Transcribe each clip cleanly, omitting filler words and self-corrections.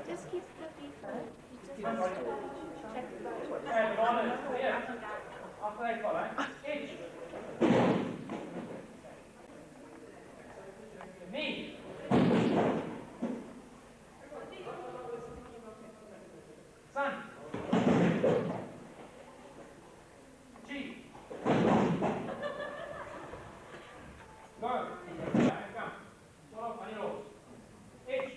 Just keep the feet firm. He just wants to check the Me. Son. G. Go. Come. Solo panilo. H.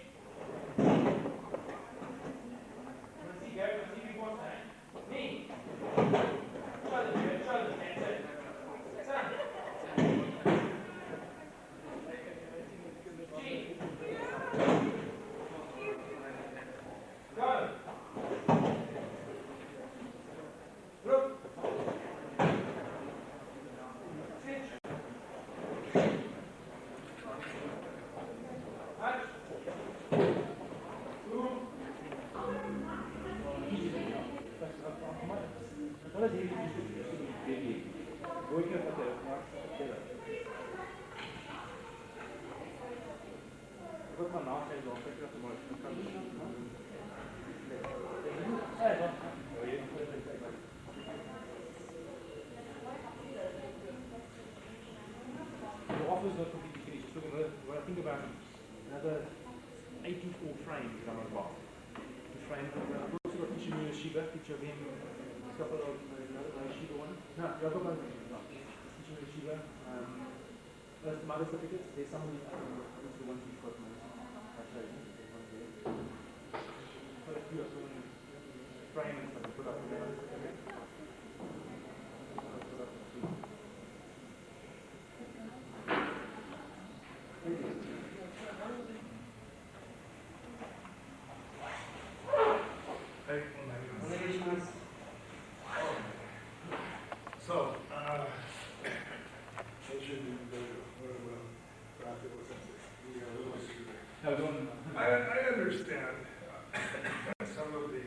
See, Gary, see before time. Me. Shoulders, that's it. Son. G. Go. Group. Switch. Touch. Boom. The offer's not completely finished. So when I think about another 84 frames that I'm on box. The frame, I've also got teaching me a Shiva, picture of him, a couple of another Shiva one. No, the other one, no, teaching me a Shiva. There's some other certificates. There's some of the ones we've got most. I'll show you. There's one there. Quite a few of them frame and stuff to put up in there. So, I understand some of the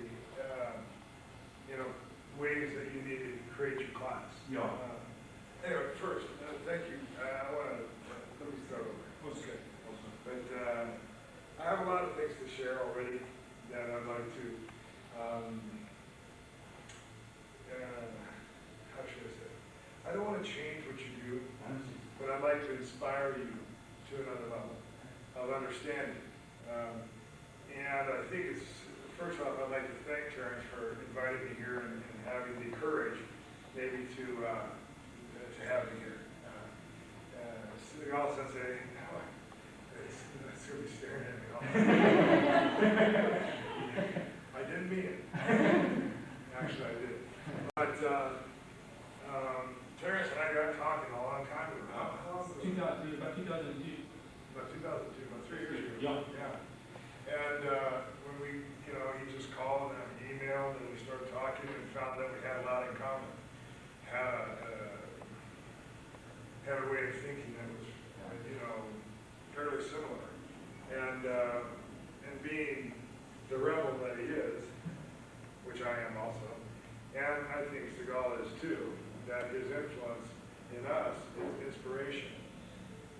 ways that you need to create your class. Yeah. Anyway, first, thank you. I want to let me start over. Okay. But I have a lot of things to share already that I'd like to. How should I say? I don't want to change what you do, but I'd like to inspire you to another level of understanding. And I think it's, first off, I'd like to thank Terrence for inviting me here and having the courage maybe to have me here. Seagal Sensei, it's going to be staring at me all the time. I didn't mean it. Actually, I did. But Terrence and I got talking a long time ago. How long ago? 2002, about 2002. About 2002, about 3 years ago. Yeah. And when we, he just called and emailed, and we started talking and found that we had a lot in common. Had a way of thinking that was, fairly similar. And being the rebel that he is, which I am also, and I think Seagal is too, that his influence in us is inspiration.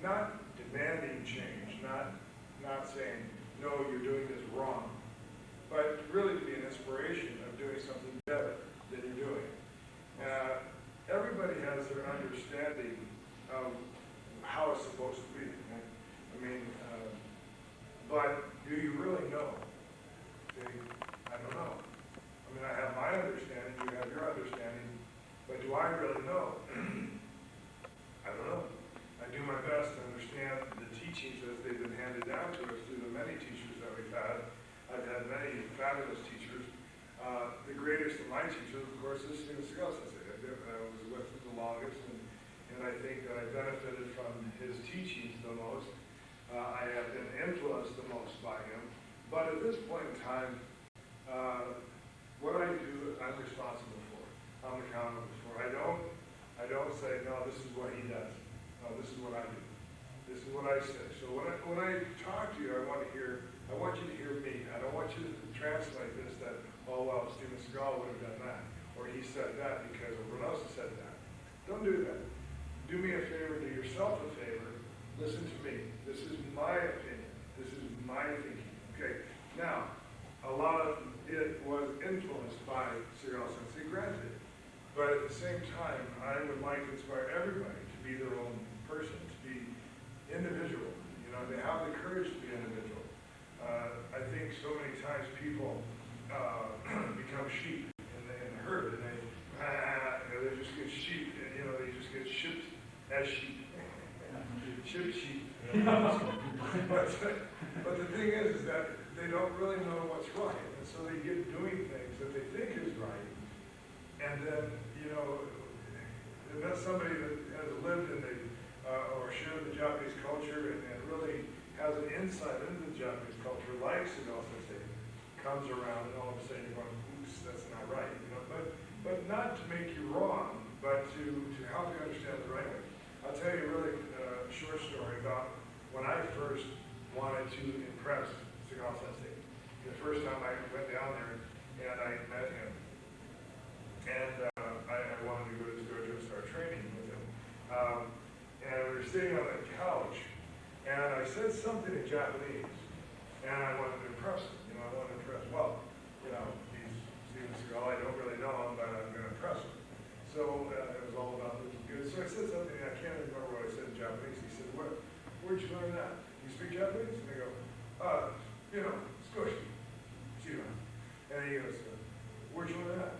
Not demanding change, not saying, no, you're doing this wrong, but really to be an inspiration of doing something better than you're doing. Everybody has their understanding of how it's supposed to be. But do you really know? I don't know. I have my understanding, you have your understanding, but do I really know? I don't know. I do my best to understand the teachings as they've been handed down to us through the many teachers that we've had. I've had many fabulous teachers. The greatest of my teachers, of course, is Seagal Sensei. I was with him the longest, and I think that I benefited from his teachings the most. I have been influenced the most by him. But at this point in time, what I do, I'm responsible for. I'm accountable for. I don't say, no, this is what he does. No, this is what I do. This is what I say. So when I talk to you, I want you to hear me. I don't want you to translate this that, oh, well, Steven Seagal would have done that. Or he said that because Reynosa said that. Don't do that. Do me a favor, do yourself a favor, Listen to me. This is my opinion. This is my thinking. Okay. Now, a lot of it was influenced by Seagal Sensei, granted. But at the same time, I would like to inspire everybody to be their own person, to be individual. You know, they have the courage to be individual. I think so many times people become sheep in the herd, and they just get sheep, and you know, they just get shipped as sheep. Shipped sheep. But the thing is that they don't really know what's right, and so they get doing things that they think is right, and then, you know, and that's somebody that has lived in the, or shared the Japanese culture and really has an insight into the Japanese culture, like Seagal Sensei, comes around and all of a sudden you're going, oops, that's not right, you know, but not to make you wrong, but to help you understand the right way. I'll tell you a really short story about when I first wanted to impress Seagal Sensei. The first time I went down there and I met him, and I wanted to go to his dojo and start training with him. And we were sitting on the couch, and I said something in Japanese, and I wanted to impress him. You know, I wanted to impress. Well, you know, he's Steven Seagal. I don't really know him, but I'm going to impress him. So it was all about looking good. So I said something, and I can't remember what I said in Japanese. He said, where'd you learn that? You speak Japanese? And I go, you know, Scotia. And he goes, where'd you learn that?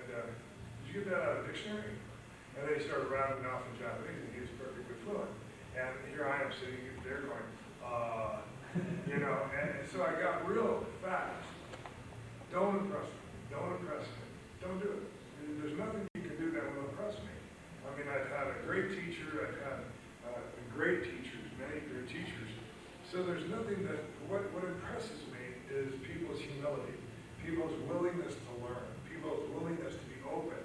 Did you get that out of a dictionary? And then he started rattling off in Japanese, and he was perfectly fluent. And here I am sitting there going, you know, and so I got real fast. Don't impress me. Don't impress me. Don't do it. There's nothing you can do that will impress me. I mean, I've had a great teacher. I've had great teachers, many great teachers. So there's nothing that, what impresses me is people's humility, people's willingness to learn, people's willingness to be open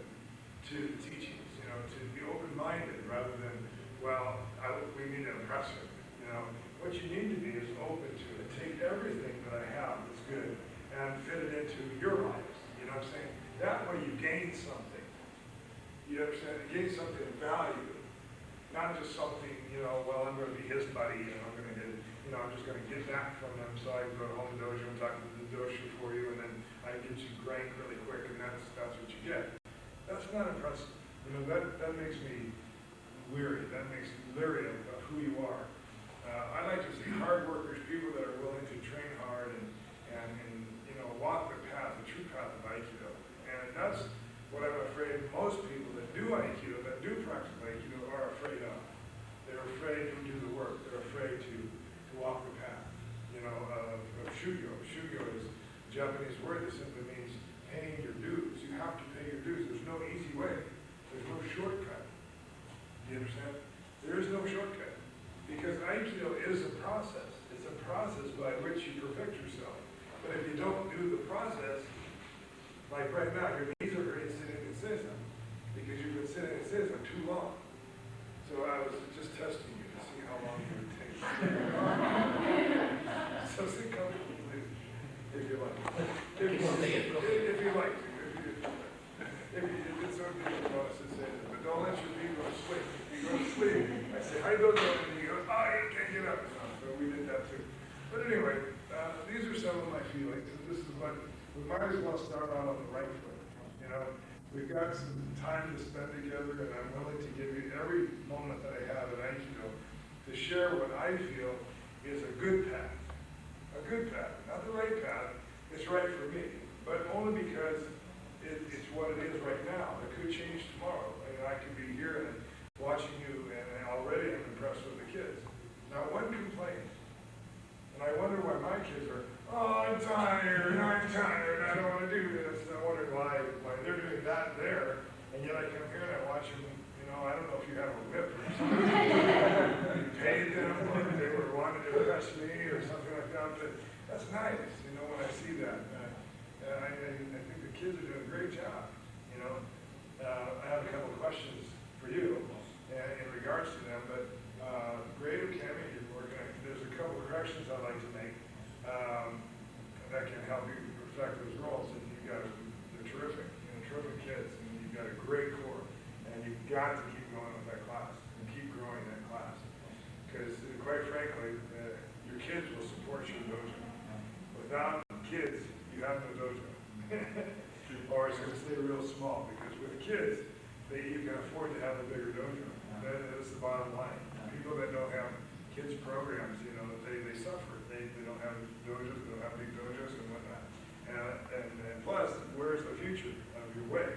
to the teachings, you know, to be open-minded rather than, well, we need to impress him, you know. What you need to be is open to it. Take everything that I have that's good and fit it into your lives, you know what I'm saying? That way you gain something, you understand? You gain something of value, not just something, you know, well, I'm going to be his buddy and I'm going to get, you know, I'm just going to get that from him so I can go to home dojo and talk to the dojo for you and then I can get you crank really quick and that's what you get. That's not impressive. You know, that makes me weary. That makes me leery of who you are. I like to see hard workers, people that are willing to train hard and you know, walk the path, the true path of Aikido. And that's what I'm afraid most people that do Aikido, that do practice Aikido, are afraid of. They're afraid to do the work. They're afraid to walk the path, you know, of Shugyo. Shugyo is a Japanese word that simply means paying your dues. You have to pay your dues. There's no easy way. There's no shortcut. Do you understand? There is no shortcut. Because Aikido is a process. It's a process by which you perfect yourself. But if you don't do the process, like right now, your knees are hurting sitting in Seiza because you've been sitting in Seiza too long. So I was just testing you to see how long you would take. So sit comfortably, please, if you like. If you like to. If it's okay if you want us to say that. But don't let your feet go to sleep. If you go to sleep, I say, hi, dozo, and you go, you can't get up. No, so we did that too. But anyway, these are some of my feelings. And this is what, we might as well start out on the right foot. You know, we've got some time to spend together, and I'm willing to give you every moment that I have in Aikido to share what I feel is a good path. A good path, not the right path. It's right for me, but only because it's what it is right now. It could change tomorrow. I mean, I could be here and watching you, and already I'm impressed with the kids. Not one complaint. And I wonder why my kids are, I'm tired, I don't want to do this. And I wonder why they're doing that there, and yet I come here and I watch them, you know, I don't know if you have a whip or something. You paid them, or they were wanting to impress me, or something like that. But that's nice, you know, when I see that. I think the kids are doing a great job, you know. I have a couple of questions for you in regards to them, but great Academy, there's a couple of corrections I'd like to make that can help you perfect those roles. And they're terrific, you know, terrific kids, and you've got a great core, and you've got to keep going with that class and keep growing that class. Because quite frankly, your kids will support your dojo. Without kids, you have no dojo. Or it's going to stay real small, because with kids, you can afford to have a bigger dojo. That's the bottom line. People that don't have kids programs, you know, they suffer. They don't have dojos, they don't have big dojos and whatnot. And plus, where's the future of your way,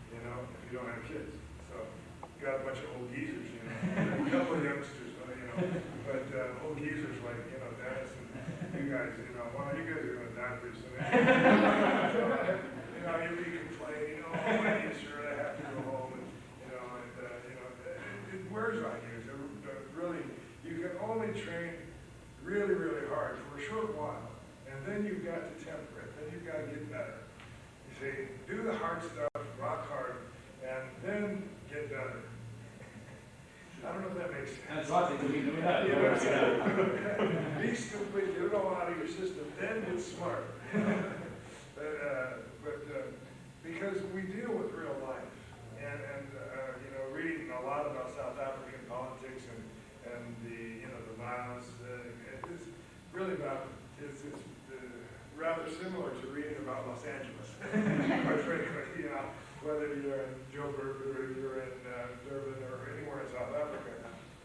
you know, if you don't have kids? So, you got a bunch of old geezers, you know, a couple of youngsters, you know, but old geezers like, you know, Dennis and you guys, you know, well, you guys are going to die pretty soon. You know, you'll be complaining, oh, my Easter, I have to go home, and, you know, it wears on you. Really, you can only train really, really hard for a short while, and then you've got to temper it, then you've got to get better. You see, do the hard stuff, rock hard, and then get better. I don't know if that makes sense. That's right, they can do that. You know what I'm saying? Be stupid, get it all out of your system, then get smart. Because we deal with real life, and you know, reading a lot about South African politics and the, you know, the violence, it's really about, it's rather similar to reading about Los Angeles. Quite frankly, you know, whether you're in Joburg or you're in Durban or anywhere in South Africa,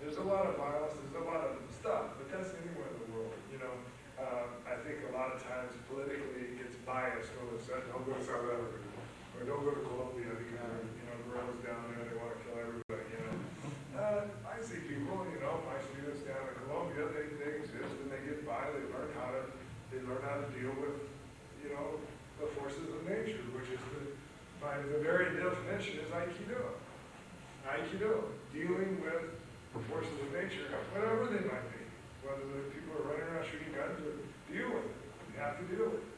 there's a lot of violence, there's a lot of stuff, but that's anywhere in the world, you know. I think a lot of times politically it gets biased. Don't go to South Africa, or don't go to Colombia because there are, you know, guerrillas down there, they want to kill everybody, you know. I see people, you know, my students down in Colombia, they exist and they get by, they learn how to deal with, you know, the forces of nature, which is by the very definition is Aikido. Aikido, dealing with the forces of nature, whatever they might be. Whether the people are running around shooting guns or deal with it. You have to deal with it.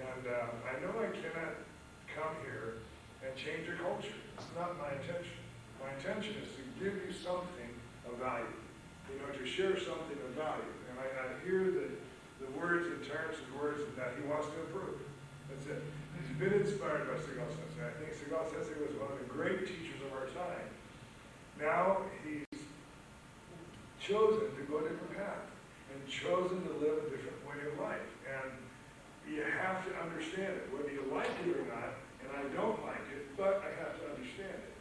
And I know I cannot come here and change your culture. It's not my intention. My intention is to give you something of value. You know, to share something of value. And I hear the words and terms and words that he wants to improve. That's it. He's been inspired by Seagal Sensei. I think Seagal Sensei was one of the great teachers of our time. Now he's chosen to go a different path and chosen to live a different way of life. And you have to understand it, whether you like it or not, and I don't like it, but I have to understand it.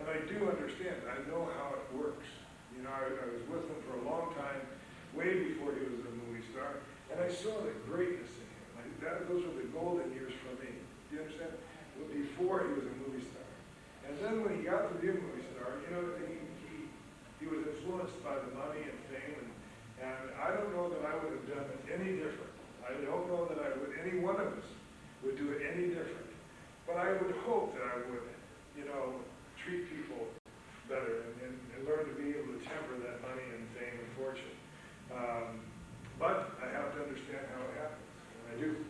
And I do understand it. I know how it works. You know, I was with him for a long time, way before he was a movie star, and I saw the greatness in him. Those were the golden years for me. Do you understand? Before he was a movie star. And then when he got to be a movie star, you know, he was influenced by the money and fame, and I don't know that I would have done it any different. I don't know that any one of us would do it any different. But I would hope that I would, you know, treat people better and learn to be able to temper that money and fame and fortune. But I have to understand how it happens, and I do.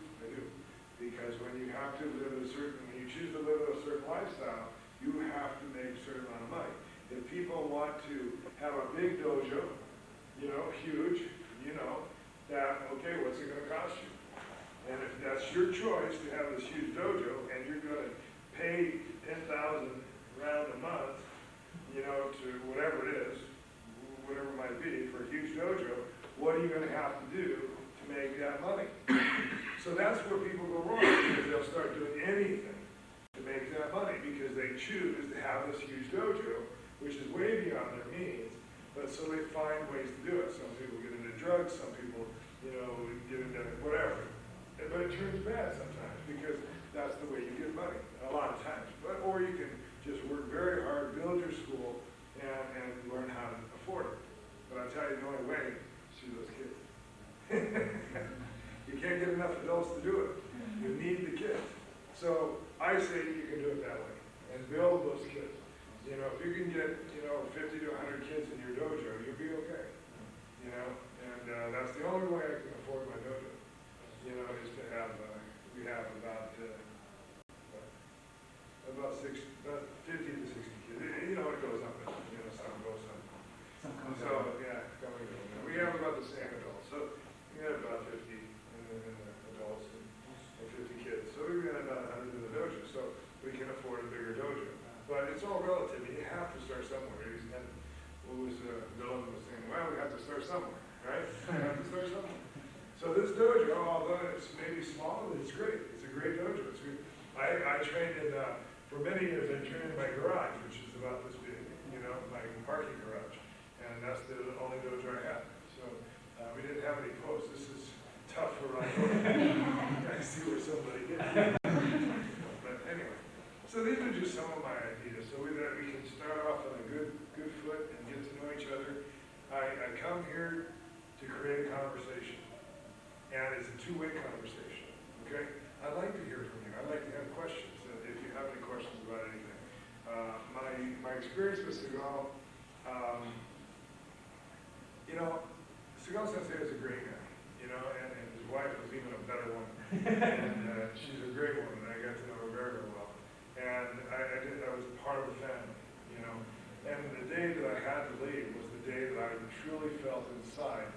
Because when you have to live when you choose to live a certain lifestyle, you have to make a certain amount of money. If people want to have a big dojo, you know, huge, you know, that, okay, what's it going to cost you? And if that's your choice to have this huge dojo, and you're going to pay $10,000 around a month, you know, to whatever it is, whatever it might be, for a huge dojo, what are you going to have to do to make that money? So that's where people go wrong, because they'll start doing anything to make that money, because they choose to have this huge dojo, which is way beyond their means, but so they find ways to do it. Some people get into drugs, some people, you know, get into whatever. But it turns bad sometimes, because that's the way you get money, a lot of times. Or you can just work very hard, build your school, and learn how to afford it. But I tell you, the only way is through those kids. You can't get enough adults to do it. You need the kids. So I say you can do it that way, and build those kids. You know, if you can get, you know, 50 to 100 kids in your dojo, you'll be okay. You know, and that's the only way I can afford my dojo. You know, is to have, we have about 50 to 60 kids. You know, it goes up, and, you know, some goes up. So, yeah, we have about the same adults. So we have about 50 adults and 50 kids. So we've got about 100 in the dojo. So we can afford a bigger dojo. But it's all relative. You have to start somewhere. And what was Dylan was saying, well, we have somewhere, right? I have to start somewhere. So this dojo, although it's maybe small, it's great. It's a great dojo. It's good. I trained in, for many years, I trained in my garage, which is about this big, my parking garage. And that's the only dojo I had. So we didn't have any posts. This is tough for right I see where somebody gets it. But anyway, so these are just some of my ideas. So that we can start off on a good foot and get to know each other. I come here to create a conversation. And it's a two-way conversation, okay? I'd like to hear from you. I'd like to have questions, if you have any questions about anything. My experience with Seagal, Seagal Sensei is a great guy, and his wife was even a better woman. And she's a great woman. I got to know her very, very well. And I was part of the family, And the day that I had to leave was the day that I truly felt inside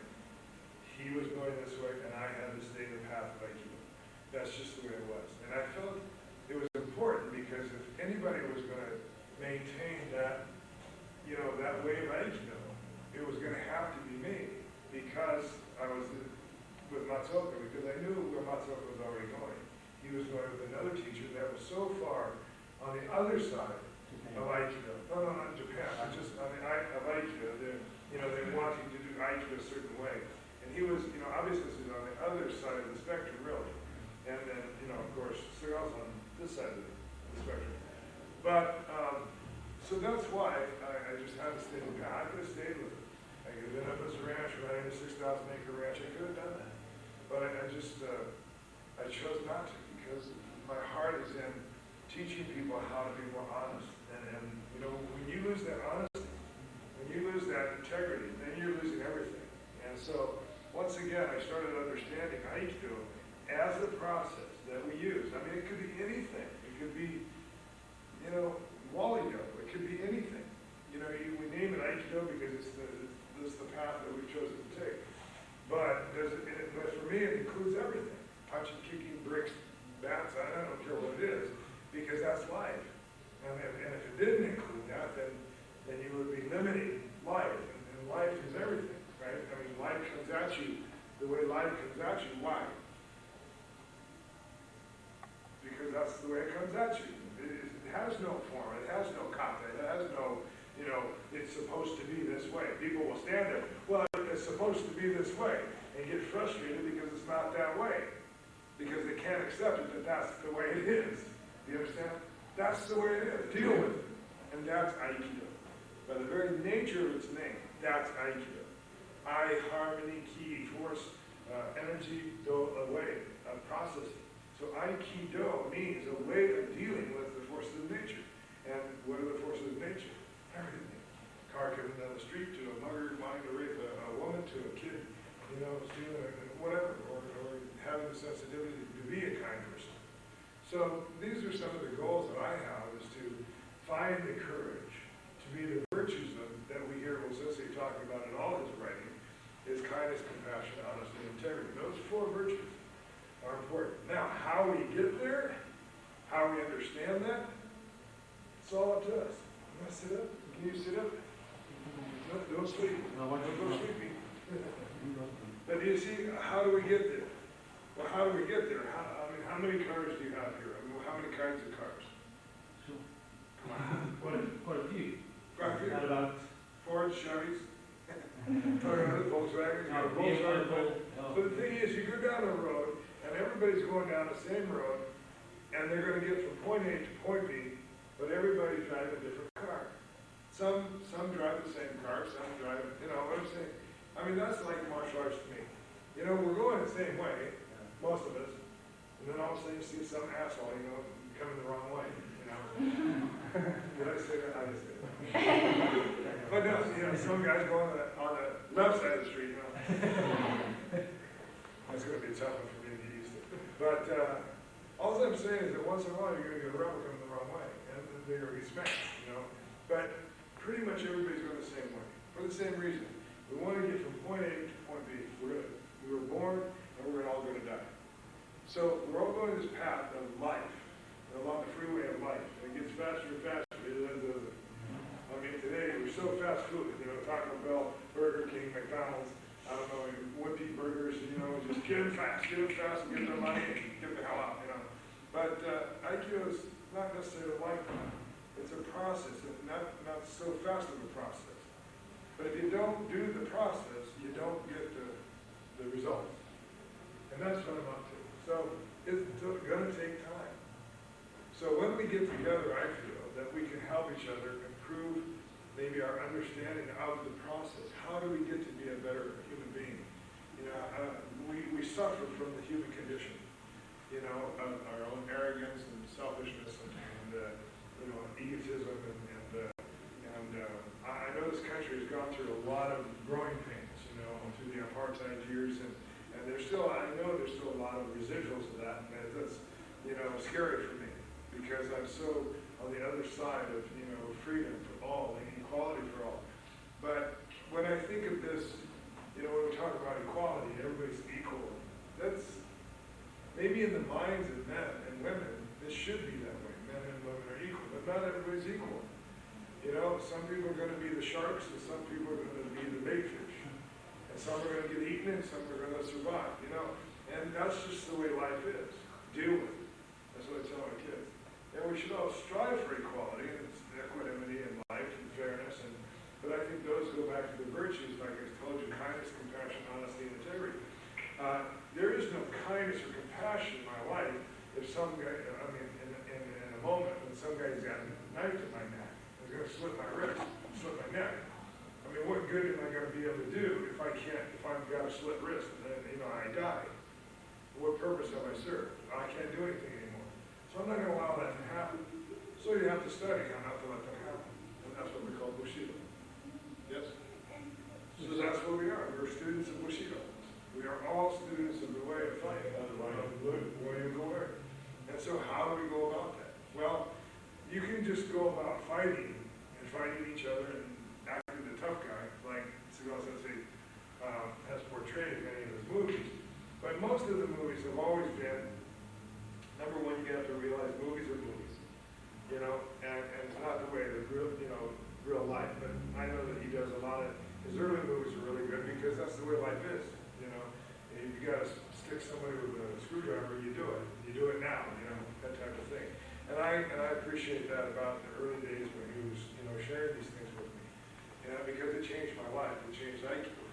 he was going this way, and I had to stay the path of Aikido. That's just the way it was. And I felt it was important because if anybody was going to maintain that, that way of Aikido, it was going to have to be me because I was with Matsuoka, because I knew where Matsuoka was already going. He was going with another teacher that was so far on the other side of Aikido. No, not Japan. Just on the of Aikido. They wanted to do Aikido a certain way. And he was, obviously he's on the other side of the spectrum, really. And then, of course, Seagal's on this side of the spectrum. But, so that's why I just had to stay with him. I could have stayed with him. I could have been up at his ranch, running a 6,000-acre ranch. I could have done that. But I chose not to because my heart is in teaching people how to be more honest. And when you lose that honesty, when you lose that integrity, then you're losing everything. And so, once again, I started understanding Aikido as a process that we use. I mean, it could be anything. It could be, Wally-Do. It could be anything. We name it Aikido because it's the path that we've chosen to take. But for me, it includes everything. Punching, kicking, bricks, bats, I don't care what it is, because that's life. And if it didn't include that, then you would be limiting life. And life is everything. Right? I mean, life comes at you the way life comes at you. Why? Because that's the way it comes at you. It has no form. It has no kata. It has no, it's supposed to be this way. People will stand there. Well, it's supposed to be this way and get frustrated because it's not that way. Because they can't accept it that that's the way it is. Do you understand? That's the way it is. Deal with it. And that's Aikido. By the very nature of its name, that's Aikido. I, harmony, ki, force, energy, do, a way of processing. So Aikido means a way of dealing with the forces of nature. And what are the forces of nature? Everything. Car coming down the street, to a mugger wanting to rape a woman, to a kid, stealing whatever, or having the sensitivity to be a kind person. So these are some of the goals that I have, is to find the courage to be the virtues that we hear Sensei talking about in all his writing, is kindness, compassion, honesty, and integrity. Those four virtues are important. Now, how we get there, how we understand that, it's all up to us. You want to sit up? Can you sit up? No, don't sleep. Don't go sleepy. But do you see, how do we get there? Well, how do we get there? How many cars do you have here? How many kinds of cars? Quite a few. Quite a few. Not about Ford, Chevys, Volkswagen, Volkswagen. But the thing is, you go down the road, and everybody's going down the same road, and they're going to get from point A to point B, but everybody's driving a different car. Some drive the same car, some drive, what I'm saying. I mean, that's like martial arts to me. We're going the same way, most of us, and then all of a sudden you see some asshole, coming the wrong way, Did I say that? I just did. But no, some guys go on the left side of the street, That's going to be a tough one for me to get used to. But all I'm saying is that once in a while you're going to get a rebel coming the wrong way, and they're going to be smashed, But pretty much everybody's going the same way, for the same reason. We want to get from point A to point B. We were born, and we're all going to die. So we're all going this path of life, along the freeway of life. And it gets faster and faster. I mean, today we're so fast food. Taco Bell, Burger King, McDonald's. I don't know, wimpy burgers, you know, just get them fast, and get their money, and get the hell out, you know. But Aikido is not necessarily like that. It's a process, not so fast of a process. But if you don't do the process, you don't get the results. And that's what I'm up to. So it's going to take time. So when we get together, I feel that we can help each other improve maybe our understanding of the process. How do we get to be a better human being? You know, we suffer from the human condition, you know, of our own arrogance and selfishness and you know, egotism and I know this country has gone through a lot of growing pains, you know, through the apartheid years and there's still, I know there's still a lot of residuals of that, and that's, you know, scary for me because I'm so on the other side of, you know, freedom for all and equality for all. But when I think of this, you know, when we talk about equality, everybody's equal. That's maybe in the minds of men and women, this should be that way. Men and women are equal, but not everybody's equal. You know, some people are going to be the sharks, and some people are going to be the bait fish. And some are going to get eaten, and some are going to survive, you know. And that's just the way life is. Deal with it. That's what I tell my kids. And we should all strive for equality and equanimity and life and fairness. But I think those go back to the virtues, like I told you, kindness, compassion, honesty, and integrity. There is no kindness or compassion in my life if some guy, I mean, in a moment when some guy's got a knife in my neck, he's going to slit my wrist, slit my neck. I mean, what good am I going to be able to do if I've got a slit wrist and then, you know, I die? What purpose have I served? I can't do anything anymore. So I'm not going to allow that to happen. So you have to study how not to let that happen. And that's what we call Bushido. Yes? So that's what we are. We're students of Bushido. We are all students of the way of fighting, of the way of the word. And so how do we go about that? Well, you can just go about fighting each other and acting the tough guy, like Seagal has portrayed in many of his movies. But most of the movies have always been, number one, you have to realize movies are movies, you know, and it's not the way the real life. But I know that he does a lot of, his early movies are really good because that's the way life is, you know. If you got to stick somebody with a screwdriver, you do it. You do it now, you know, that type of thing. And I appreciate that about the early days when he was, you know, sharing these things with me, you know, because it changed my life. It changed Aikido.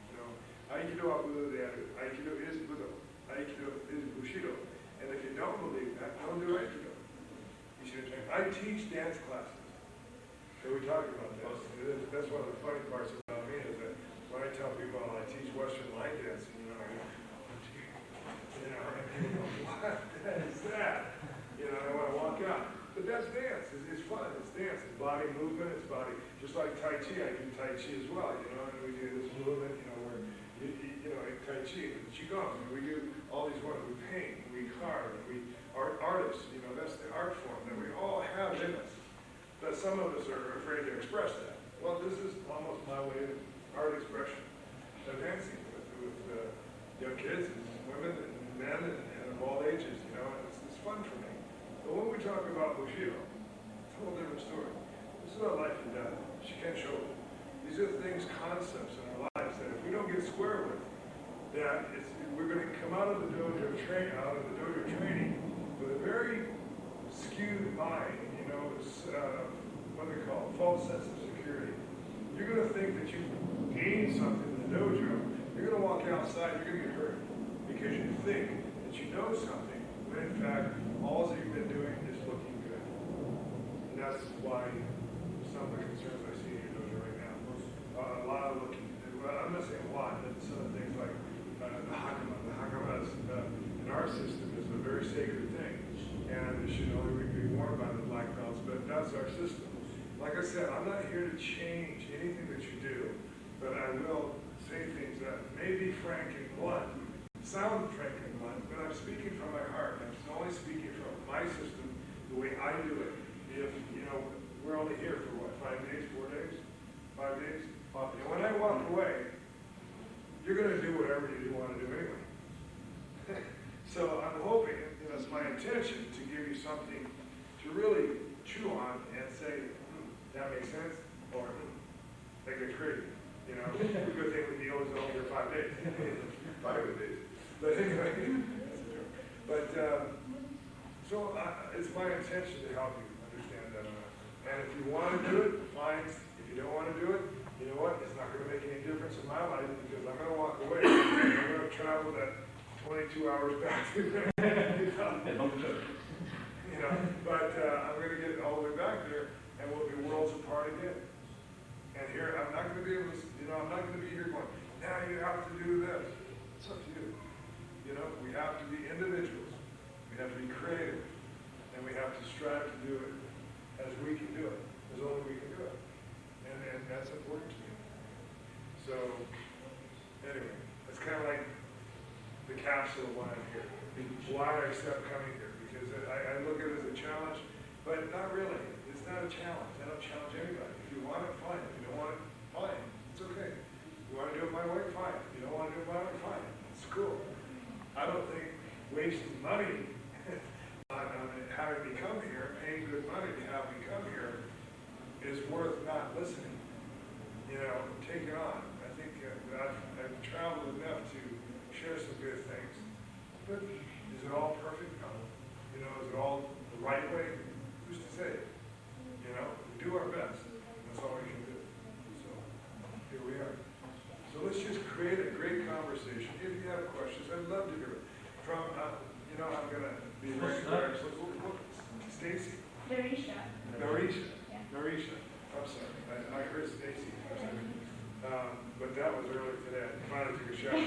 You know, Aikido Aikido is Budo. Aikido is Bushido. And if you don't believe that, don't do Aikido. You see what I'm saying? I teach dance classes. So we talk about this. That's one of the funny parts about me is that when I tell people I teach Western line dancing, you know, and people go, what is that? You know, I want to walk out. But that's dance. It's fun. It's dance. It's body movement. It's body. Just like Tai Chi, I do Tai Chi as well. You know, and we do this movement, you know, where, you know, in Tai Chi, Qigong, and we do all these ones. We paint, we carve, and we are artists. You know, that's the art form that we all have in us. But some of us are afraid to express that. Well, this is almost my way of art expression. Of dancing with young kids and women and men and of all ages, you know, and it's fun for me. But when we talk about Bushido, it's a whole different story. This is about life and death. Shiken Shoten. These are things, concepts in our lives that if we don't get square with, that we're going to come out of the dojo training with a very skewed mind, you know, what they call false sense of security. You're going to think that you gained something in the dojo. You're going to walk outside, you're going to get hurt because you think that you know something, when in fact, all that you've been doing is looking good. And that's why some of the concerns I see in your dojo right now. A lot of looking, well, I'm not saying a lot, but some of the things like the hakama. The hakama in our system is a very sacred thing. And it should only be worn by the black belts, but that's our system. Like I said, I'm not here to change anything that you do, but I will say things that may be frank and blunt, sound frank and blunt, but I'm speaking from my heart. I'm only speaking from my system, the way I do it. If, you know, we're only here for what, 5 days, 4 days? 5 days? And when I walk away, you're going to do whatever you want to do anyway. So I'm hoping, you know, it's my intention to give you something to really chew on and say, that makes sense, or that gets crazy. You know, the good thing with Neil is only here 5 days. 5 days. But anyway, but so it's my intention to help you understand that. And if you want to do it, fine. If you don't want to do it, you know what? It's not going to make any difference in my life because I'm going to walk away. I'm going to travel that 22 hours back to you know, but I'm going to get all the way back there and we'll be worlds apart again. And here, I'm not going to be able to, you know, I'm not going to be here going, now you have to do this. It's up to you. You know, we have to be individuals. We have to be creative. And we have to strive to do it as we can do it, as only we can do it. And that's important to me. So, anyway, it's kind of like the capsule of why I'm here. Why I accept coming here. Because I look at it as a challenge, but not really. It's not a challenge. I don't challenge anybody. If you want it, fine. If you don't want it, fine. It's okay. If you want to do it my way, fine. If you don't want to do it my way, fine. It's cool. I don't think wasting money on having me come here, paying good money to have me come here, is worth not listening. You know, take it on. I think I've traveled enough to share some good things. But is it all perfect? No. You know, is it all the right way? Who's to say? You know, we do our best. That's all we can do. So, here we are. So let's just create a great conversation. If you have questions, I'd love to hear it. From, you know, I'm going to be very direct. So, Stacy? Narisha. Narisha. Yeah. Narisha. I'm sorry. I heard Stacy. But that was earlier today. I finally took a shower.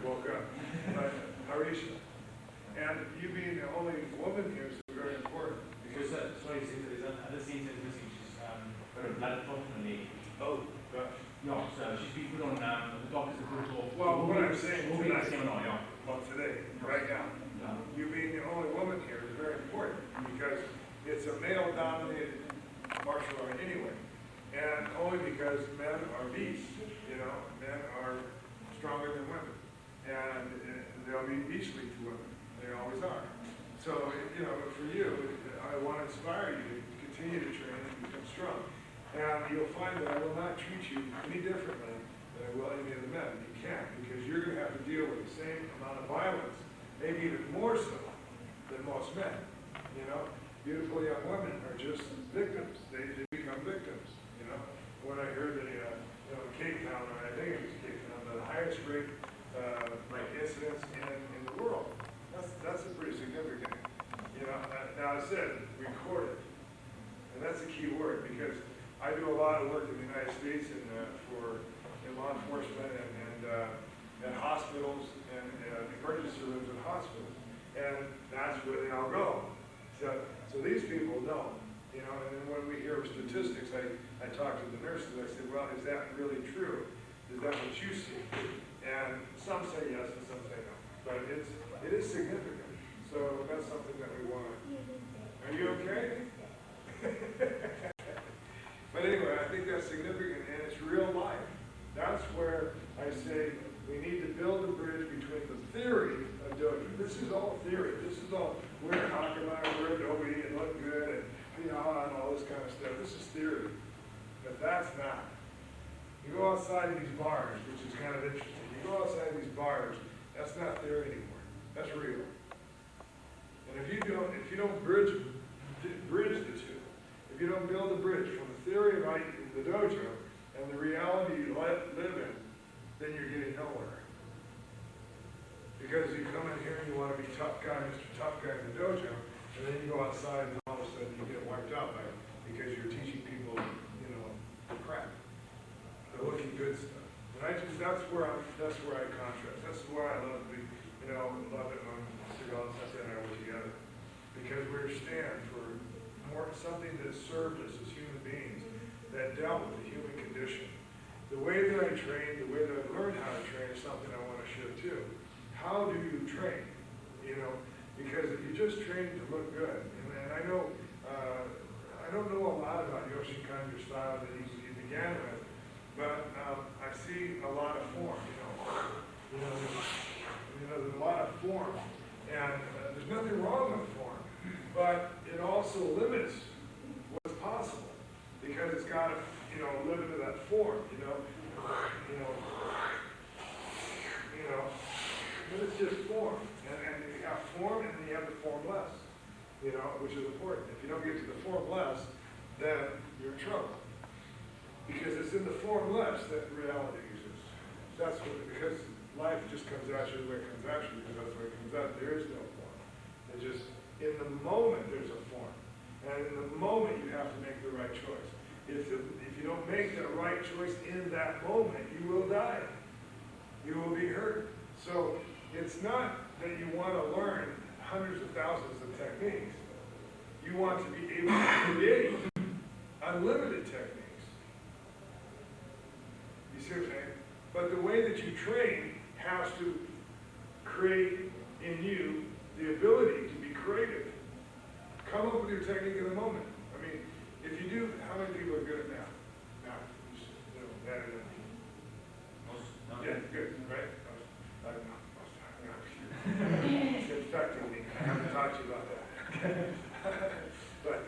Woke up. But Narisha. And you being the only woman here is very important. Because, sorry, there's another scene that's missing. She's got a blood clot in her leg. Oh, gosh. Yeah, so she's been put on, the doctors have put it off. Well, what I'm saying We'll be in the tonight, seminar, yeah. well, today, right now, you being the only woman here is very important because it's a male-dominated martial art anyway. And only because men are beasts, you know, men are stronger than women. And they'll be beastly to women. They always are. So, you know, for you, I want to inspire you to continue to train and become strong. And you'll find that I will not treat you any differently than I will any of the men. You can't, because you're going to have to deal with the same amount of violence, maybe even more so than most men. You know, beautiful young women are just victims. They become victims. You know, when I heard that, you know, Cape Town, or I think it was Cape Town, the highest rate like incidents in the world. That's a pretty significant. You know, now I said recorded, and that's a key word because I do a lot of work in the United States in law enforcement and hospitals and emergency rooms in hospitals, and that's where they all go. So these people know, you know. And then when we hear statistics, I talk to the nurses. I say, well, is that really true? Is that what you see? And some say yes, and some say no. But it is significant. So that's something that we want. Are you okay? But anyway, I think that's significant, and it's real life. That's where I say we need to build a bridge between the theory of dojo. This is all theory. This is all, we're talking about, we're Adobe and look good and, you know, and all this kind of stuff. This is theory. But that's not. You go outside these bars, which is kind of interesting. You go outside these bars, that's not theory anymore. That's real. And if you don't bridge the two, if you don't build a bridge from the theory of the dojo and the reality you live in, then you're getting nowhere. Because you come in here and you want to be tough guy, Mr. Tough Guy in the dojo, and then you go outside and all of a sudden you get wiped out by it because you're teaching people, you know, crap, the looking good stuff. And that's where I contrast. That's why I love it when Seagal and I were together, because we stand for something that served us as human beings, that dealt with the human condition. The way that I train, the way that I've learned how to train is something I want to share too. How do you train? You know, because if you just train to look good, and I know, I don't know a lot about Yoshinkan, your style that you began with, but I see a lot of form, there's a lot of form, and there's nothing wrong with form, but it also limits what's possible, because it's got to, live into that form, but it's just form. And you have form and then you have the formless, which is important. If you don't get to the formless, then you're in trouble. Because it's in the formless that reality exists. That's what, because life just comes at you the way it comes at you, because that's the way it comes out. There is no form. It's just, in the moment there's a form. And in the moment you have to make the right choice. If you don't make the right choice in that moment, you will die. You will be hurt. So it's not that you want to learn hundreds of thousands of techniques. You want to be able to create unlimited techniques. You see what I'm saying? But the way that you train has to create in you the ability to be creative. Come up with your technique in the moment. I mean, if you do, how many people are good at math? Now, just, add it in. Yeah, good, right? It's infecting me. I haven't talked to you about that. But,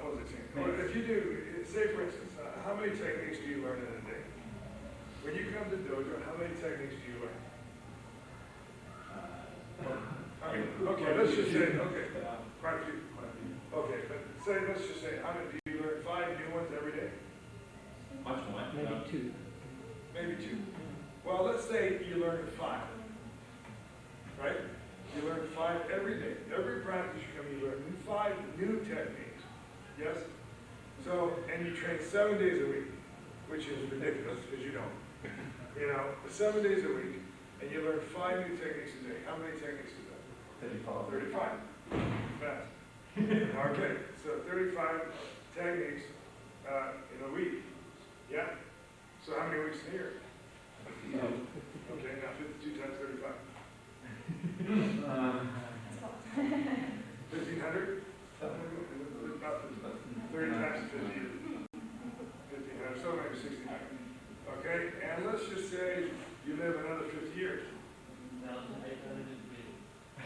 what was I saying? Well, if you do, say for instance, how many techniques do you learn in a day? When you come to dojo, how many techniques do you learn? I mean, okay, let's just say, quite a few. Okay, but let's just say, how many do you learn 5 new ones every day? Much more. Maybe 2. Maybe 2. Well, let's say you learn 5, right? You learn 5 every day. Every practice you come, you learn 5 new techniques. Yes? So, and you train 7 days a week, which is ridiculous because you don't. 7 days a week, and you learn 5 new techniques a day. How many techniques is that? 35. Fast. Okay, so 35 techniques in a week. Yeah? So how many weeks in a year? Okay, now 52 times 35. 1,500? 30 times 50. 1,500, so maybe 1,600. Okay, and let's just say you live another 50 years. 1,850.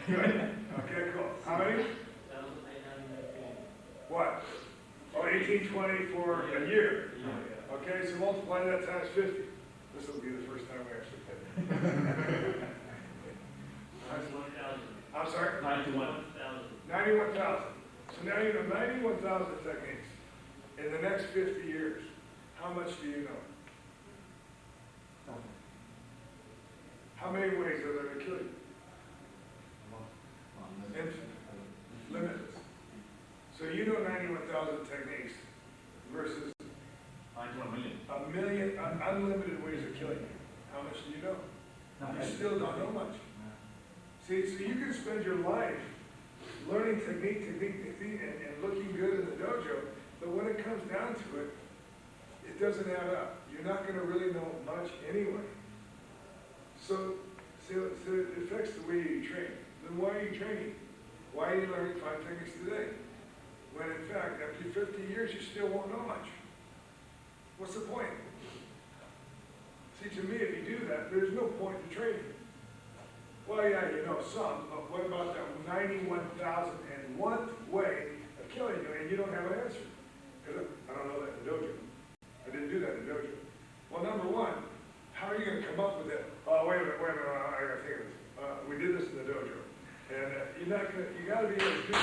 Good. Okay, cool. How many? 1,850. What? Oh, 1820 for a year. Okay, so multiply that times 50. This will be the first time we actually did it. 91,000. I'm sorry? 91,000. 91,000. So now you know 91,000 techniques. In the next 50 years, how much do you know? How many ways are there to kill you? Infinite. Limitless. So you know 91,000 techniques versus 91 million. a million unlimited ways of killing you. How much do you know? You still don't know much. See, so you can spend your life learning technique, and looking good in the dojo, but when it comes down to it, it doesn't add up. You're not going to really know much anyway. So it affects the way you train. Then why are you training? Why are you learning 5 techniques today? When in fact, after 50 years, you still won't know much. What's the point? See, to me, if you do that, there's no point in training. Well, yeah, you know some, but what about that 91,001 way of killing you, and you don't have an answer? Because I don't know that in the dojo. I didn't do that in the dojo. Well, number one, how are you going to come up with it? Oh, wait a minute, I got to think of this. We did this in the dojo. And you're not going to, you got to be able to do it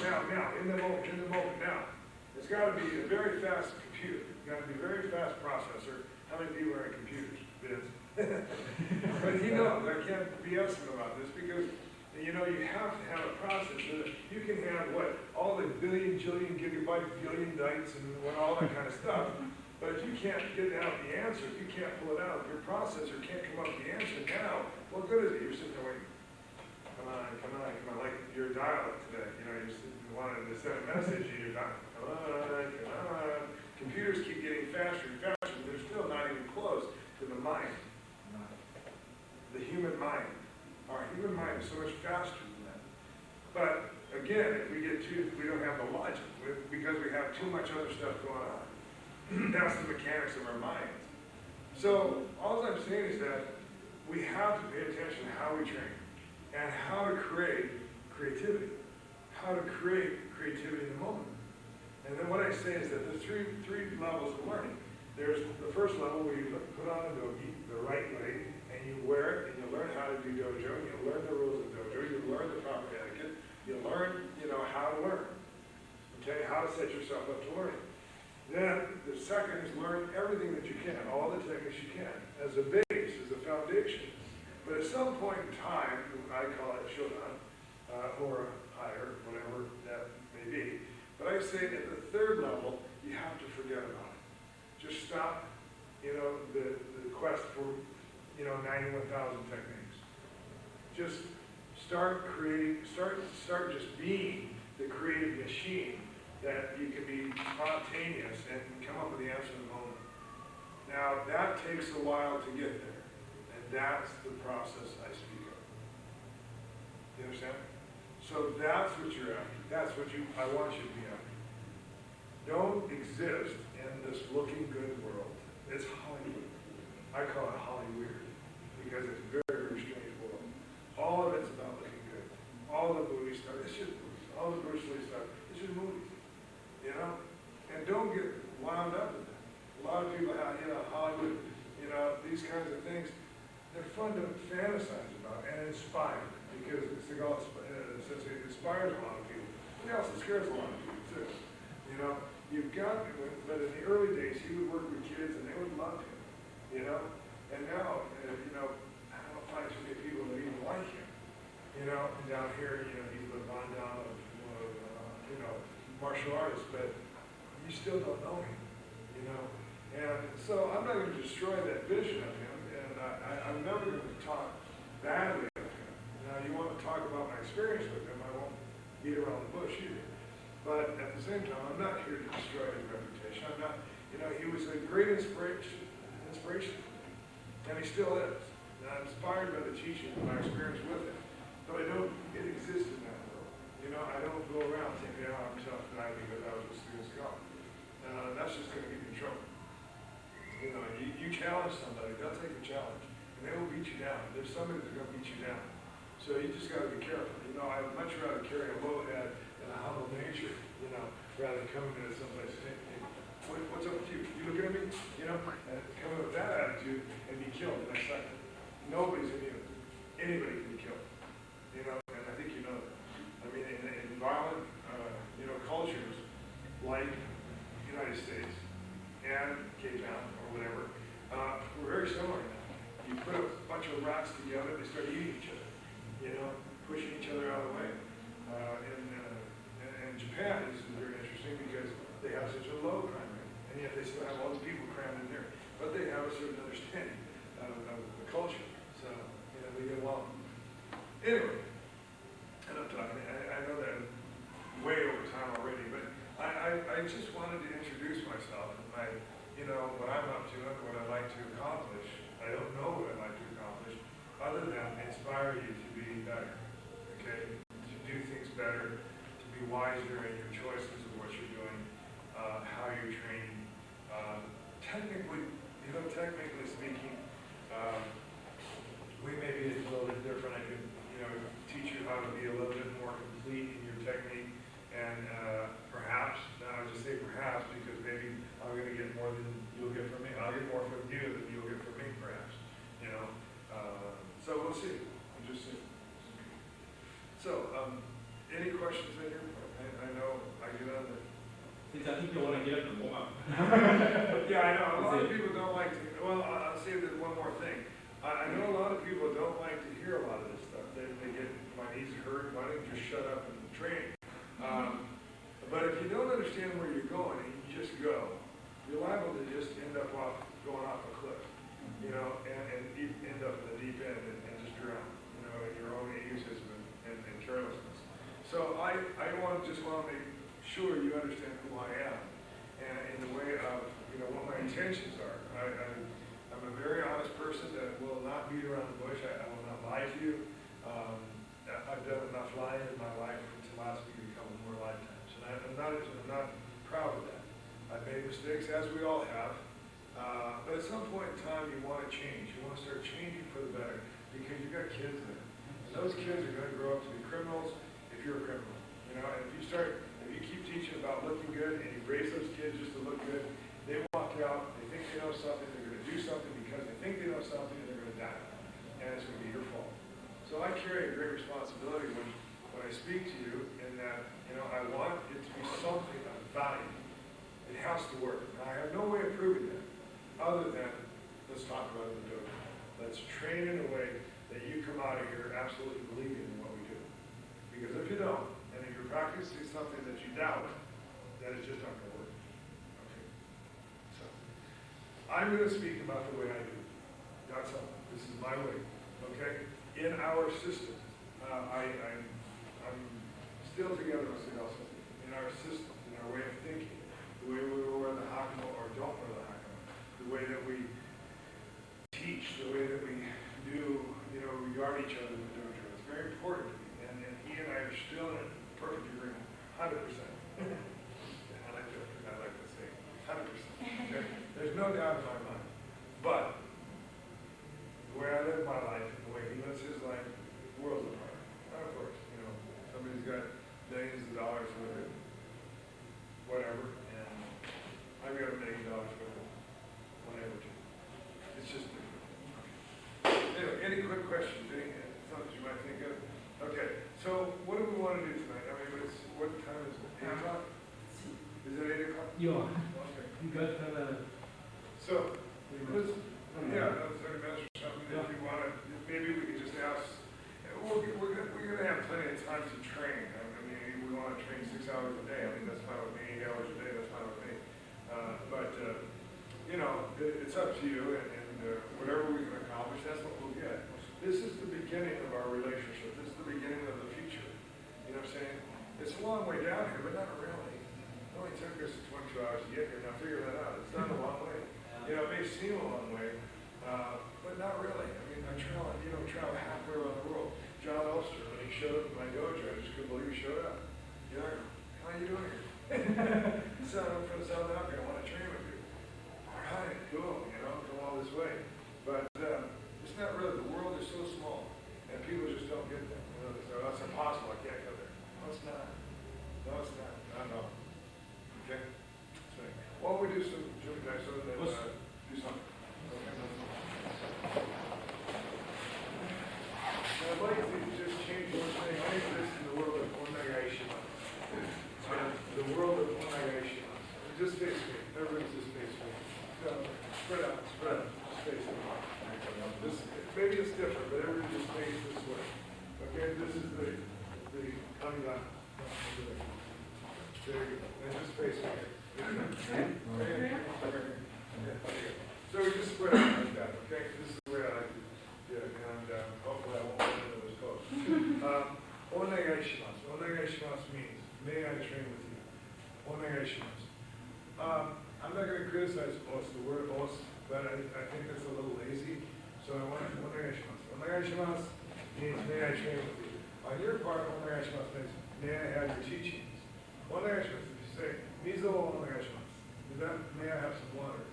now, in the moment, now. It's got to be a very fast computer. It's got to be a very fast processor. How many people are in computers? Biz. But I can't BS him about this because, you have to have a processor that you can have all the billion, jillion, gigabyte, billion bytes and all that kind of stuff. But if you can't get out the answer, if you can't pull it out, if your processor can't come up with the answer now, what good is it? You're sitting there waiting. Come on, like your dial-up today. You're wanting to send a message and you're not, come on. Computers keep getting faster and faster, but they're still not even close to the mind. The human mind. Our human mind is so much faster than that. But again, if we don't have the logic, because we have too much other stuff going on. That's the mechanics of our minds. So all I'm saying is that we have to pay attention to how we train and how to create creativity. How to create creativity in the moment. And then what I say is that there's three levels of learning. There's the first level where you put on a dogi the right way, and you wear it, and you learn how to do dojo, and you learn the rules of dojo, you learn the proper etiquette, you learn, how to learn. Okay, how to set yourself up to learn. Then the second is learn everything that you can, all the techniques you can, as a base, as a foundation. But at some point in time, I call it shodan, or higher, whatever that may be. But I say at the third level, you have to forget about it. Just stop, the quest for, 91,000 techniques. Just start creating, start just being the creative machine that you can be spontaneous and come up with the answer in the moment. Now, that takes a while to get there. And that's the process I speak of. You understand? So that's what you're after. That's what I want you to be after. Don't exist in this looking good world. It's Hollywood. I call it Hollyweird because it's a very, very strange world. All of it's about looking good. All the movie stuff, it's just movies. All the Bruce Lee stuff, it's just movies. And don't get wound up in that. A lot of people have, Hollywood, these kinds of things, they're fun to fantasize about and inspire because Seagal says it inspires a lot of people. It also scares a lot of people too. You've got, but in the early days, he would work with kids and they would love him, And now, I don't find too many people that even like him. Down here, he's the Van Damme of, martial artists, but you still don't know him, And so I'm not going to destroy that vision of him, and I'm never going to talk badly of him. Now, you want to talk about my experience with him, I won't beat around the bush either. But at the same time, I'm not here to destroy his reputation. I'm not, he was a great inspiration, and he still is. And I'm inspired by the teaching and my experience with him, but I don't exist in that world. I don't go around thinking, I'm tough tonight because I was with Seagal. That's just going to get you in trouble. You challenge somebody, they'll take a challenge, and they will beat you down. There's somebody that's going to beat you down. So you just got to be careful. I'd much rather carry a low head and a humble nature, rather than coming into someplace and saying, hey, what's up with you? You looking at me? And coming with that attitude and be killed the next second. Nobody's immune. Anybody can be killed. And I think you know that. I mean, in violent, cultures like the United States and Cape Town or whatever, we're very similar in that. You put a bunch of rats together, they start eating each other, pushing each other out of the way. And Japan is very interesting because they have such a low crime rate, and yet they still have all the people crammed in there. But they have a certain understanding of the culture, so they get along. Anyway, and I'm talking, I know that way over time already, but I just wanted to introduce myself and what I'm up to and what I'd like to accomplish. I don't know what I'd like to accomplish other than inspire you to be better, okay? To do things better, to be wiser in your choices of what you're doing, how you're training. Technically speaking, we may be a little bit different. I could, teach you how to be a little bit more complete in your technique, and perhaps, now I just say perhaps because maybe I'm going to get more than you'll get from me. I'll get more from you than you'll get from me, perhaps. So we'll see. We'll just see. So, any questions in here? I know I get on the. Since I think you want to get up and warm up. Yeah, I know. A lot of people don't like to. Well, I'll say that one more thing. I know a lot of people don't like to hear a lot of this stuff. They get, my knees hurt, why don't you just shut up and train? But if you don't understand where you're going and you just go, you're liable to just end up going off a cliff, and end up in the deep end and just drown, in your own egotism and carelessness. So I just want to make sure you understand who I am and in the way of, what my intentions are. I'm a very honest person that will not beat around the bush. I will not lie to you. I've done enough lying in my life to last me a couple more lifetimes. And I'm not proud of that. I've made mistakes, as we all have. But at some point in time, you want to change. You want to start changing for the better because you've got kids there. And those kids are going to grow up to be criminals if you're a criminal. And if you start If you keep teaching about looking good and you raise those kids just to look good, they walk out, they think they know something, they're going to do something because they think they know something, and they're going to die. And it's going to be your fault. So I carry a great responsibility when I speak to you in that, I want it to be something of value. It has to work. Now, I have no way of proving that other than let's talk about it in the dojo. Let's train in a way that you come out of here absolutely believing in what we do. Because if you don't, and if you're practicing something that you doubt, then it's just not going to work. Okay. So, I'm going to speak about the way I do. That's all. This is my way. Okay? In our system, I'm still together with Seagal system. In our system, in our way of thinking, the way we wear the hakama or don't wear the hakama, the way that we teach, the way that we do, regard each other in the dojo. It's very important to me. And he and I are still in perfect agreement, 100%. I like to say 100%. There's no doubt in my mind. But the way I live my life and the way he lives his life, worlds apart. Now, of course, somebody's got millions of dollars with it, whatever, and I've got $1 million with it, whatever. It's just different. Anyway, any quick questions? Any thoughts you might think of? Okay, so what do we want to do tonight? I mean, what time is it? 8 o'clock? Is it 8 o'clock? Yeah. Okay. You got So, let's, 30 minutes or something, if you want to, maybe we could just ask, we're going to have plenty of time to train. I mean, we want to train 6 hours a day. I mean, that's fine with me, 8 hours a day, that's fine with me. It's up to you, and whatever we can accomplish, that's what we'll get. This is the beginning of our relationship. This is the beginning of the future. You know what I'm saying? It's a long way down here, but not really. It only took us 22 hours to get here. Now figure that out. It's not a long way. It may seem a long way, but not really. I mean, I travel halfway around the world. John Elster, when he showed up in my dojo, I just couldn't believe he showed up. How are you doing here? So I'm from South Africa. I want to train with you. All right, cool. Come all this way. But it's not really. The world is so small, and people just don't get that. They say, that's impossible. I can't go there. No, it's not. No, it's not. I know. Okay? So, why don't we do some jumping jacks so that do something? Okay. Now, I'd like to just change one thing. I exist in the world of Onegai Shima. The world of Onegai Shima. Just face me. Everyone's just face me. Spread out. Just face me. Maybe it's different, but everyone just face this way. Okay, this is the Kamila. There you go. And just face me. So we just spread out like that, okay? This is the way I like to do it, and hopefully I won't run into those close. Onegai shimasu. Onegai shimasu means, may I train with you? Onegai shimasu. I'm not going to criticize the word os, but I think that's a little lazy. So I want onegai shimasu. Onegai shimasu means, may I train with you? On your part, onegai shimasu means, may I have your teachings? Onegai shimasu, if you say, mizo onegai shimasu, may I have some water?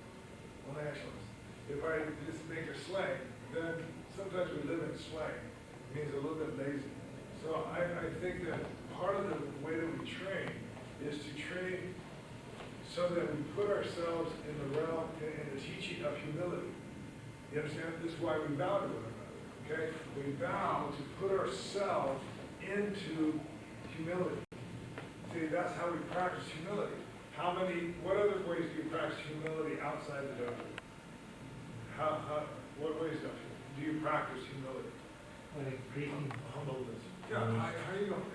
Onegai shimasu. If I just make a slang, then sometimes we live in slang. It means a little bit lazy. So I think that part of the way that we train is to train so that we put ourselves in the realm, in the teaching of humility. You understand? This is why we vow to one another, okay? We vow to put ourselves into humility. See, that's how we practice humility. What other ways do you practice humility outside the dojo? What ways do you practice humility? Greeting, humbleness. Yeah, how are you going?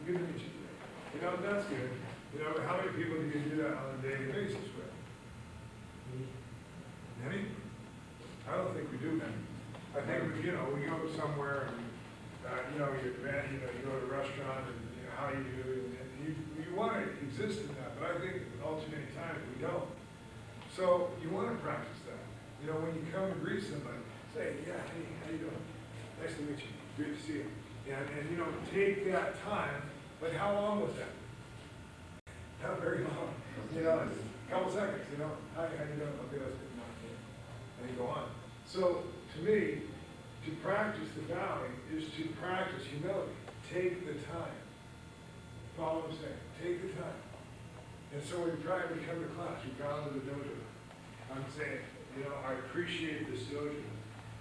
Good to meet you today. That's good. How many people do you do that on a daily basis with? Many? I don't think we do many. I think, we go somewhere and, you go to a restaurant and how you do, and you want to exist in that, but I think all too many times we don't. So you want to practice that. When you come and greet somebody, say, yeah, hey, how you doing? Nice to meet you. Great to see you. And take that time, but how long was that? Not very long. It's a couple seconds, Hi, how you doing? Okay, that's good enough. And you go on. So, to me, to practice the bowing is to practice humility. Take the time. Follow what I'm saying. Take the time. And so when we come to class, we come to the dojo. I'm saying, you know, I appreciate this dojo.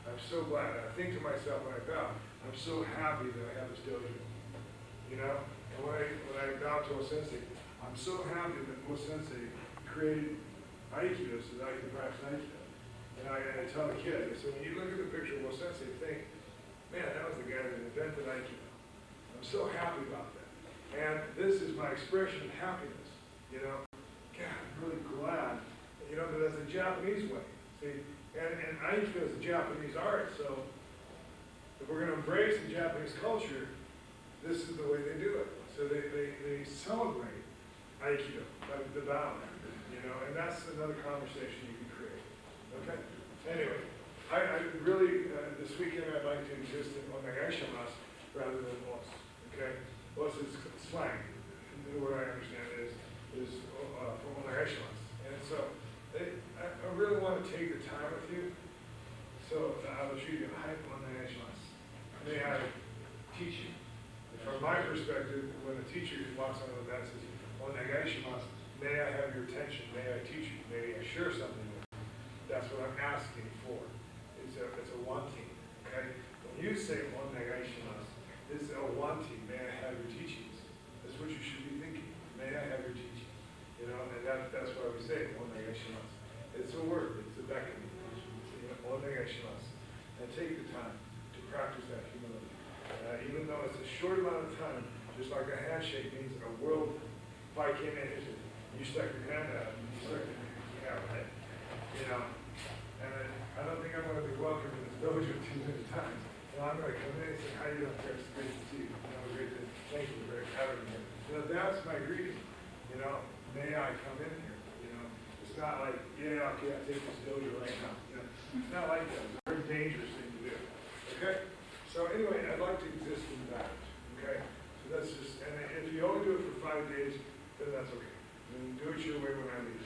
I'm so glad. I think to myself when I bow, I'm so happy that I have this dojo. You know? And when I bow to a sensei, I'm so happy that Mo Sensei created Aikido so that I can practice Aikido. And I tell the kid, I said, when you look at the picture of Mo Sensei, think, man, that was the guy that invented Aikido. I'm so happy about that. And this is my expression of happiness. You know? God, I'm really glad. You know, but that's a Japanese way. See? And Aikido is a Japanese art, so if we're going to embrace the Japanese culture, this is the way they do it. So they celebrate Aikido, like the bow, you know, and that's another conversation you can create. Okay? Anyway, I really, this weekend I'd like to exist in Onegaishimasu rather than Os. Okay? Os is slang. What I understand is for Onegaishimasu. And so, I really want to take the time with you. So, I will show you hype Onegaishimasu. May I teach you? From my perspective, when a teacher walks on the mat and says, Onegaishimasu, may I have your attention? May I teach you? May I share something with you? That's what I'm asking for. It's a wanting. Okay? When you say Onegaishimasu, it's a wanting. May I have your teachings? That's what you should be thinking. May I have your teachings? You know, and that's why we say Onegaishimasu. It's a word. It's a beckoning. Onegaishimasu. And take the time to practice that humility. Even though it's a short amount of time, just like a handshake means a world. If I came in and you stuck your hand out, you stuck your hand, yeah, right? You know, and I don't think I'm going to be welcome in this dojo too many times. So I'm going to come in and say, how you doing, Chris? Great to see you. You know, great to thank you for having me here. You know, that's my greeting. You know, may I come in here? You know, it's not like, yeah, okay, I'll take this dojo right now. You know, it's not like that. It's a very dangerous thing to do. Okay? So anyway, I'd like to exist in that, okay? So that's just, and if you only do it for 5 days, then that's okay. And do it your way when I leave,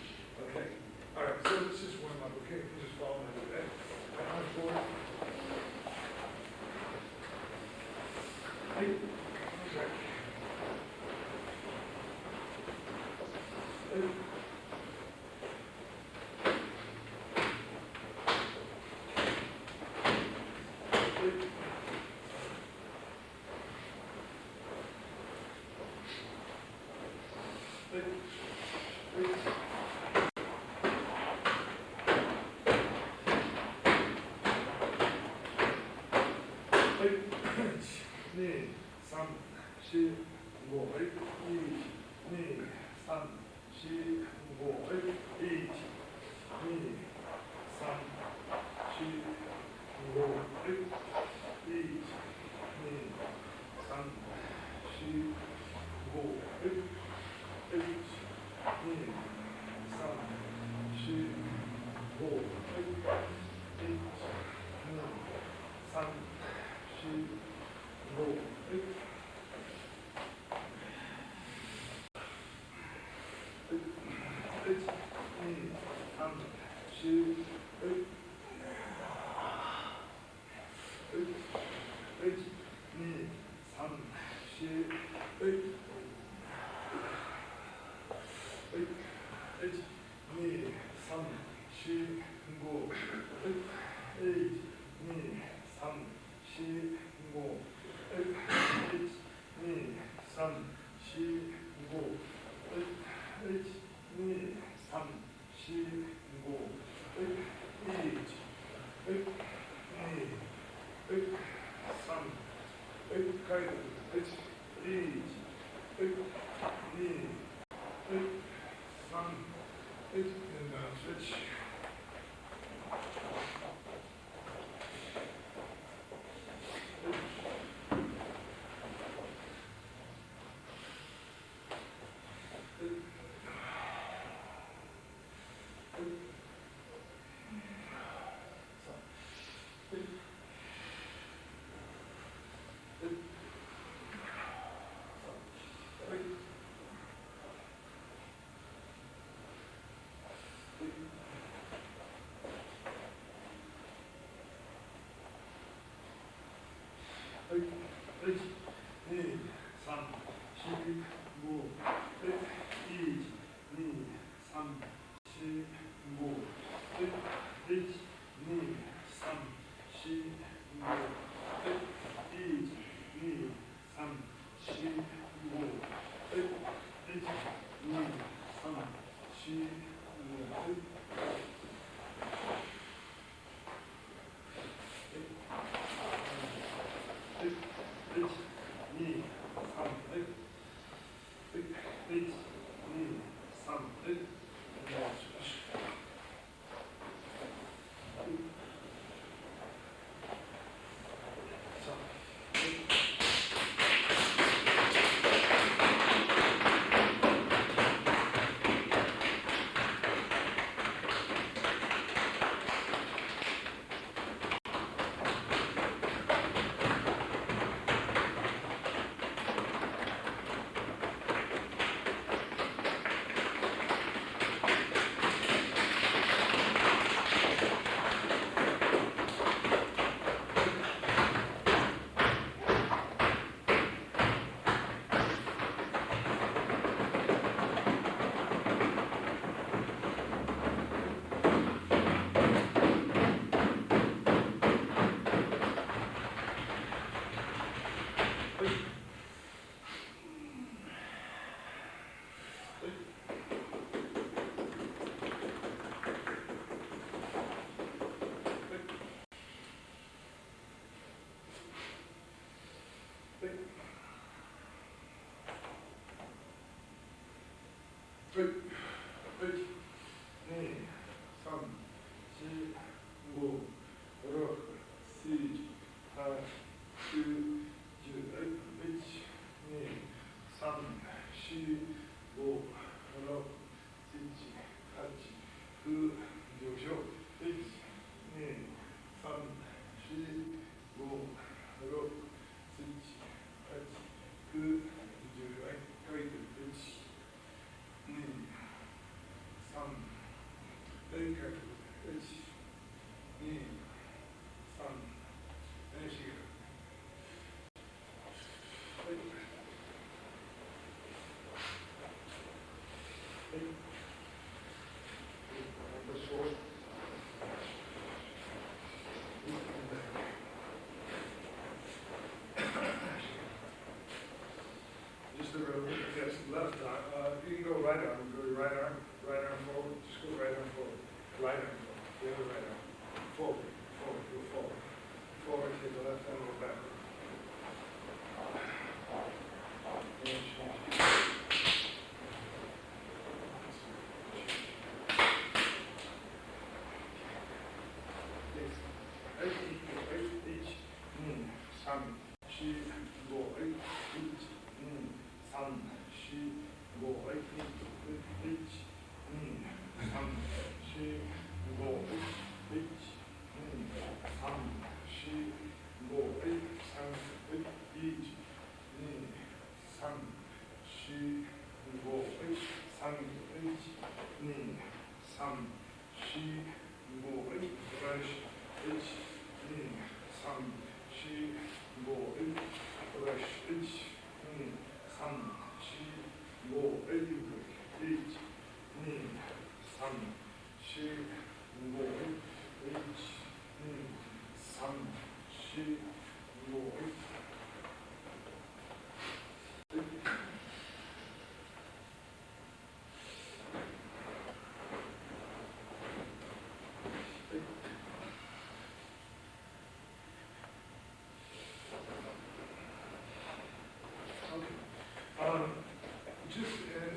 okay? All right, so let's just warm up, okay? You just follow my lead. On forward. Hey. Okay. Hey. 15, 1, 2, 3, 15, 1, 2, 3, 15, 1, 2, 3, 15, Just the yes, left arm. You can go right arm. Go your right arm forward. Just go right arm forward. Right arm forward. The other right arm. Forward. Forward. Go forward. Forward. Take the left arm. Go backward.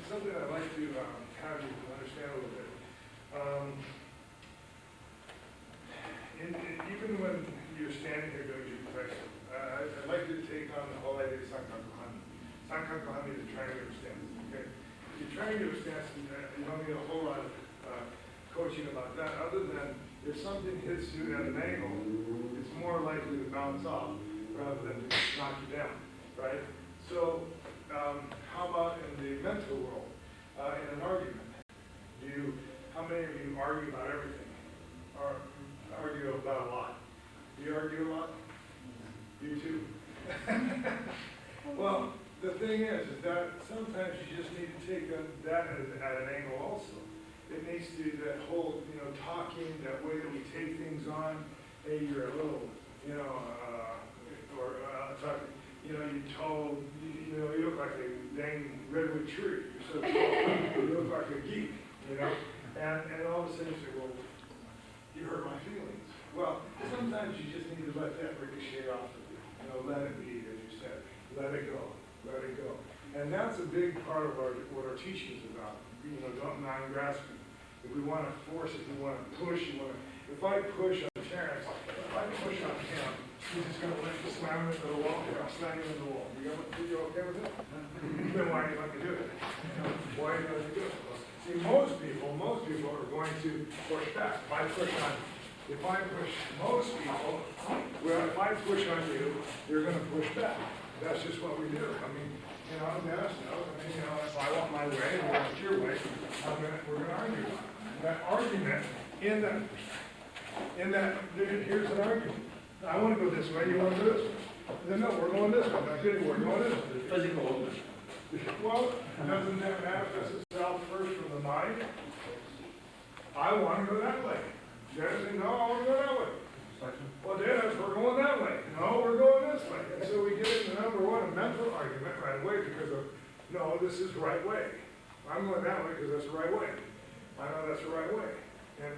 Something I'd like to have you understand a little bit. Even when you're standing here doing jujitsu, I'd like you to take on the whole idea of Sankankuhani. Sankankuhani is a triangular stance. Okay, the triangular stance, you don't need a whole lot of coaching about that, other than if something hits you at an angle, it's more likely to bounce off rather than to knock you down, right? So, how about in the mental world, in an argument? How many of you argue about everything? Or argue about a lot? Do you argue a lot? You too? Well, the thing is that sometimes you just need to take that at an angle also. It needs to be that whole, talking, that way that we take things on. Hey, you're a little, talking, you told, you look like a dang redwood tree. You're so tall. You look like a geek, And all of a sudden you say, well, you hurt my feelings. Well, sometimes you just need to let that ricochet off of you. Let it be, as you said. Let it go. Let it go. And that's a big part of what our teaching is about. Non-grasping. If we want to force it, we want to push, if I push on Terrence, if I push on him, he's just going to let me slam him into the wall. I'll slam him into the wall. You okay with it? Then why do you let me do it? Why do you let me do it? See, most people are going to push back. If I push most people, if I push on you, you're going to push back. That's just what we do. Dennis knows. If I want my way and you want your way, we're going to argue. That argument, here's an argument. I want to go this way, you want to go this way. Then no, we're going this way. Not good, we're going this way. Physical. Well, doesn't that manifest itself first from the mind? I want to go that way. Dennis said, no, I want to go that way. Well, Dennis, we're going that way. No, we're going this way. And so we get into number one, a mental argument right away because of, no, this is the right way. I'm going that way because that's the right way. I know that's the right way. And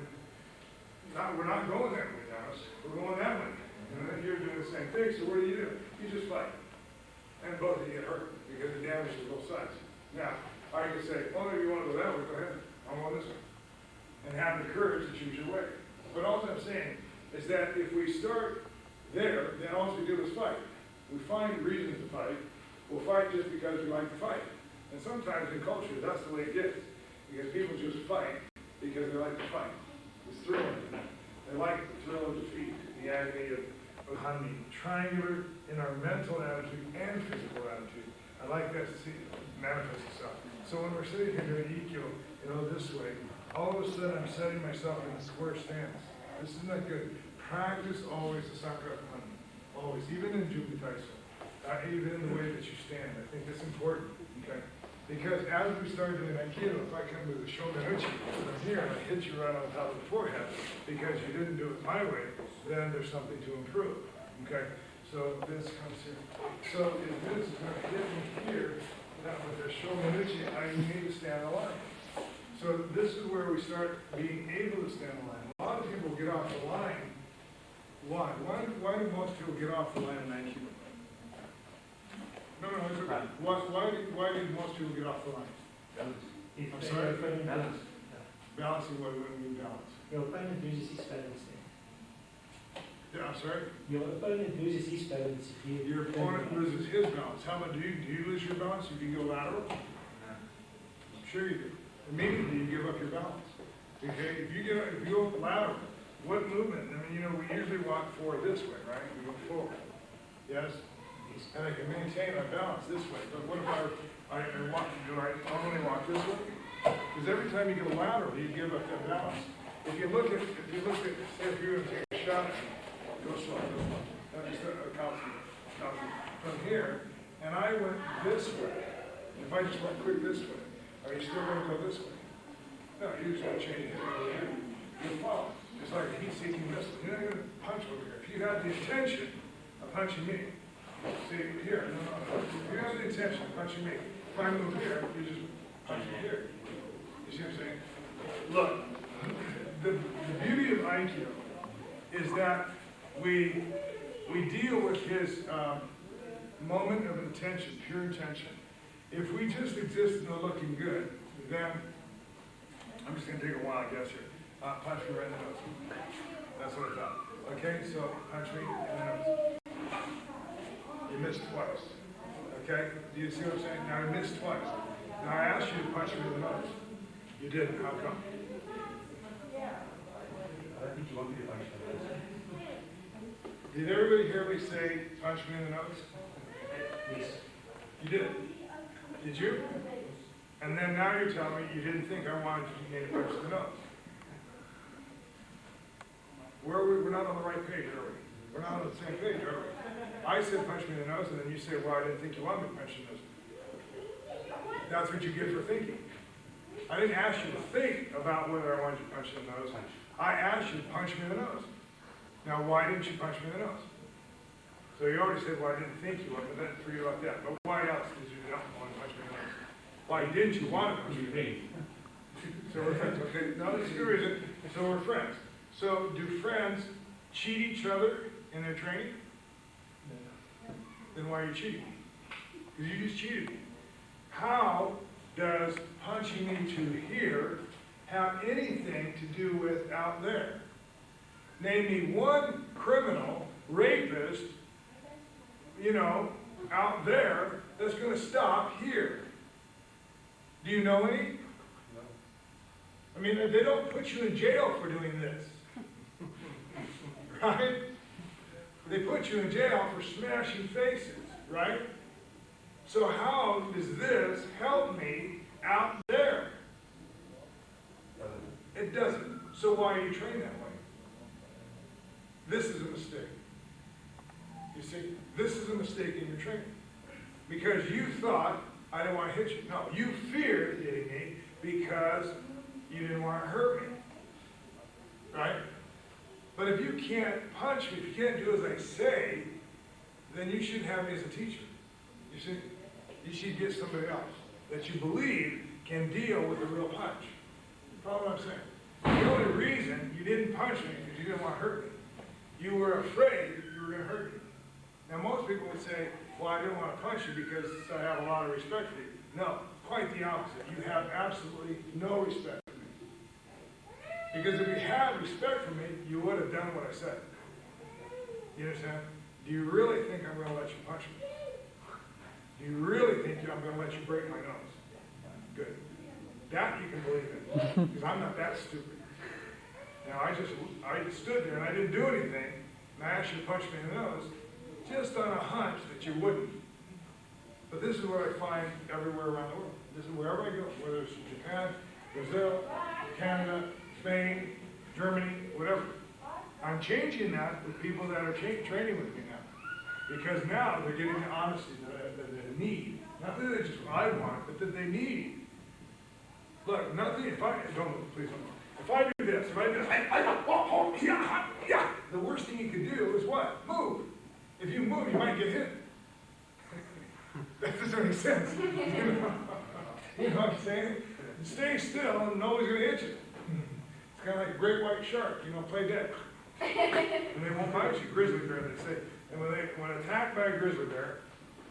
we're not going that way, Dennis. We're going that way. And then you're doing the same thing, so what do? You just fight. And both of you get hurt because it damages both sides. Now, I can say, well, if you want to go that way, go ahead. I'm going this way. And have the courage to choose your way. But all I'm saying is that if we start there, then all we do is fight. We find reasons to fight. We'll fight just because we like to fight. And sometimes in culture, that's the way it gets. Because people just fight because they like to fight. It's thrilling. They like the thrill of defeat, the agony of hunting. Triangular in our mental attitude and physical attitude. I like that to see manifest itself. So when we're sitting here doing Aikido, this way, all of a sudden I'm setting myself in a square stance. This is not good. Practice always the Sakura Hunting. Always, even in Jubi Taiso. Even in the way that you stand. I think that's important. Okay? Because as we start doing Aikido, if I come with a shomenuchi from here and I hit you right on top of the forehead because you didn't do it my way, then there's something to improve. Okay? So this comes here. So if this is going to hit me here, then with the shomenuchi, I need to stand the line. So this is where we start being able to stand the line. A lot of people get off the line. Why? Why do most people get off the line in Aikido? No, it's okay. Why do most people get off the line? I'm sorry? Balance. Balancing what do you balance? Your opponent loses his balance Yeah, I'm sorry? Your opponent loses his balance if you... Your opponent loses his balance. How about, do you lose your balance if you go lateral? Sure you do. Immediately you give up your balance. Okay, if you go lateral, what movement? we usually walk forward this way, right? We go forward. Yes? And I can maintain my balance this way. But what if I walk, do I only walk this way? Because every time you go lateral, you give up that balance. If you look at, say if you were to take a shot at me, go slow. From here, and I went this way. If I just went quick this way, are you still going to go this way? No, you're just going to change it over here. You follow. It's like a heat-seeking missile. You're not going to punch over here. If you have the intention of punching me, see here, no. If you have the intention of punching me, if I move here, you just punch me here. You see what I'm saying? Look, the beauty of Aikido is that we deal with his moment of intention, pure intention. If we just exist in the looking good, then I'm just going to take a wild guess here. Punch me right in the nose. That's what I thought. Okay, so punch me in the nose. You missed twice. Okay, do you see what I'm saying? Now I missed twice. Now I asked you to punch me in the nose. You didn't. How come? I don't think you want me to punch the nose. Did everybody hear me say punch me in the nose? Yes. You did. Did you? And then now you're telling me you didn't think I wanted you to punch the nose. We're not on the right page, are we? We're not on the same page, are we? I said punch me in the nose, and then you say, well, I didn't think you wanted me to punch the nose. That's what you get for thinking. I didn't ask you to think about whether I wanted you to punch you in the nose. I asked you to punch me in the nose. Now, why didn't you punch me in the nose? So you already said, well, I didn't think you would, but then forget about that. But why else did you not want to punch me in the nose? Why didn't you want to punch me in the nose? So we're friends, okay? No, this is the reason. So we're friends. So do friends cheat each other in their training? Then why are you cheating me? Because you just cheated me. How does punching me to here have anything to do with out there? Name me one criminal, rapist, out there that's going to stop here. Do you know any? No. I mean, they don't put you in jail for doing this. Right? They put you in jail for smashing faces, right? So how does this help me out there? It doesn't. So why are you trained that way? This is a mistake. You see, this is a mistake in your training. Because you thought, I didn't want to hit you. No, you feared hitting me because you didn't want to hurt me. Right? But if you can't punch me, if you can't do as I say, then you shouldn't have me as a teacher. You see? You should get somebody else that you believe can deal with a real punch. Follow what I'm saying? The only reason you didn't punch me is because you didn't want to hurt me. You were afraid you were going to hurt me. Now, most people would say, well, I didn't want to punch you because I have a lot of respect for you. No, quite the opposite. You have absolutely no respect for me. Because if you had respect for me, you would have done what I said. You understand? Do you really think I'm going to let you punch me? Do you really think I'm going to let you break my nose? Good. That you can believe in, because I'm not that stupid. Now, I stood there and I didn't do anything, and I asked you to punch me in the nose, just on a hunch that you wouldn't. But this is what I find everywhere around the world. This is wherever I go, whether it's Japan, Brazil, Canada, Spain, Germany, whatever. I'm changing that with people that are training with me now. Because now they're getting the honesty that they need. Not that it's just what I want, but that they need. Look, nothing, don't move, please don't move. If I do this, the worst thing you could do is what? Move. If you move, you might get hit. That doesn't make sense. You know what I'm saying? Stay still and nobody's going to hit you. It's kind of like a great white shark, play dead. And they won't bite you. Grizzly bear, they say. And when attacked by a grizzly bear,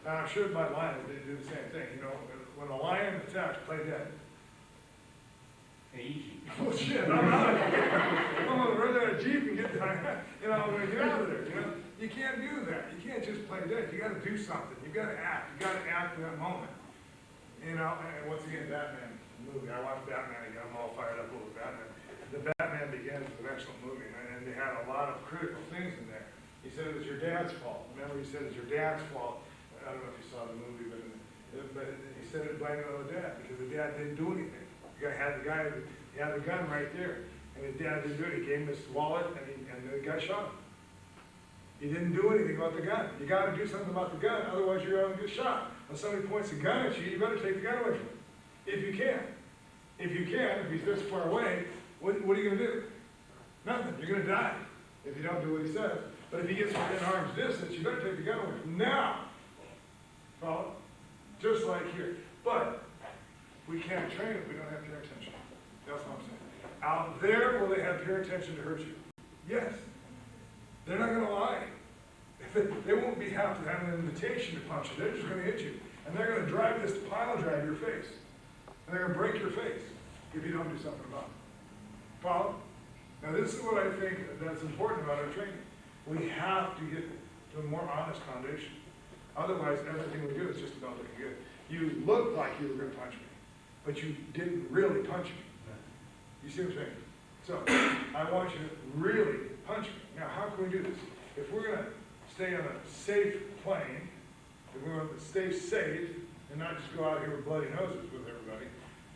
and I'm sure by lions they do the same thing. When a lion attacks, play dead. Easy. Oh shit! I'm gonna run out of Jeep and get out of there. You can't do that. You can't just play dead. You got to do something. You got to act. You got to act in that moment. And once again, Batman movie. I watched Batman again. I'm all fired up over Batman. The Batman Begins was an excellent movie, and they had a lot of critical things in there. He said it was your dad's fault. Remember, he said it's your dad's fault. I don't know if you saw the movie, but he said it blamed it on the dad because the dad didn't do anything. He had the gun right there, and his dad didn't do it. He gave him his wallet, and the guy shot him. He didn't do anything about the gun. You got to do something about the gun, otherwise you're going to get shot. When somebody points a gun at you, you better take the gun away from him. If you can. If he's this far away, what are you going to do? Nothing. You're going to die if you don't do what he says. But if he gets within arm's distance, you better take the gun away from him. Now, follow? Just like here. But we can't train if we don't have pure intention. That's what I'm saying. Out there, will they have pure intention to hurt you? Yes. They're not going to lie. They won't have to have an invitation to punch you. They're just going to hit you. And they're going to drive this pile drive your face. And they're going to break your face if you don't do something about it. Follow? Now this is what I think that's important about our training. We have to get to a more honest foundation. Otherwise, everything we do is just about looking good. You look like you were going to punch me, but you didn't really punch me. You see what I'm saying? So, I want you to really punch me. Now, how can we do this? If we're going to stay on a safe plane, if we're going to stay safe and not just go out here with bloody noses with everybody,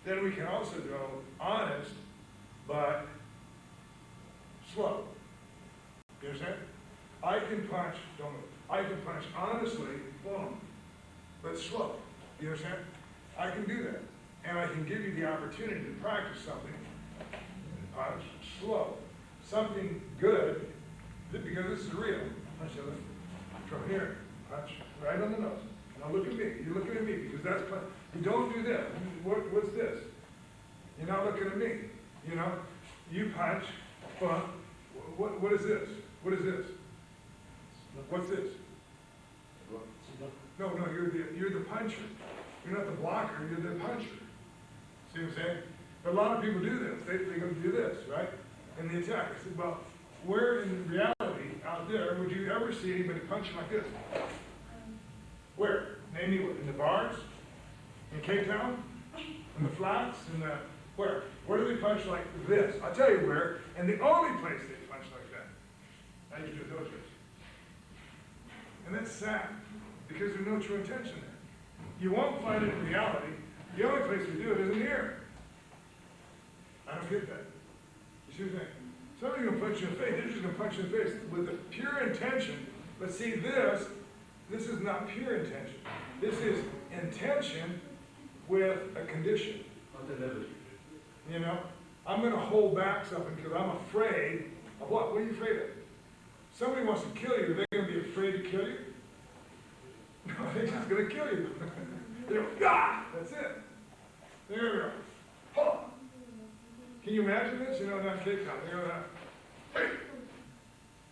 then we can also go honest, but slow. You understand? I can punch, don't move. I can punch honestly, boom, but slow. You understand? I can do that. And I can give you the opportunity to practice something slow, something good, because this is real. Punch the other. From here, punch right on the nose. Now look at me. You're looking at me because that's punch. You don't do this. What's this? You're not looking at me. You know, you punch. What is this? What is this? What's this? No, you're the puncher. You're not the blocker. You're the puncher. See what I'm saying? But a lot of people do this. They go do this, right? And the attack. I said, well, where in reality out there would you ever see anybody punching like this? Where? Name me what? In the bars? In Cape Town? In the flats? In the where? Where do they punch like this? I'll tell you where. And the only place they punch like that. I used to do those guys. And that's sad because there's no true intention there. You won't find it in reality. The only place we do it is in the air. I don't get that. You see what I'm saying? Somebody's going to punch you in the face. They're just going to punch you in the face with the pure intention. But see, this is not pure intention. This is intention with a condition. You know, I'm going to hold back something because I'm afraid of what? What are you afraid of? Somebody wants to kill you. Are they going to be afraid to kill you? No, they're just going to kill you. They go, ah! That's it. They're going to go, huh. Can you imagine this? You know, not Cape Town. They're going to, hey!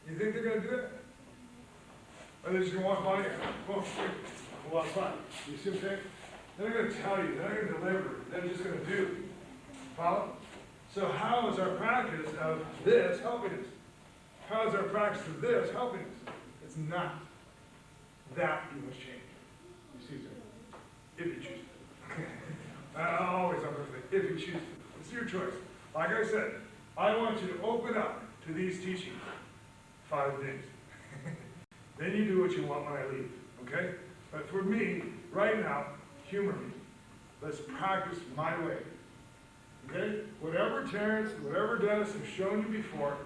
You think they're going to do it? Or they're just going to walk by you? Walk by. You see what I'm saying? They're going to tell you. They're going to deliver. They're just going to do. Follow? So how is our practice of this helping us? How is our practice of this helping us? It's not. That you must change. You see what I'm saying? If you choose to. I always have to say, if you choose to. It's your choice. Like I said, I want you to open up to these teachings 5 days. Then you do what you want when I leave. Okay? But for me, right now, humor me. Let's practice my way. Okay? Whatever Terrence, whatever Dennis have shown you before,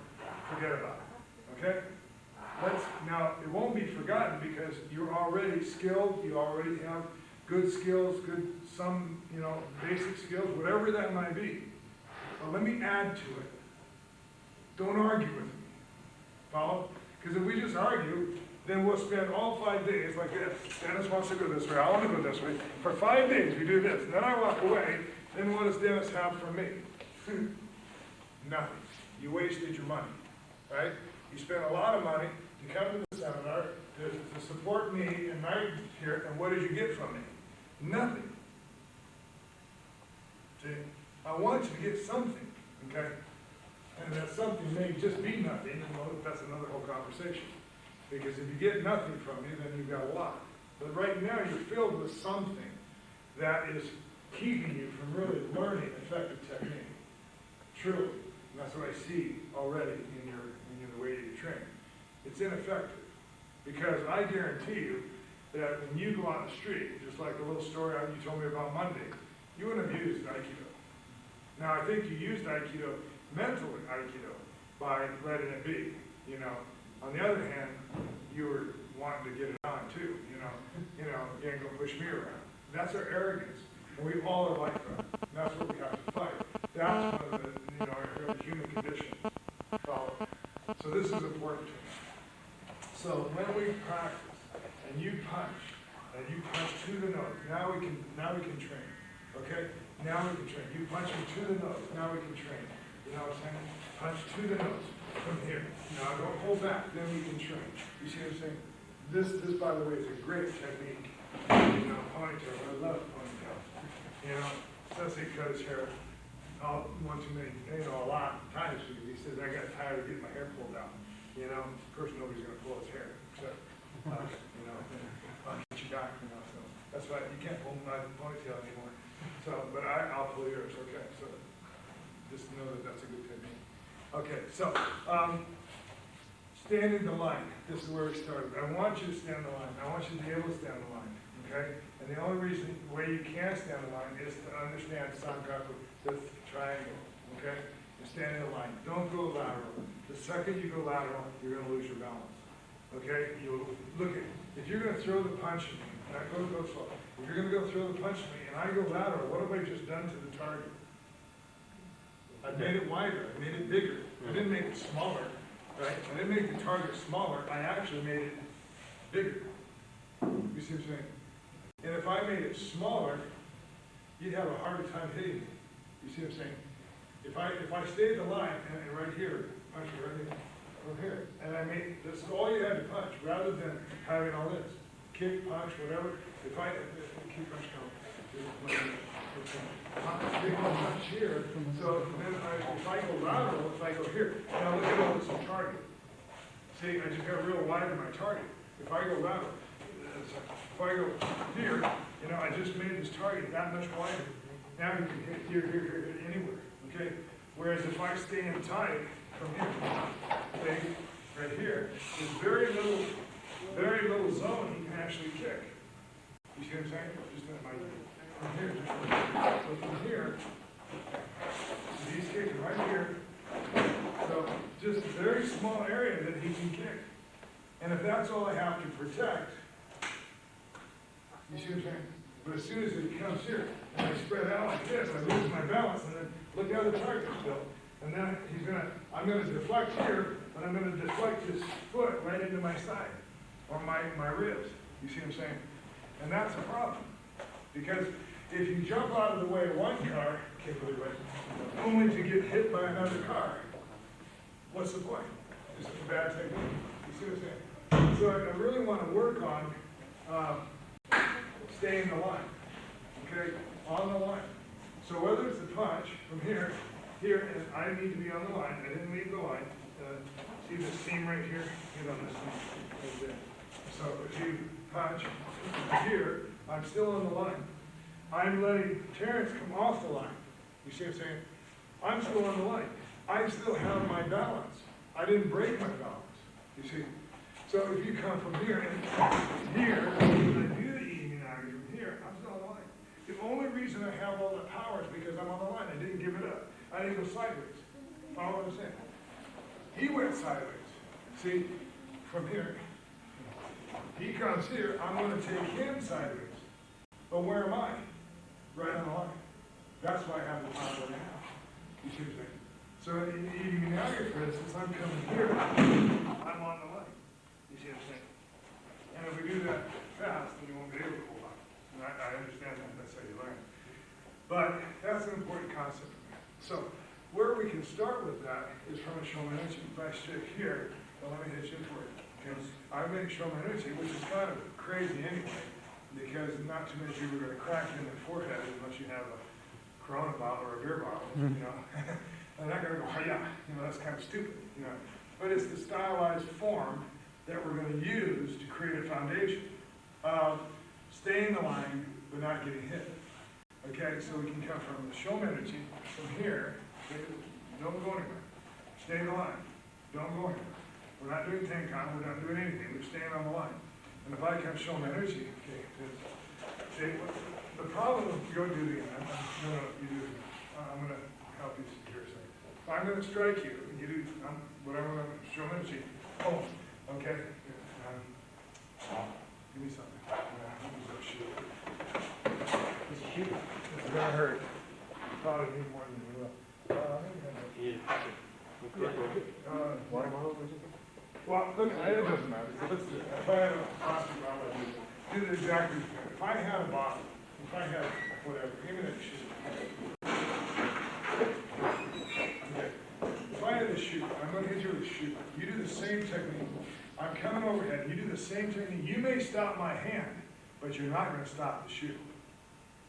forget about it. Okay? Now, it won't be forgotten because you're already skilled, you already have good skills, some, basic skills, whatever that might be. But let me add to it. Don't argue with me. Follow? Because if we just argue, then we'll spend all 5 days like this. Dennis wants to go this way, I want to go this way. For 5 days we do this, and then I walk away, then what does Dennis have from me? Nothing. You wasted your money, right? You spent a lot of money to come to the seminar, to support me and my here, and what did you get from me? Nothing. See, I want you to get something, okay? And that something may just be nothing, and well, that's another whole conversation. Because if you get nothing from me, then you've got a lot. But right now you're filled with something that is keeping you from really learning effective technique. Truly. And that's what I see already in the way that you train. It's ineffective. Because I guarantee you that when you go on the street, just like the little story you told me about Monday, you wouldn't have used Aikido. Now, I think you used Aikido, mental Aikido, by letting it be, On the other hand, you were wanting to get it on too, you ain't gonna push me around. That's our arrogance. And we all are like that. And that's what we have to fight. That's one of the, human conditions. So this is important to me. So when we practice, and you punch to the nose, now we can train. Okay? Now we can train. You punch me to the nose, now we can train. You know what I'm saying? Punch to the nose from here. Now don't hold back, then we can train. You see what I'm saying? This by the way, is a great technique. Ponytail. I love ponytails. Sensei cut his hair one too many, a lot of times because he says, I got tired of getting my hair pulled out. Of course nobody's going to pull his hair, except, I'll get you back, so that's why you can't pull my ponytail anymore. So, but I'll pull yours, okay? So, just know that that's a good technique. Okay, so, stand in the line. This is where we started. I want you to stand in the line. I want you to be able to stand in the line, okay? And the only way you can stand in the line is to understand Sankaku, the triangle, okay? You stand in the line. Don't go lateral. The second you go lateral, you're going to lose your balance. Okay, you look at, if you're gonna throw the punch at me, not go slow. If you're gonna go throw the punch at me and I go lateral, what have I just done to the target? I made it wider, I made it bigger. I didn't make it smaller, right? I didn't make the target smaller, I actually made it bigger. You see what I'm saying? And if I made it smaller, you'd have a harder time hitting me. You see what I'm saying? If I stayed the line and right here, punch it right here, from here, and I made, this is all you had to punch, rather than having all this. Kick, punch, whatever. If kick, punch, big punch here, so then if I go lateral, if I go here, now look at all this on target. See, I just got real wide in my target. If I go lateral, if I go here, I just made this target that much wider. Now you can hit here, anywhere, okay? Whereas if I stay in tight from here, okay, right here, there's very little zone he can actually kick. You see what I'm saying? Just from here, so from here, he's kicking right here. So just a very small area that he can kick. And if that's all I have to protect, you see what I'm saying? But as soon as it comes here, and I spread out like this, I lose my balance, and then look how the target's built. And then I'm gonna deflect here, but I'm gonna deflect his foot right into my side, or my ribs. You see what I'm saying? And that's a problem. Because if you jump out of the way of one car, only to get hit by another car, what's the point? It's a bad technique. You see what I'm saying? So I really want to work on staying the line, okay, on the line. So whether it's a punch from here, and I need to be on the line. I didn't leave the line. See the seam right here? Get on this one. Right there. So if you punch here, I'm still on the line. I'm letting Terrence come off the line. You see what I'm saying? I'm still on the line. I still have my balance. I didn't break my balance. You see? So if you come from here and here, when I do the eating from here, I'm still on the line. The only reason I have all that power is because I'm on the line. I didn't give it up. I didn't go sideways. Follow what I'm saying? He went sideways. See, from here. He comes here, I'm going to take him sideways. But where am I? Right on the line. That's why I have the power that I have. You see what I'm saying? So in eating Niagara, for instance, I'm coming here, I'm on the line. You see what I'm saying? And if we do that fast, then you won't be able to hold on. And I understand that, that's how you learn. But that's an important concept for me. So where we can start with that is from a Shomanuchi. If I stick here, well, let me hit you for it. Okay? I make Shomanuchi, which is kind of crazy anyway, because not too many people are going to crack you in the forehead unless you have a Corona bottle or a beer bottle, They're not going to go, hi-ya, that's kind of stupid, But it's the stylized form that we're going to use to create a foundation of staying the line but not getting hit. Okay, so we can come from the Shomanuchi, from here, don't go anywhere. Stay in the line, don't go anywhere. We're not doing Tenkan, we're not doing anything, we're staying on the line. And if I come Shomanuchi, the problem with go do the end, I'm going to help you here a second. If I'm going to strike you, and you do whatever I'm Shomanuchi, oh, okay, give me something. It's a shoot. It's going to hurt. Probably need more than you will. Watermelon or something? Well, look, it doesn't matter. Let's do it. If I had a plastic bottle, I'd do the exactly the same. If I had a bottle, if I had whatever, even a shoe. Okay. If I had a shoe, I'm going to hit you with a shoe. You do the same technique. I'm coming overhead. You do the same technique. You may stop my hand, but you're not going to stop the shoe.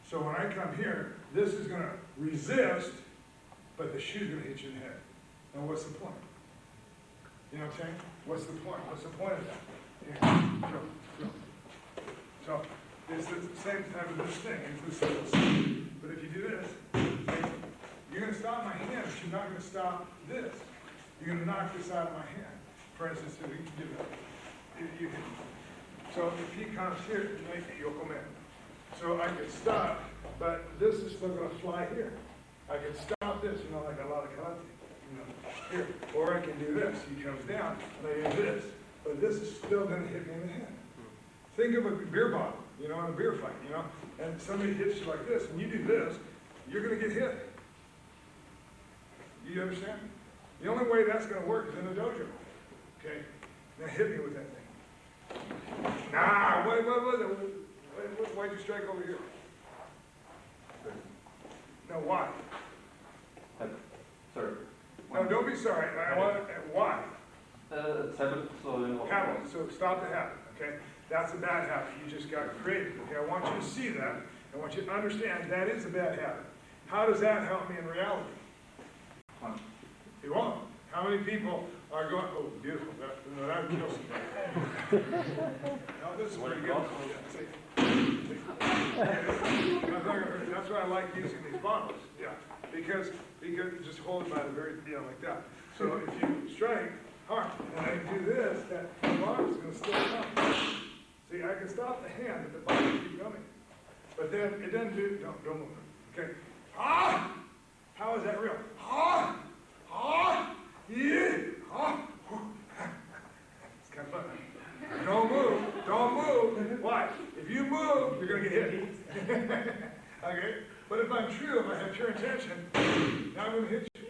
So when I come here, this is going to resist, but the shoe's going to hit you in the head. Now what's the point? You know what I'm saying? What's the point? What's the point of that? Yeah. So it's the same type of this thing. It's this little thing. But if you do this, you're going to stop my hand, but you're not going to stop this. You're going to knock this out of my hand. For instance, if you do that. So if he comes here, you'll come in. So I could stop, but this is still going to fly here. I can stop this, like a lot of karate, here. Or I can do this. He comes down, and I do this. but this is still gonna hit me in the head. Think of a beer bottle, you know, in a beer fight, you know, and somebody hits you like this, and you do this, you're gonna get hit. You understand? The only way that's gonna work is in a dojo. Okay? Now hit me with that thing. Nah, why'd you strike over here? No, why? Sorry. No, don't be sorry. I want, why? It's habit, so you know. Habit. So stop the habit, okay? That's a bad habit. You just got created, okay? I want you to see that. I want you to understand that is a bad habit. How does that help me in reality? It won't. How many people are going, oh, beautiful, that kills somebody. No, this is pretty good. That's why I like using these bottles, yeah. Because just hold it by the very, like that. So if you strike hard, and I do this, that bottle is going to still come. See, I can stop the hand, but the bottle will keep coming. But then it doesn't do, don't move. Okay. Ah! How is that real? Ah! Ah! Yeah! Ah! It's kind of fun. Don't move. Don't move. Why? If you move, you're going to get hit. Okay? But if I'm true, if I have pure intention, now I'm going to hit you.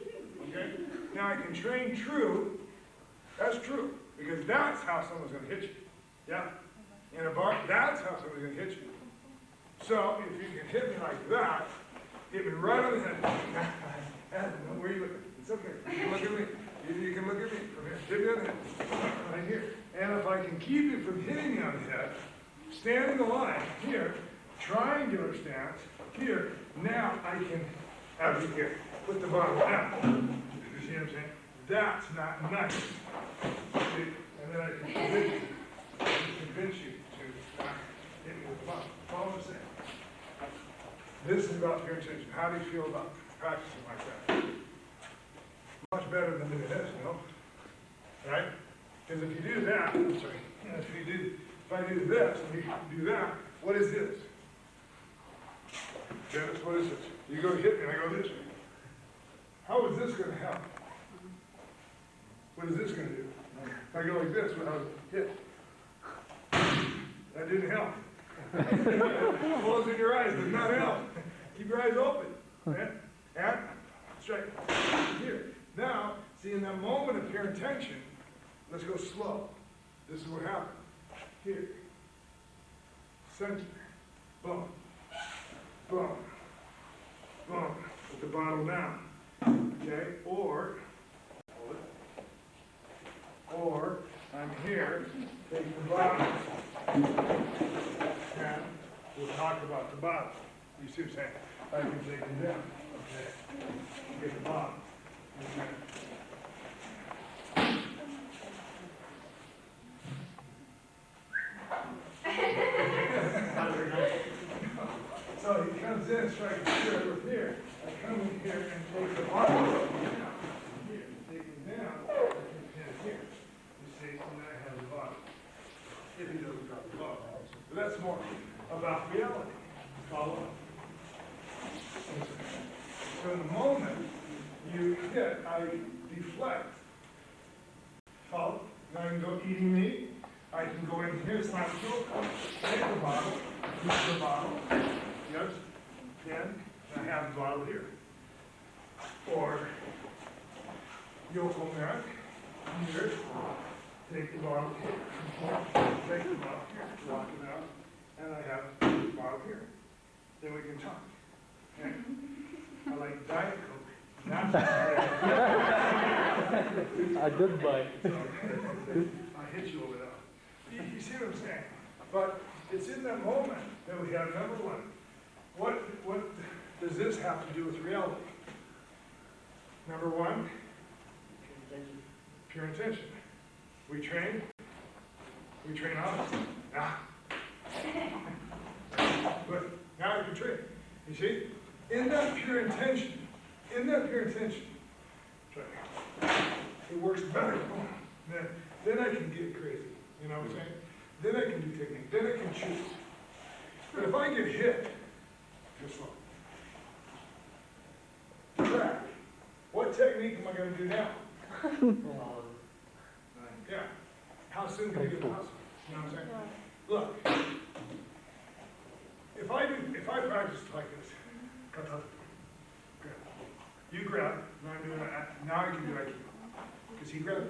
Okay? Now I can train true. That's true. Because that's how someone's going to hit you. Yeah? In a bar, that's how someone's going to hit you. So, if you can hit me like that, hit me right on the head. Where are you looking? It's okay. You can look at me. You can look at me from here. Hit me on the head. Right here. And if I can keep you from hitting me on the head, stand in the line here, triangular stance here. Now I can have you here. Put the bottle down. You see what I'm saying? That's not nice. See? And then I can convince you to hit me with the bottle. Follow what I'm saying. This is about pure intention. How do you feel about practicing like that? Much better than doing this, you know? Right? Because if you do that, I'm sorry, if I do this and you do that, what is this? Dennis, what is this? You go hit me and I go this way. How is this going to help? What is this going to do? If I go like this when I was hit, that didn't help. Closing your eyes does not help. Keep your eyes open. And straight. Here. Now, see, in that moment of pure intention, let's go slow. This is what happened. Here. Center. Boom. Boom. Boom. Put the bottle down. Okay? Or I'm here, take the bottle. And we'll talk about the bottle. You see what I'm saying? I can take it down. Okay. Get the bottle. Okay. So he comes in, strikes here with here. I come in here and take the bottle down. Here, take it down, I can pin it here. You see, and then I have the bottle. If he doesn't drop the bottle. But that's more about reality. Follow? So in the moment you hit, I deflect. Follow? Now I can go eating meat. I can go in here, slam through, take the bottle, use the bottle. Yes? Then I have the bottle here. Or Yoko Merrick, here, take the bottle here. Take the bottle here, walk it out, and I have the bottle here. Then we can talk. Okay? I like Diet Coke. That's I did buy. So, I hit you over there. You see what I'm saying? But it's in that moment that we have number one. What does this have to do with reality? Number one, pure intention. We train honestly. But now you can train. You see? In that pure intention, it works better. Then I can get crazy. You know what I'm saying? Then I can do technique. Then I can choose. But if I get hit, just slow. Crack. What technique am I going to do now? Yeah. how soon can you get possible? You know what I'm saying? Look, if I practice like this, grab. You grab, now I'm doing that, now I can do Aikido. Because he grabbed me,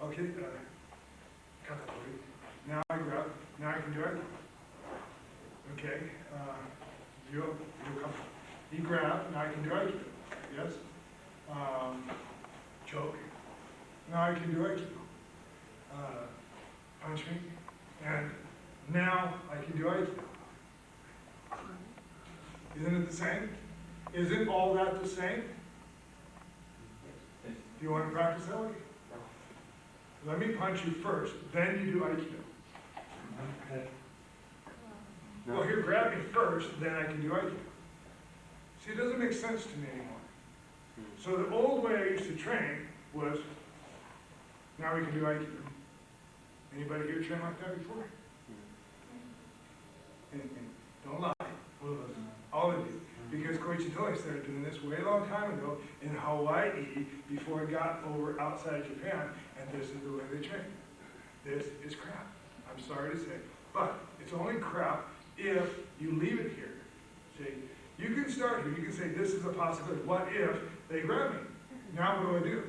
okay? Okay, now I grab, now I can do Aikido. Okay, you come. You grab, now I can do Aikido, yes? Choke, now I can do Aikido. Punch me, and now I can do Aikido. Isn't it the same? Isn't all that the same? Do you want to practice that way? Let me punch you first, then you do Aikido. Okay. Well, here, grab me first, then I can do Aikido. See, it doesn't make sense to me anymore. So the old way I used to train was, now we can do Aikido. Anybody here train like that before? And don't lie, all of you. Because Koichitoi started doing this way long time ago in Hawaii before it got over outside Japan, and this is the way they train. This is crap. I'm sorry to say. But it's only crap if you leave it here. See, you can start here. You can say, this is a possibility. What if they grab me? Now what do?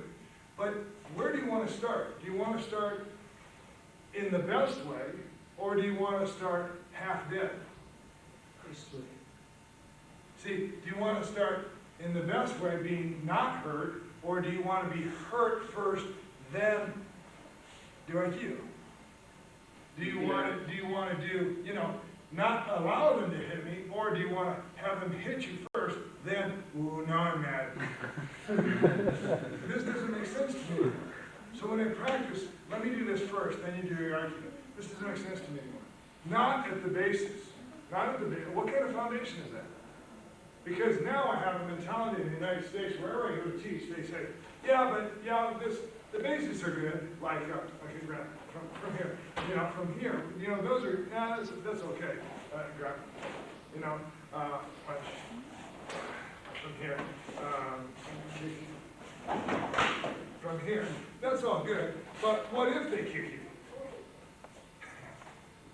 But where do you want to start? Do you want to start in the best way, or do you want to start half dead? See, do you want to start in the best way, being not hurt, or do you want to be hurt first, then do Aikido? Do you want to do, not allow them to hit me, or do you want to have them hit you first, then, ooh, now I'm mad. This doesn't make sense to me. So when I practice, let me do this first, then you do your Aikido. This doesn't make sense to me anymore. Not at the basis. Not at the basis. What kind of foundation is that? Because now I have a mentality in the United States, wherever I go to teach, they say, the basics are good, like, okay, grab from here, from here, those are, that's okay, grab, punch, from here, from here, that's all good, but what if they kick you?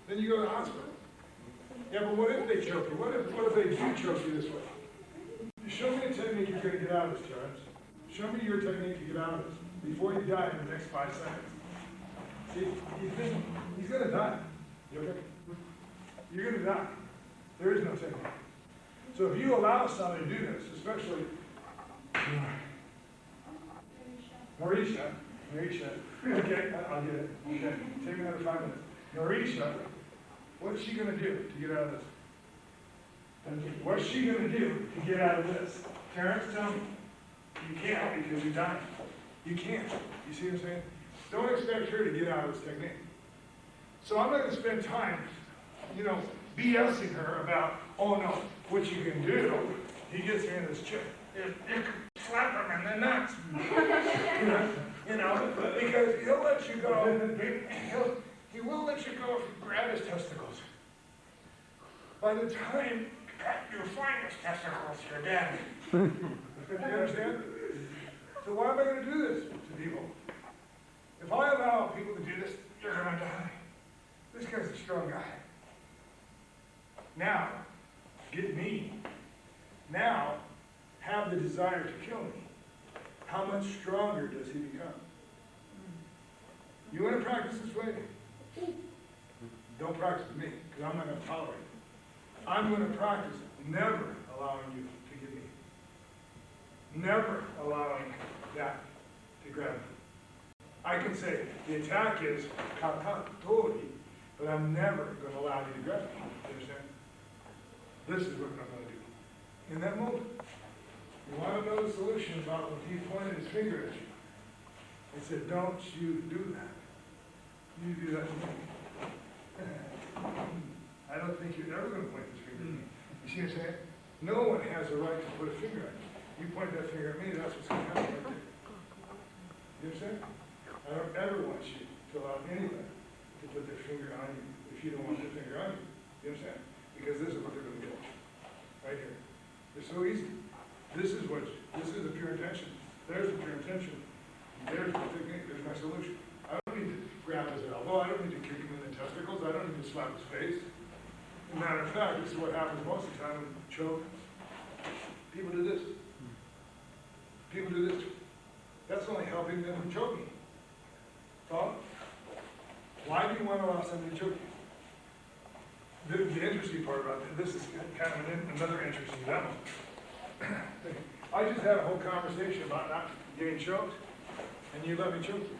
Then you go to the hospital. Yeah, but what if they choke you? What if they do choke you this way? Show me a technique you're going to get out of this, Terrence. Show me your technique to get out of this before you die in the next 5 seconds. See, you think he's going to die. You okay? You're going to die. There is no technique. So if you allow somebody to do this, especially Marisha, okay, I'll get it. Okay, take me another 5 minutes. Marisha, what's she going to do to get out of this? What's she going to do to get out of this? Terrence, tell me. You can't because you're dying. You can't. You see what I'm saying? Don't expect her to get out of this technique. So I'm not going to spend time, BSing her about, oh no, what you can do, he gets me in this chair. You can slap him in the nuts. Because he'll let you go. He will let you go if you grab his testicles. By the time you find his testicles, you're dead. You understand? So why am I going to do this to people? If I allow people to do this, you're going to die. This guy's a strong guy. Now, get me. Now, have the desire to kill me. How much stronger does he become? You want to practice this way? Don't practice with me, because I'm not going to tolerate it. I'm going to practice never allowing you to get me. Never allowing that to grab me. I can say the attack is katatori, but I'm never going to allow you to grab me. You understand? This is what I'm going to do. In that moment, you want to know the solution about when he pointed his finger at you. He said, don't you do that. You do that to me. I don't think you're ever going to point this finger at me. You see what I'm saying? No one has a right to put a finger at you. You point that finger at me, that's what's going to happen right there. You understand? I don't ever want you to allow anybody to put their finger on you if you don't want their finger on you. You understand? Because this is what they're going to do. Right here. It's so easy. This is the pure intention. There's the pure intention. There's the technique. There's my solution. I don't need to grab and slap his face. As a matter of fact, this is what happens most of the time when you choke. People do this. People do this. That's only helping them from choking. Follow? Why do you want to allow somebody to choke you? The interesting part about this is kind of another interesting demo. I just had a whole conversation about not getting choked, and you let me choke you.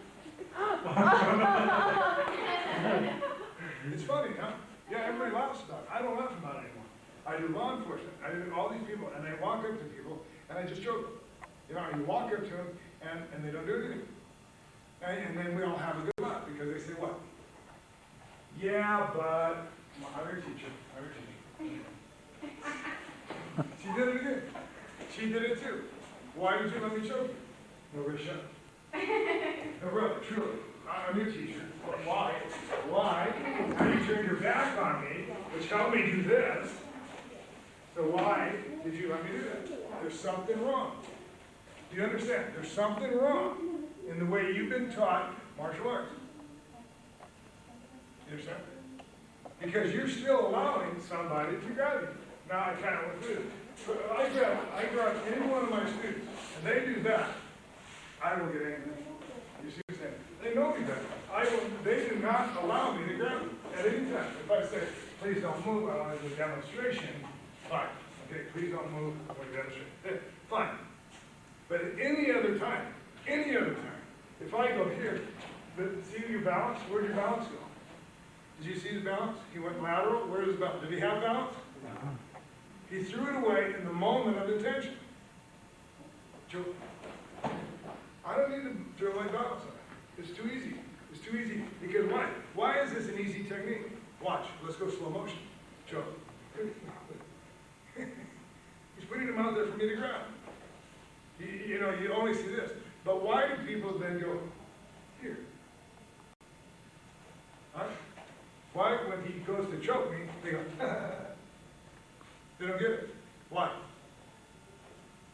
It's funny, huh? Yeah, everybody laughs about it. I don't laugh about it anymore. I do law enforcement. I do all these people, and I walk up to people, and I just choke them. You know, you walk up to them, and they don't do anything. And then we all have a good laugh, because they say, what? Yeah, but... I'm your teacher. She did it again. She did it too. Why did you let me choke you? No, really, shut up. No, really, truly. I'm your teacher. Why? Why? You turned your back on me, which helped me do this. So why did you let me do that? There's something wrong. Do you understand? There's something wrong in the way you've been taught martial arts. You understand? Because you're still allowing somebody to grab you. Now I kind of went through it. I grab any one of my students, and they do that, I will get angry. You see what I'm saying? They know me better. They do not allow me to grab them at any time. If I say, please don't move, I want to do a demonstration, fine. Okay, please don't move, I want to demonstrate. Fine. But at any other time, if I go here, see your balance? Where'd your balance go? Did you see the balance? He went lateral. Where is the balance? Did he have balance? No. He threw it away in the moment of attention. I don't need to throw my balance on it. It's too easy. It's too easy. Because why? Why is this an easy technique? Watch. Let's go slow motion. Joe. He's putting him out there for me to grab. You know, you only see this. But why do people then go here? Huh? Why, when he goes to choke me, they go, they don't get it. Why?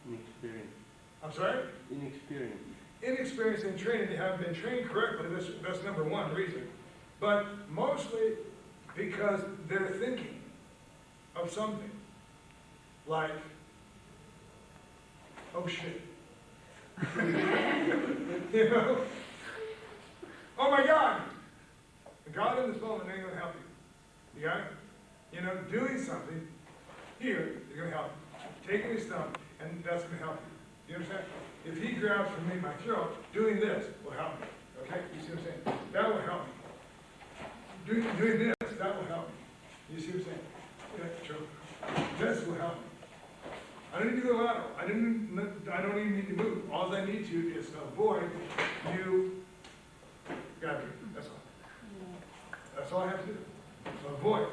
Inexperience. I'm sorry? Inexperience. Inexperience in training. They haven't been trained correctly. That's number one reason. But mostly because they're thinking of something. Like, oh shit. You know? Oh my God! God in this moment ain't gonna help you. You got it? You know, doing something here is gonna help you. Taking his thumb, and that's gonna help you. You understand? If he grabs from me my throat, doing this will help me. Okay? You see what I'm saying? That will help me. Doing this, that will help me. You see what I'm saying? Okay, sure. This will help me. I don't need to go lateral. I don't even need to move. All I need to is to avoid you grabbing. That's all. That's all I have to do. So avoid.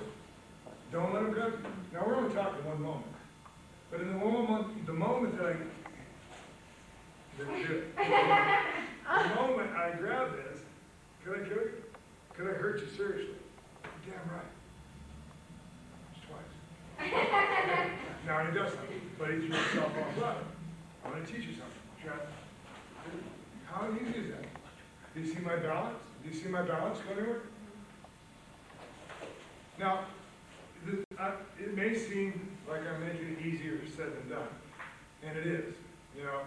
Don't let him grab you. Now we're only talking one moment. But in the moment that I didn't do it. The moment I grab this, could I kill you? Could I hurt you seriously? You're damn right. Just twice. Now he does something, but he threw himself off level. I'm going to teach you something. How easy is that? Do you see my balance? Do you see my balance go anywhere? Now, it may seem like I'm making it easier said than done, and it is. You know,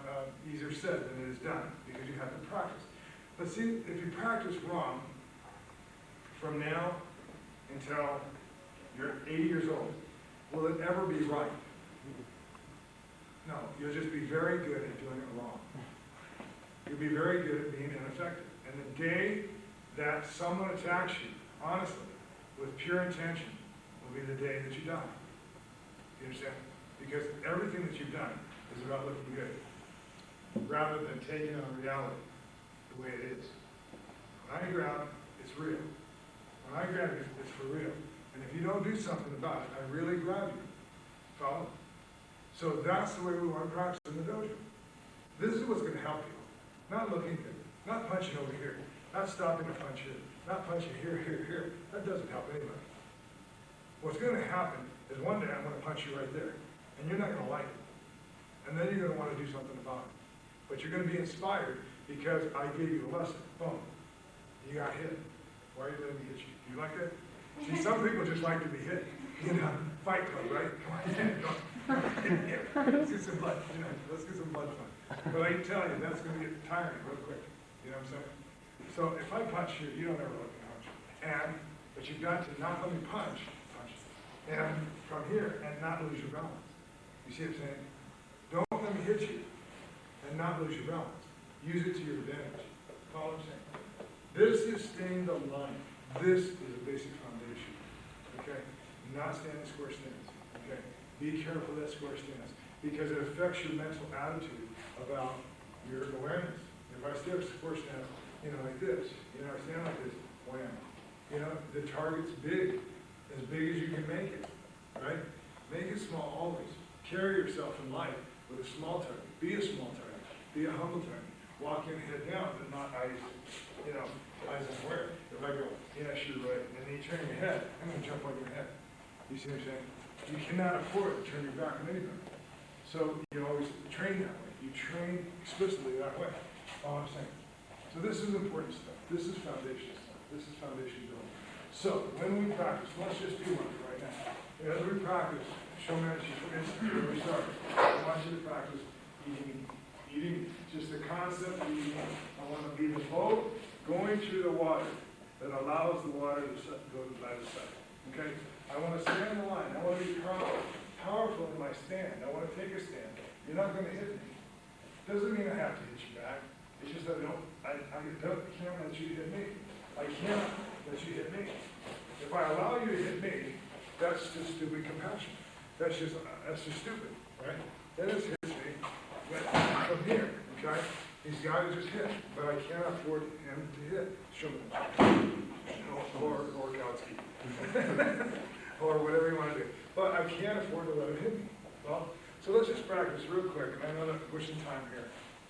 easier said than it is done, because you have to practice. But see, if you practice wrong, from now until you're 80 years old, will it ever be right? No, you'll just be very good at doing it wrong. You'll be very good at being ineffective. And the day that someone attacks you, honestly, with pure intention, will be the day that you die. You understand? Because everything that you've done is about looking good, rather than taking on reality the way it is. When I grab, it's real. When I grab you, it's for real. And if you don't do something about it, I really grab you. Follow? So that's the way we want to practice in the dojo. This is what's going to help you. Not looking good, not punching over here, not stopping to punch here, not punching here, here, here. That doesn't help anybody. What's going to happen is one day I'm going to punch you right there, and you're not going to like it. And then you're going to want to do something about it. But you're going to be inspired because I gave you the lesson. Boom. You got hit. Why are you letting me hit you? Do you like that? See, some people just like to be hit. You know, Fight Club, right? Come on, let's get some blood. You know, let's get some blood fun. But I can tell you, that's going to get tiring real quick. You know what I'm saying? So if I punch you, you don't ever let me punch. But you've got to not let me punch, and from here, and not lose your balance. You see what I'm saying? Don't let me hit you, and not lose your balance. Use it to your advantage. Follow what I'm saying? This is staying the line. This is a basic foundation. Okay? Not standing square stance. Okay? Be careful of that square stance, because it affects your mental attitude about your awareness. If I stay up square stance, you know, like this, you know, I stand like this, wham. You know, the target's big as you can make it, right? Make it small always. Carry yourself in life with a small target. Be a small target. Be a humble target. Walk in head down, but not eyes, you know, eyes on where. If I go, yes, you're right, and then you turn your head, I'm going to jump on your head. You see what I'm saying? You cannot afford to turn your back on anybody. So you always train that way. You train explicitly that way. All I'm saying. So this is important stuff. This is foundation stuff. This is foundation building. So when we practice, let's just do one right now. As we practice, show me, for instance, where we start. I want you to practice eating. Just the concept of eating. I want to be the boat going through the water that allows the water to go to the other side. Okay? I want to stand in the line. I want to be powerful in my stand. I want to take a stand. You're not going to hit me. Doesn't mean I have to hit you back. It's just that I can't let you hit me. I can't let you hit me. If I allow you to hit me, that's just stupid compassion. That's just stupid, right? Then it's hits me. But from here, okay, he's got to just hit, but I can't afford him to hit. Show me. Or Kautsky. Or whatever you want to do. But I can't afford to let him hit me. Well, so let's just practice real quick. I know that I'm pushing time here.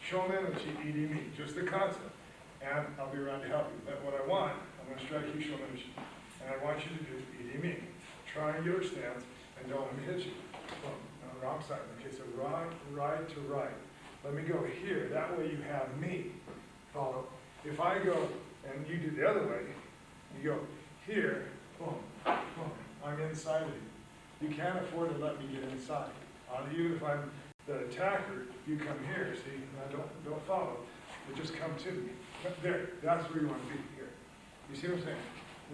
Shomen and Chi me, just the concept. And I'll be around to help you. But what I want, I'm going to strike you Shomen and Chi. And I want you to do me. Triangular stance, and don't let me hit you. Boom. On the wrong side. Okay, so right to right. Let me go here. That way you have me. Follow. If I go and you do the other way, you go here, boom, boom. I'm inside of you. You can't afford to let me get inside. On you, if I'm the attacker, you come here, see, now don't follow, but just come to me. There, that's where you want to be, here. You see what I'm saying?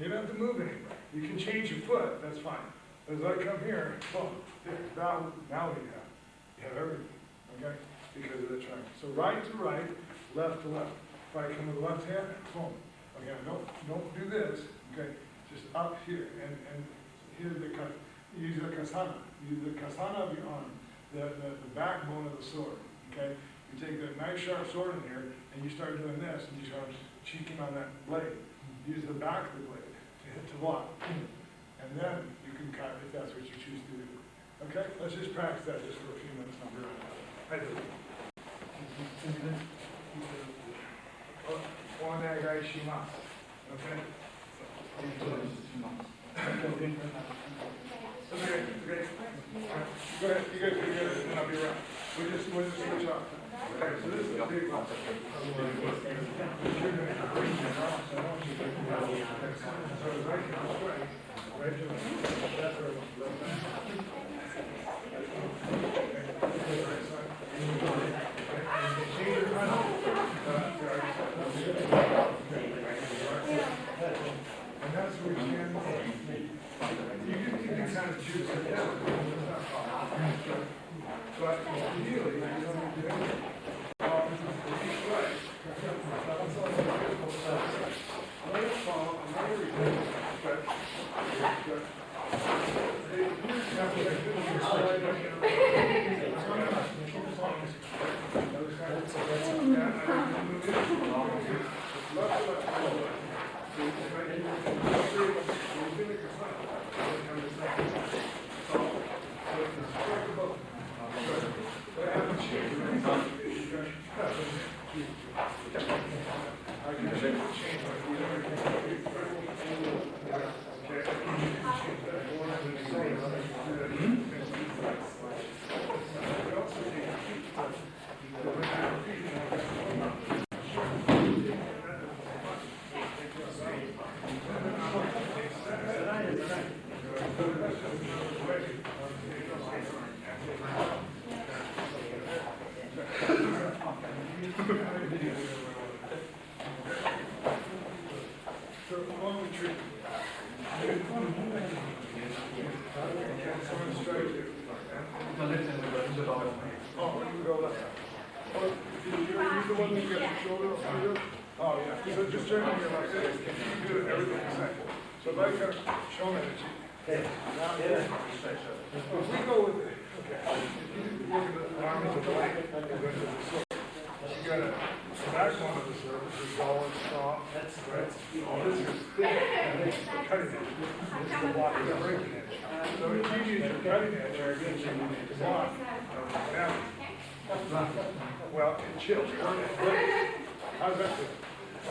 You don't have to move anywhere. You can change your foot, that's fine. But as I come here, boom, there, now what do you have? You have everything, okay? Because of the triangle. So right to right, left to left. If I come with the left hand, boom. Okay, don't do this, okay? Just up here, and here's the cut. Use the kasana. Use the kasana of your arm. The backbone of the sword, okay? You take that nice sharp sword in here, and you start doing this, and you start cheeking on that blade. Use the back of the blade to hit the block. And then you can cut if that's what you choose to do. Okay? Let's just practice that just for a few minutes. I do. Onegai shimasu. Okay? Okay. Go ahead, you guys do it, and I'll be around. We'll just switch off. Okay, so this is a big one. And that's where you stand. You can kind of choose it. But ideally, you don't need to do anything. Right. Let it fall, let it return. Good. strike two. The left hand, but the top of my. Oh, you go left. Oh, you're the one that gets the shoulder up here? Oh, yeah. So just turn on your left side. You do everything the same. So if I kind of show me that you. Now, if we go with it, okay. If you look at the arm of the blank, you got a backbone of the surface is all strong. That's right. This is thick. And this is the cutting edge. This is the block of the breaking edge. So if you use your cutting edge, you're going to use the block of the damage. Well, it chills. How's that feel?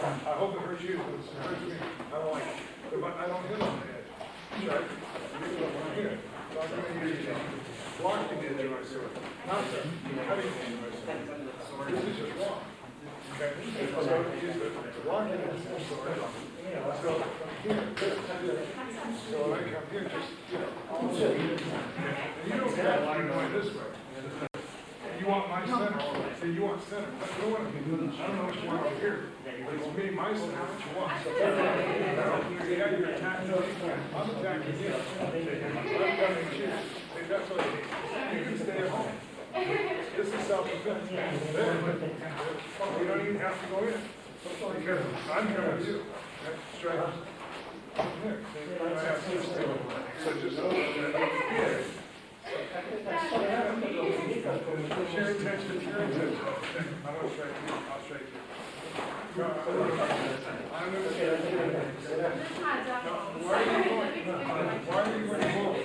I hope it hurts you, but it hurts me. I don't like it. But I don't hit on the edge. Right? Here. So I'm going to use blocking edge of my sword. Not the cutting edge of my sword. This is just wrong. Okay? So use the blocking edge of my sword. So from here, so when I come here, just, and you don't have to be going this way. You want my center, so you want center. I don't want to be doing this. I don't know what you want over here. But it's me, my center, what you want. So, yeah, you're attacking me. I'm attacking you. I'm coming to you. Hey, that's what I need. You can stay at home. This is self-defense. There. You don't even have to go in. Because I'm coming to you. Okay? Straight up. Here. I have to stay. So just hold it. Share attention, share attention. I'm going to strike you. I'll strike you. I'm going to strike you. Why are you going? Why are you going to move?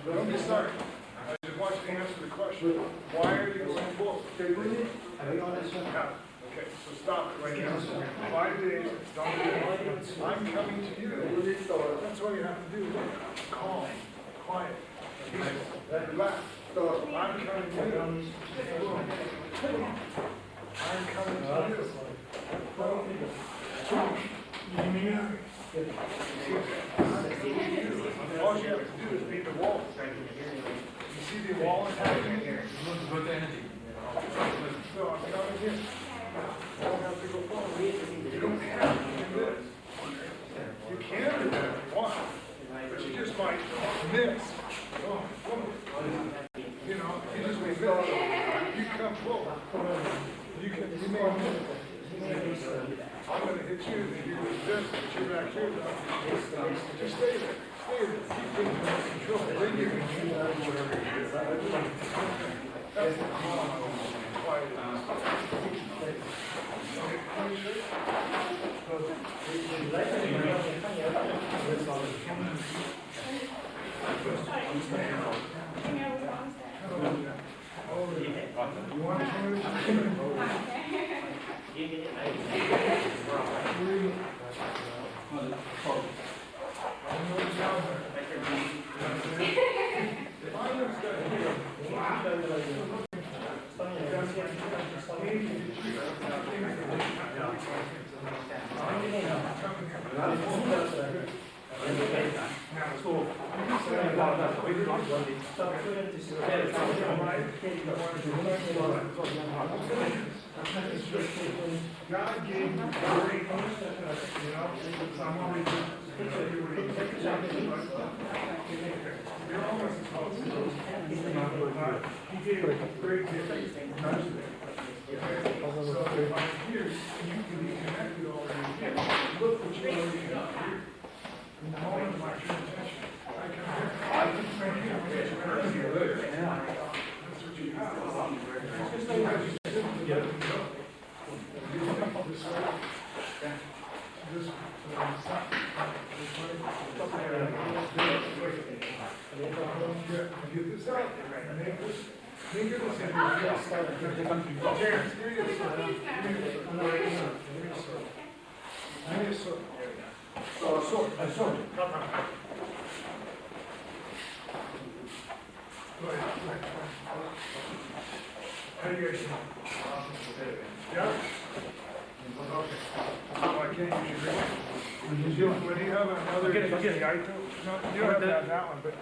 Don't be sorry. I just want you to answer the question. Why are you going forward? Okay, so stop it right now. 5 days, don't do it. I'm coming to you. That's all you have to do. Calm, quiet. Relax. I'm coming to you. I'm coming to you. You mean all you have to do is beat the wall. You see the wall attacking here? Go to energy. So I'm coming here. I don't have to go forward. You don't have to do this. You can do that if you want, but you just might miss. Oh, you know, you just may miss. You come forward. You may miss. I'm going to hit you, and you do this, but you're back here. Just stay there. Stay there. Keep things under control. Then you can do whatever you do. That's the calm, quiet. You want to come in? God gave you great, you know, someone you're almost as close as those. He gave a great gift. Okay? So if I'm here, you can be connected already here. Look what you already got here. In the moment of my transition, I come here. I can spend here. That's what you have. Just like how you said, you know. This way. This stop. This way. Get this out. Make this. Think of this in your face. Terrence, give me this. Give me a sword. Oh, a sword. A sword. Come on. Go ahead. How do you guys feel? Yeah? Okay. So I can't use your ring. Would you have another? Aikido? No, you don't have to have that one, but.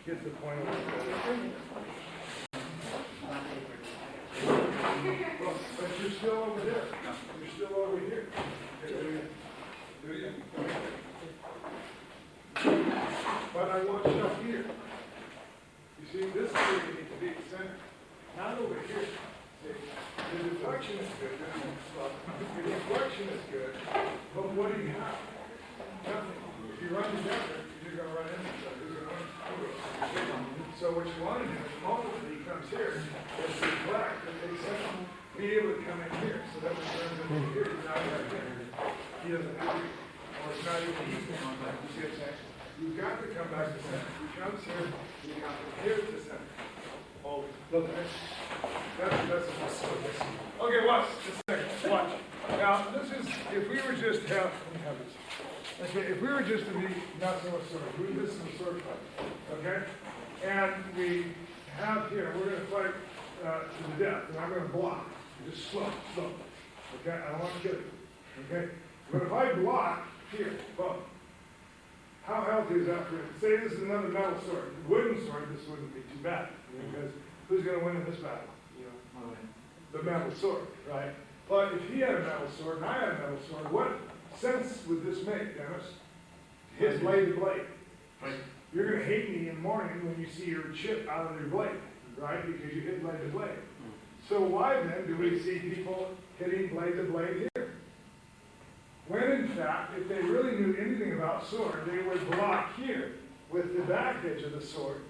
Get the point of it. But you're still over there. You're still over here. I want you up here. You see, this is where you need to be centered. Not over here. See, the deflection is good. The deflection is good. But what do you have? Nothing. If you run together, you're going to run into each other. You're going to run into each other. So what you want to do is the moment that he comes here, is to deflect and take center. Be able to come in here. So that when he runs into here, he's not right there. He doesn't have to. Or it's not even easy. You see what I'm saying? You've got to come back to center. He comes here, he comes from here to center. Always. Look at this. That's okay, watch. Just a second. Watch. Now, this is, if we were just have, let me have this. Okay, if we were just to be not so much sword, this is a sword fight. Okay? And we have here, we're going to fight to the death, and I'm going to block. Just slow. Okay? I don't want to kill you. Okay? But if I block here, boom. How healthy is that for you? Say this is another metal sword. Wooden sword, this wouldn't be too bad. Because who's going to win in this battle? You know, the metal sword, right? But if he had a metal sword and I had a metal sword, what sense would this make, Dennis? His blade to blade. Right. You're going to hate me in the morning when you see your chip out of your blade, right? Because you hit blade to blade. So why then do we see people hitting blade to blade here? When in fact, if they really knew anything about sword, they would block here with the back edge of the sword.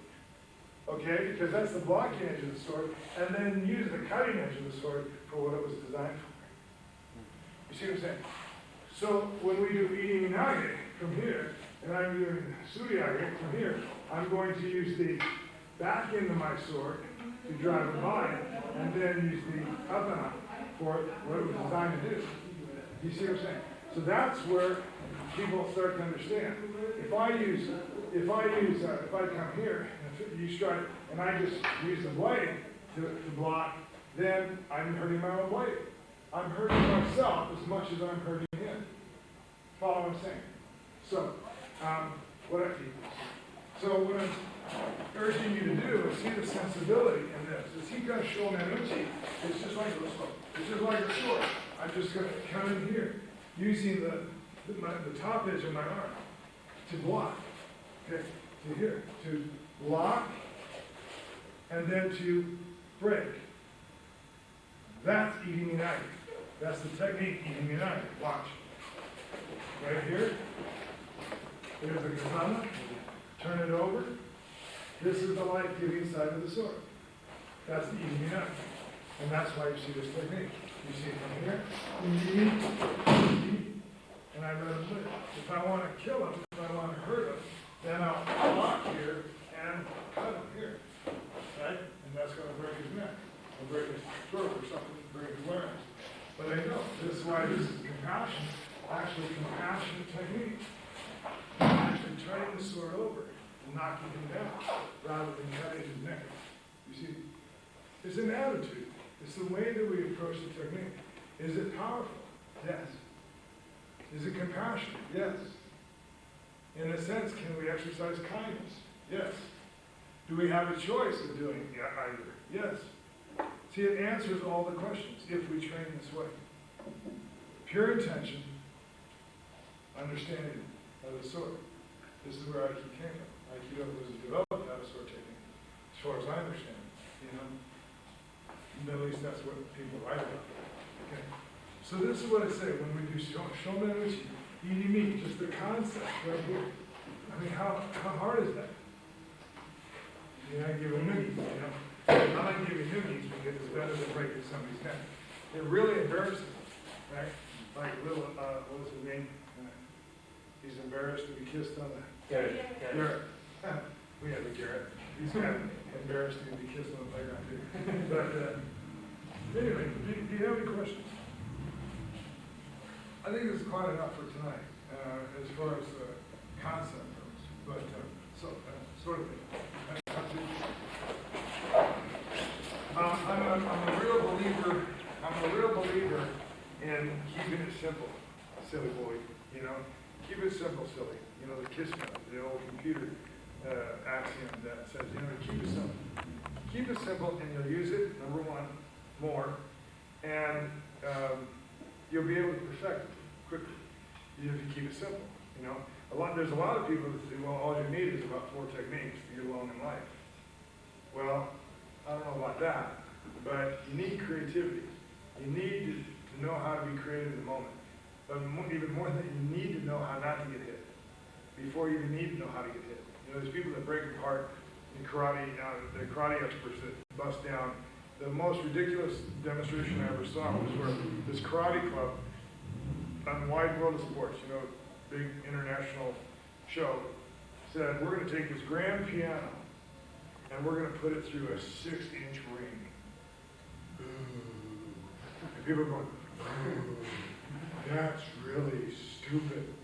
Okay, because that's the blocking edge of the sword, and then use the cutting edge of the sword for what it was designed for. You see what I'm saying? So when we do eating nage from here, and I'm doing suriage from here, I'm going to use the back end of my sword to drive it by, and then use the katana for what it was designed to do. You see what I'm saying? So that's where people start to understand. If I come here, and you strike, and I just use the blade to block, then I'm hurting my own blade. I'm hurting myself as much as I'm hurting him. Follow what I'm saying? So, what I'm urging you to do is see the sensibility in this. As he does shomenuchi, it's just like a sword. I'm just going to come in here, using the top edge of my arm to block. Okay, to here, to block, and then to break. That's eating united. That's the technique, eating united. Watch. Right here. There's the katana. Turn it over. This is the life-giving side of the sword. That's the eating united. And that's why you see this technique. You see it from here. And I let him live. If I want to kill him, if I want to hurt him, then I'll block here and cut him here. Right? And that's going to break his neck. Or break his throat or something, break his larynx. But I know, this is why this is compassion, actually compassionate technique. Actually turning the sword over and knocking him down, rather than cutting his neck. You see, it's an attitude. It's the way that we approach the technique. Is it powerful? Yes. Is it compassionate? Yes. In a sense, can we exercise kindness? Yes. Do we have a choice of doing either? Yes. See, it answers all the questions if we train this way. Pure intention, understanding of the sword. This is where Aikido came from. Aikido was developed out of sword technique, as far as I understand it. You know, at least that's what people write about. Okay. So this is what I say when we do shomenuchi, inimi, just the concept right here. I mean, how hard is that? You know, I give a noogie, you know. I like giving noogies because it's better than breaking somebody's neck. They're really embarrassing, right? Like little, what was his name? He's embarrassed to be kissed on the... Garrett. We have a Garrett. He's kind of embarrassed to be kissed on the playground too. But anyway, do you have any questions? I think this is quite enough for tonight, as far as concept goes. But sort of thing. I'm a real believer in keeping it simple, silly boy. You know, keep it simple, silly. You know, the KISS method, the old computer axiom that says, you know, keep it simple. Keep it simple, and you'll use it. Number one, more, and you'll be able to perfect it quickly if you keep it simple. You know, there's a lot of people that say, well, all you need is about 4 techniques to get along in life. Well, I don't know about that, but you need creativity. You need to know how to be creative in the moment. But even more than that, you need to know how not to get hit before you even need to know how to get hit. You know, there's people that break apart in karate, the karate experts that bust down. The most ridiculous demonstration I ever saw was where this karate club on Wide World of Sports, you know, big international show, said, we're going to take this grand piano and we're going to put it through a 6-inch ring. And people are going, that's really stupid.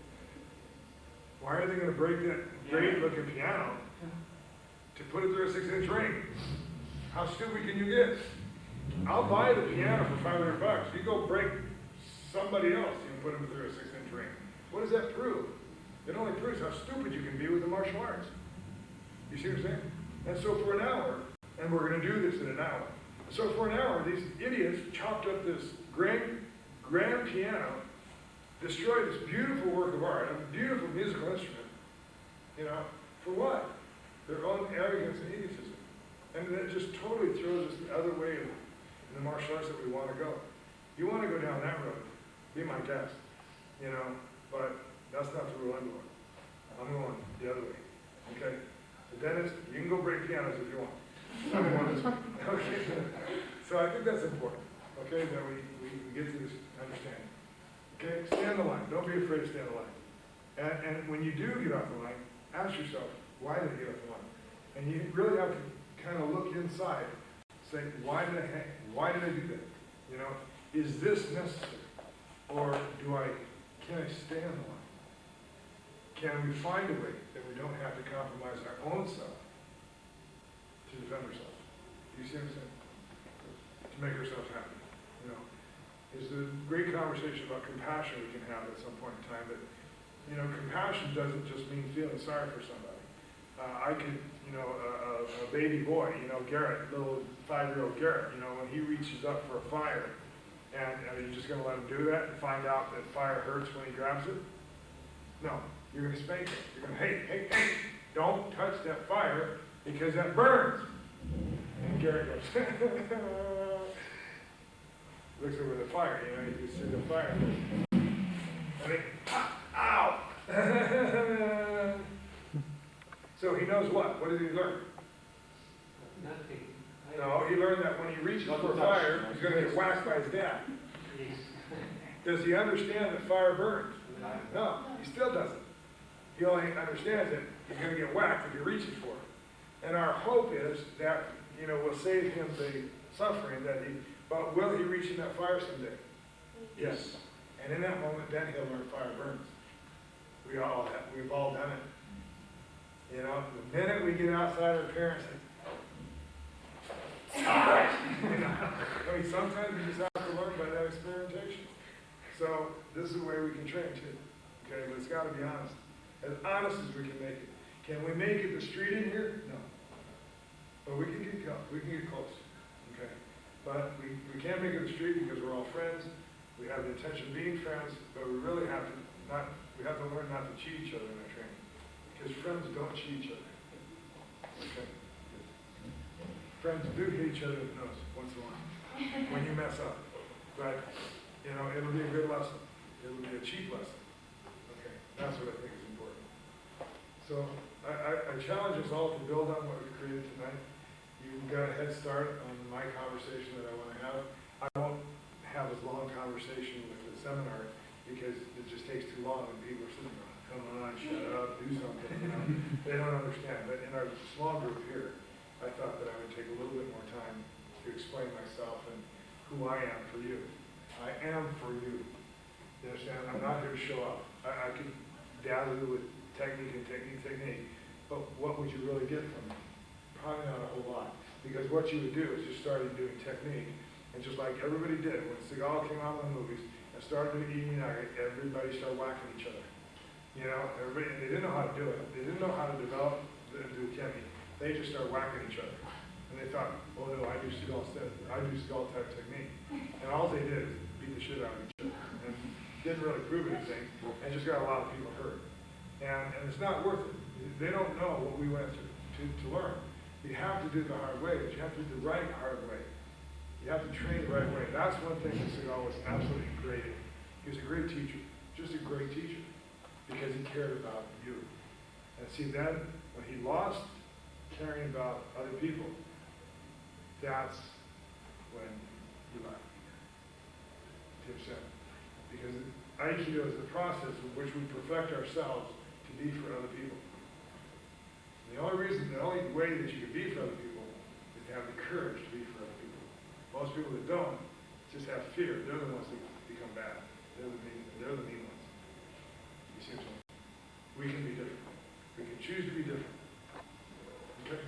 Why are they going to break that great-looking piano to put it through a 6-inch ring? How stupid can you get? I'll buy the piano for $500. You go break somebody else, you can put them through a 6-inch ring. What does that prove? It only proves how stupid you can be with the martial arts. You see what I'm saying? And so for an hour, and we're going to do this in an hour. So for an hour, these idiots chopped up this grand piano, destroyed this beautiful work of art, a beautiful musical instrument, you know, for what? Their own arrogance and egotism. And that just totally throws us the other way in the martial arts that we want to go. You want to go down that road, be my guest, you know, but that's not the rule I'm going. I'm going the other way, okay? The dentist, you can go break pianos if you want. I'm going this way, okay? So I think that's important, okay, that we get to this understanding. Okay, stand the line. Don't be afraid to stand the line. And when you do get off the line, ask yourself, why did I get off the line? And you really have to kind of look inside, say, why did I do that? You know, is this necessary? Or can I stay on the line? Can we find a way that we don't have to compromise our own self to defend ourselves? Do you see what I'm saying? To make ourselves happy, you know. There's a great conversation about compassion we can have at some point in time, but, you know, compassion doesn't just mean feeling sorry for somebody. I could, you know, a baby boy, you know, Garrett, little 5-year-old Garrett, you know, when he reaches up for a fire, and are you just going to let him do that and find out that fire hurts when he grabs it? No, you're going to spank him. You're going to, hey, don't touch that fire because that burns. And Garrett goes, looks over the fire, you know, you can see the fire. And he, ow! So he knows what? What did he learn? Nothing. No, he learned that when he reaches for fire, he's going to get whacked by his dad. Yes. Does he understand that fire burns? No, he still doesn't. He only understands that he's going to get whacked if he reaches for it. And our hope is that, you know, we'll save him the suffering but will he reach in that fire someday? Yes. And in that moment, then he'll learn fire burns. We've all done it. You know, the minute we get outside our parents, you know, I mean, sometimes we just have to learn by that experimentation. So this is the way we can train too. Okay, but it's got to be honest. As honest as we can make it. Can we make it the street in here? No. But we can get close. Okay. But we can't make it the street because we're all friends. We have the intention of being friends, but we really have to learn not to cheat each other in our training. Because friends don't cheat each other. Okay. Friends do hit each other in the nose once in a while when you mess up. But, you know, it'll be a good lesson. It'll be a cheap lesson. Okay, that's what I think is important. So I challenge us all to build on what we've created tonight. You've got a head start on my conversation that I want to have. I won't have as long a conversation with the seminar because it just takes too long and people are sitting around, come on, shut up, do something. You know? They don't understand. But in our small group here, I thought that I would take a little bit more time to explain myself and who I am for you. I am for you. You understand? I'm not here to show off. I could dazzle you with technique, but what would you really get from me? Probably not a whole lot. Because what you would do is you started doing technique, and just like everybody did, when Seagal came out in the movies and started doing eating nugget, everybody started whacking each other. You know, they didn't know how to do it. They didn't know how to develop and do technique. They just started whacking each other. And they thought, oh no, I do Seagal type technique. And all they did is beat the shit out of each other. And didn't really prove anything, and just got a lot of people hurt. And it's not worth it. They don't know what we went through to learn. You have to do it the hard way, but you have to do the right hard way. You have to train the right way. That's one thing that Seagal was absolutely great at. He was a great teacher, just a great teacher, because he cared about you. And see, then, when he lost caring about other people, that's when he left. Tip 7. Because Aikido is the process in which we perfect ourselves to be for other people. And the only way that you can be for other people is to have the courage to be for other people. Most people that don't just have fear. They're the ones that become bad. They're the mean ones. You see what I'm saying? We can be different. We can choose to be different. Okay?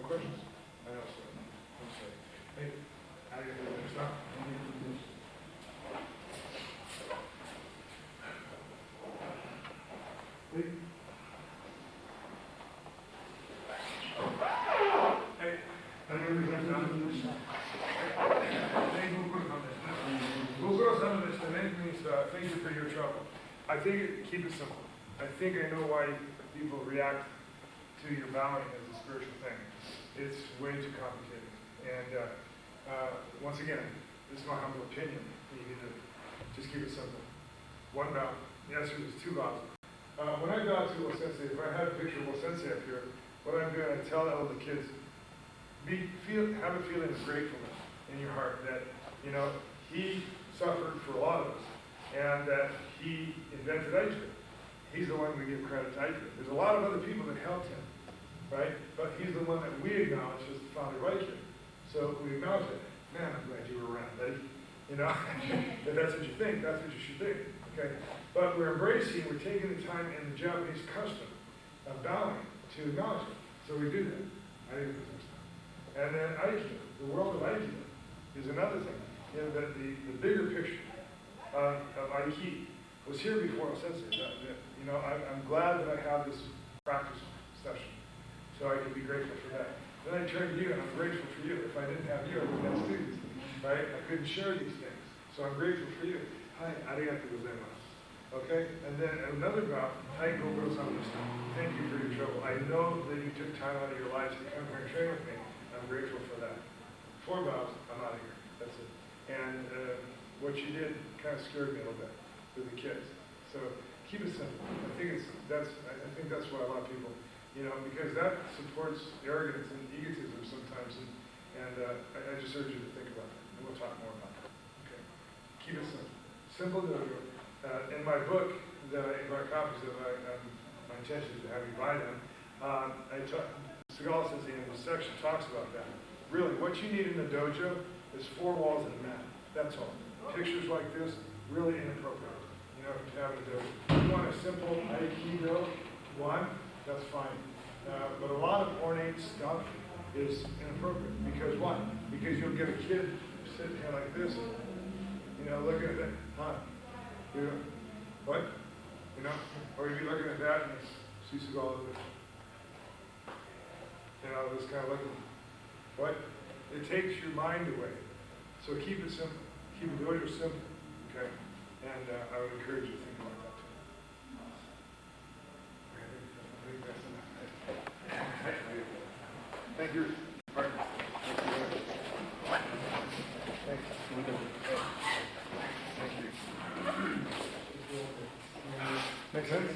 No questions? I know, sir. I'm sorry. Hey, how do you do next time? Hey. Hey, how do you do next time? Means thank you for your trouble. I think keep it simple. I think I know why people react to your bowing as a spiritual thing. It's way too complicated. And once again, this is my humble opinion. You need to just keep it simple. One bow. Yes, it was 2 bows. When I bow to Will Sensei, if I had a picture of Will Sensei up here, what I'm doing, I tell all the kids, have a feeling of gratefulness in your heart that, you know, he suffered for a lot of us, and that he invented Aikido. He's the one we give credit to Aikido. There's a lot of other people that helped him, right? But he's the one that we acknowledge as the founder of Aikido. So we acknowledge it. Man, I'm glad you were around, buddy. You know, if that's what you think, that's what you should think. Okay? But we're taking the time in the Japanese custom of bowing to acknowledge it. So we do that. And then Aikido, the world of Aikido, is another thing. You know, the bigger picture of Aikido was here before Sensei. You know, I'm glad that I have this practice session, so I can be grateful for that. Then I turn to you, and I'm grateful for you. If I didn't have you, I wouldn't have students, right? I couldn't share these things, so I'm grateful for you. Hi, arigatou gozaimasu. Okay, and then another bow. Hi, gogo samashita. Thank you for your trouble. I know that you took time out of your lives to come here and train with me. I'm grateful for that. 4 bows. I'm out of here. That's it. And what you did kind of scared me a little bit with the kids. So keep it simple. I think that's why a lot of people, you know, because that supports arrogance and egotism sometimes. And I just urge you to think about that. And we'll talk more about that. Okay. Keep it simple. Simple dojo. In my book, in my copies of my intention is to have you buy them. Seagal says the end of the section talks about that. Really, what you need in the dojo is 4 walls and a mat. That's all. Pictures like this, really inappropriate. You know, to have a dojo. If you want a simple Aikido one, that's fine. But a lot of ornate stuff is inappropriate. Because what? Because you'll get a kid sitting here like this, you know, looking at that, huh? You know, what? You know, or you'd be looking at that and see Seagal like this. You know, this kind of looking. What? It takes your mind away. So keep it simple. Keep the dojo simple. Okay? And I would encourage you to think about that too. I think that's enough. Thank you. Partner. Thank you. Thank you. Make sense?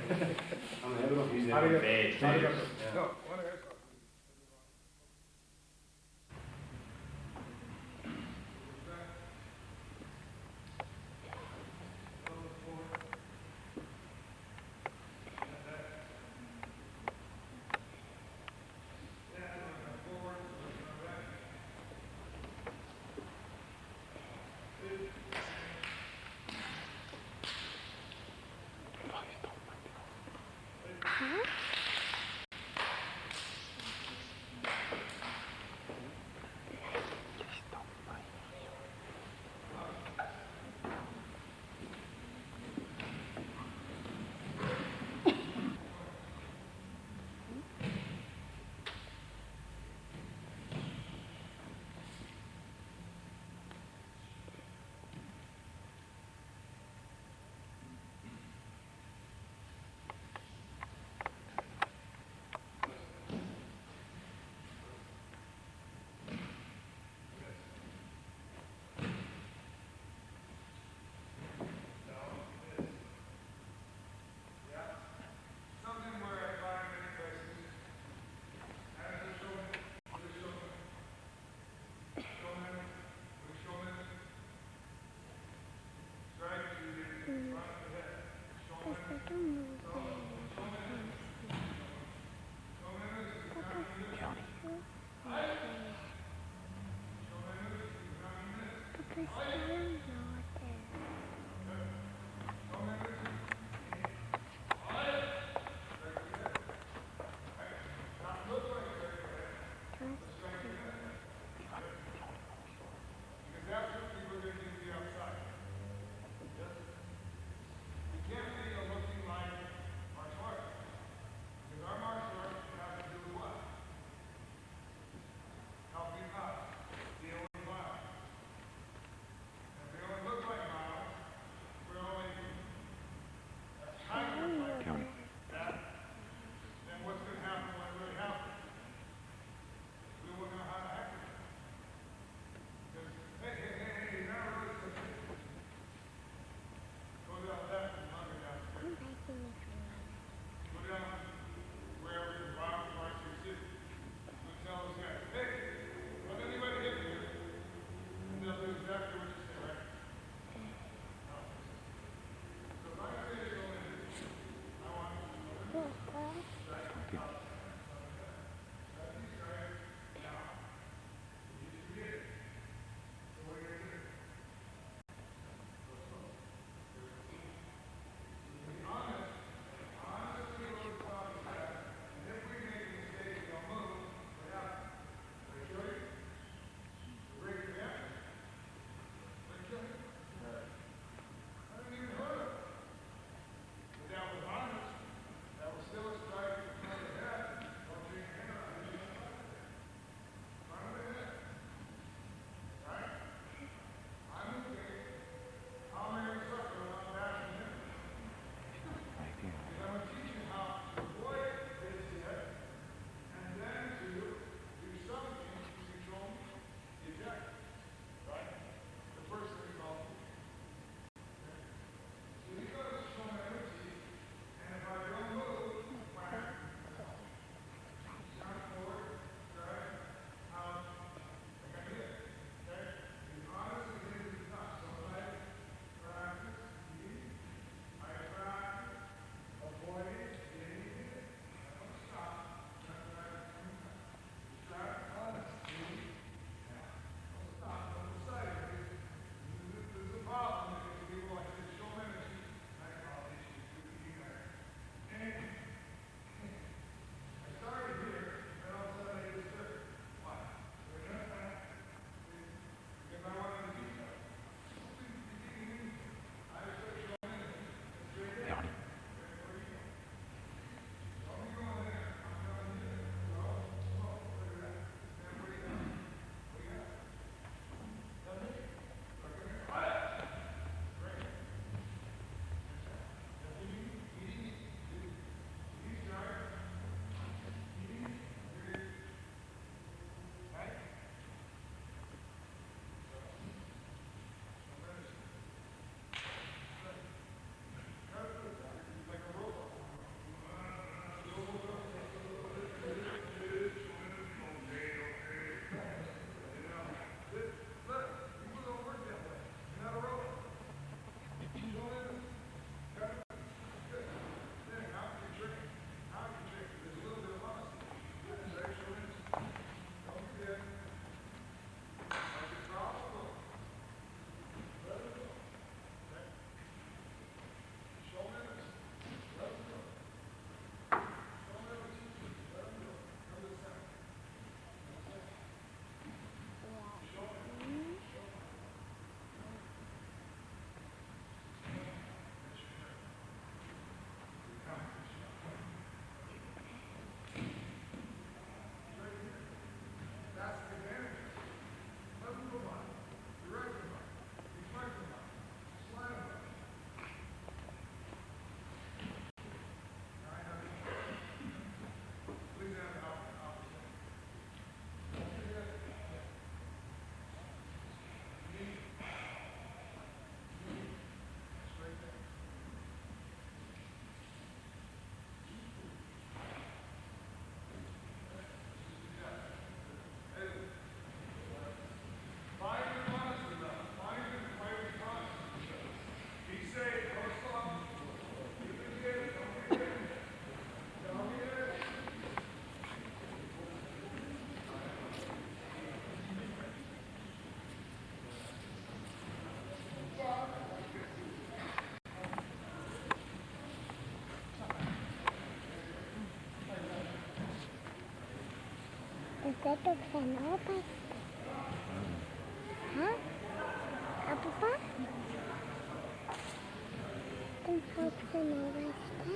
I don't know if he's How do you- bad. how do you- Yeah. No. You can't be looking like completo sa notas. Ha? Apa pa? Completo sa notas ka?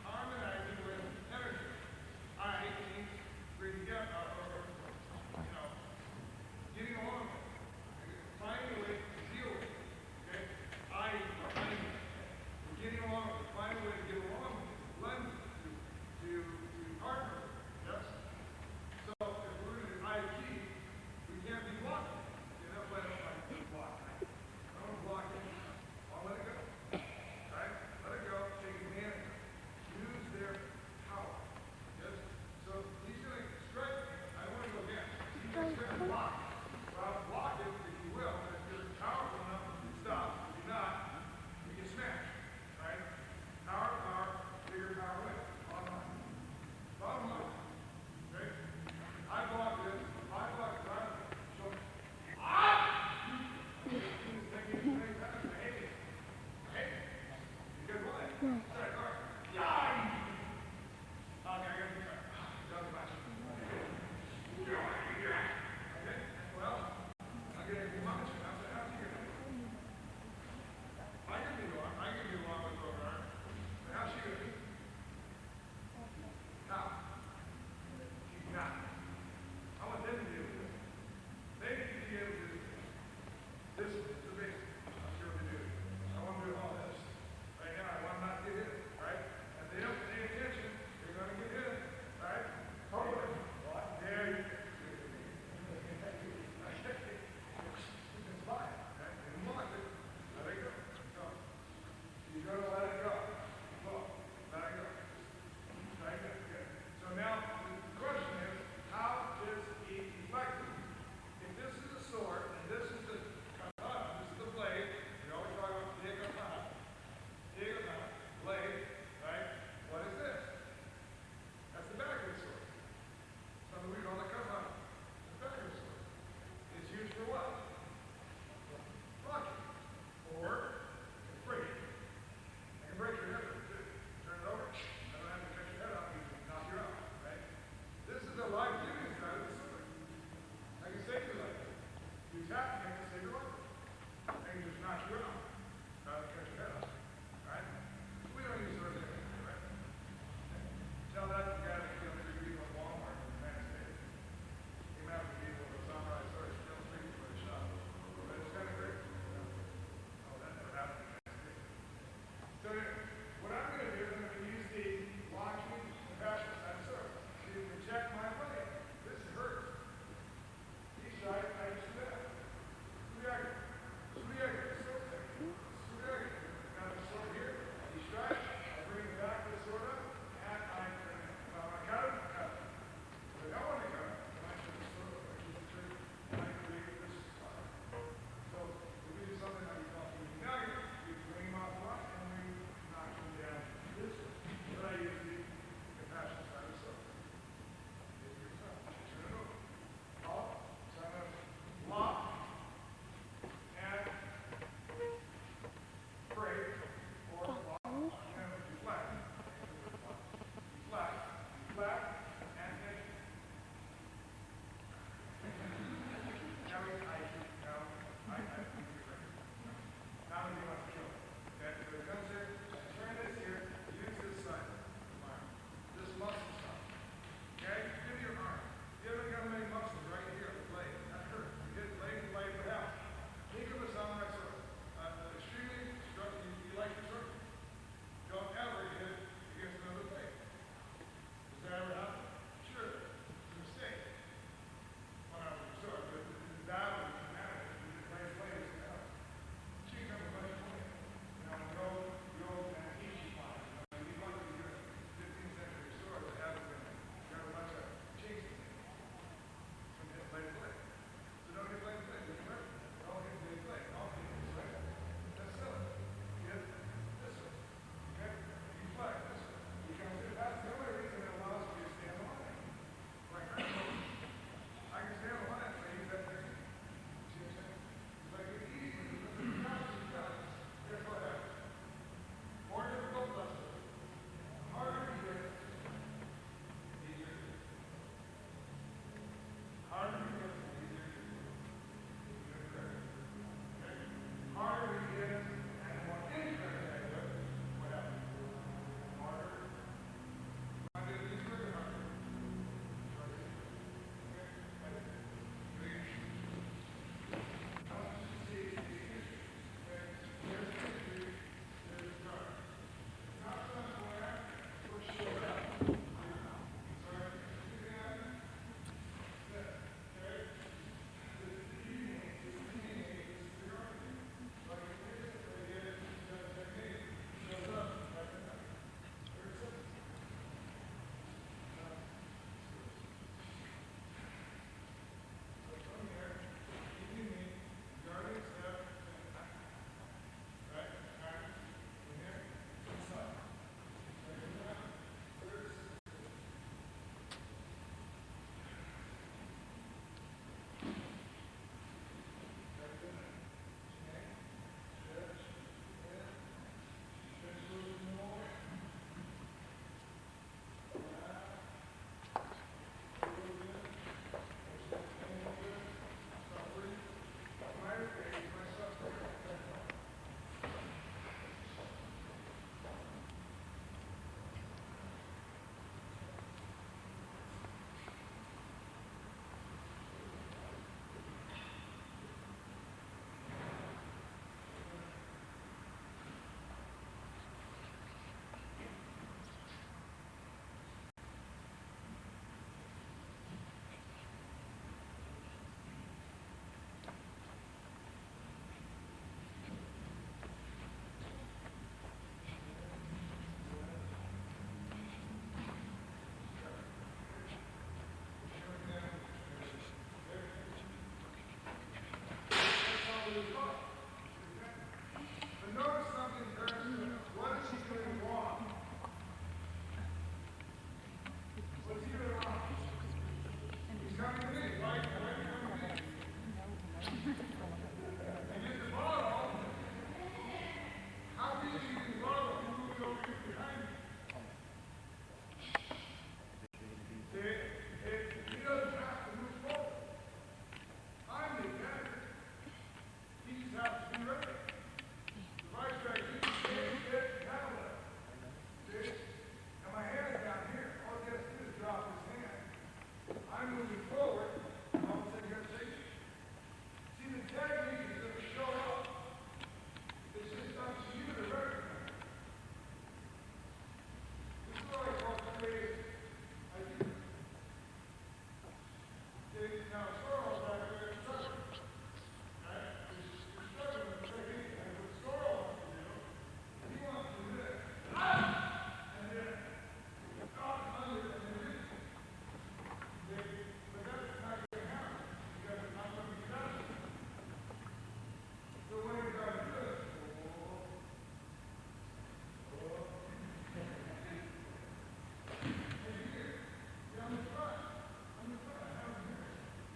Harmonizing with energy. I means bringing together, getting along, finding a way to deal with it. Okay? Getting along with it, finding a way to get along with it, blend to partner. Yes? So if we're going to do Aikido, we can't be blocking. That's why I don't like to block. I don't block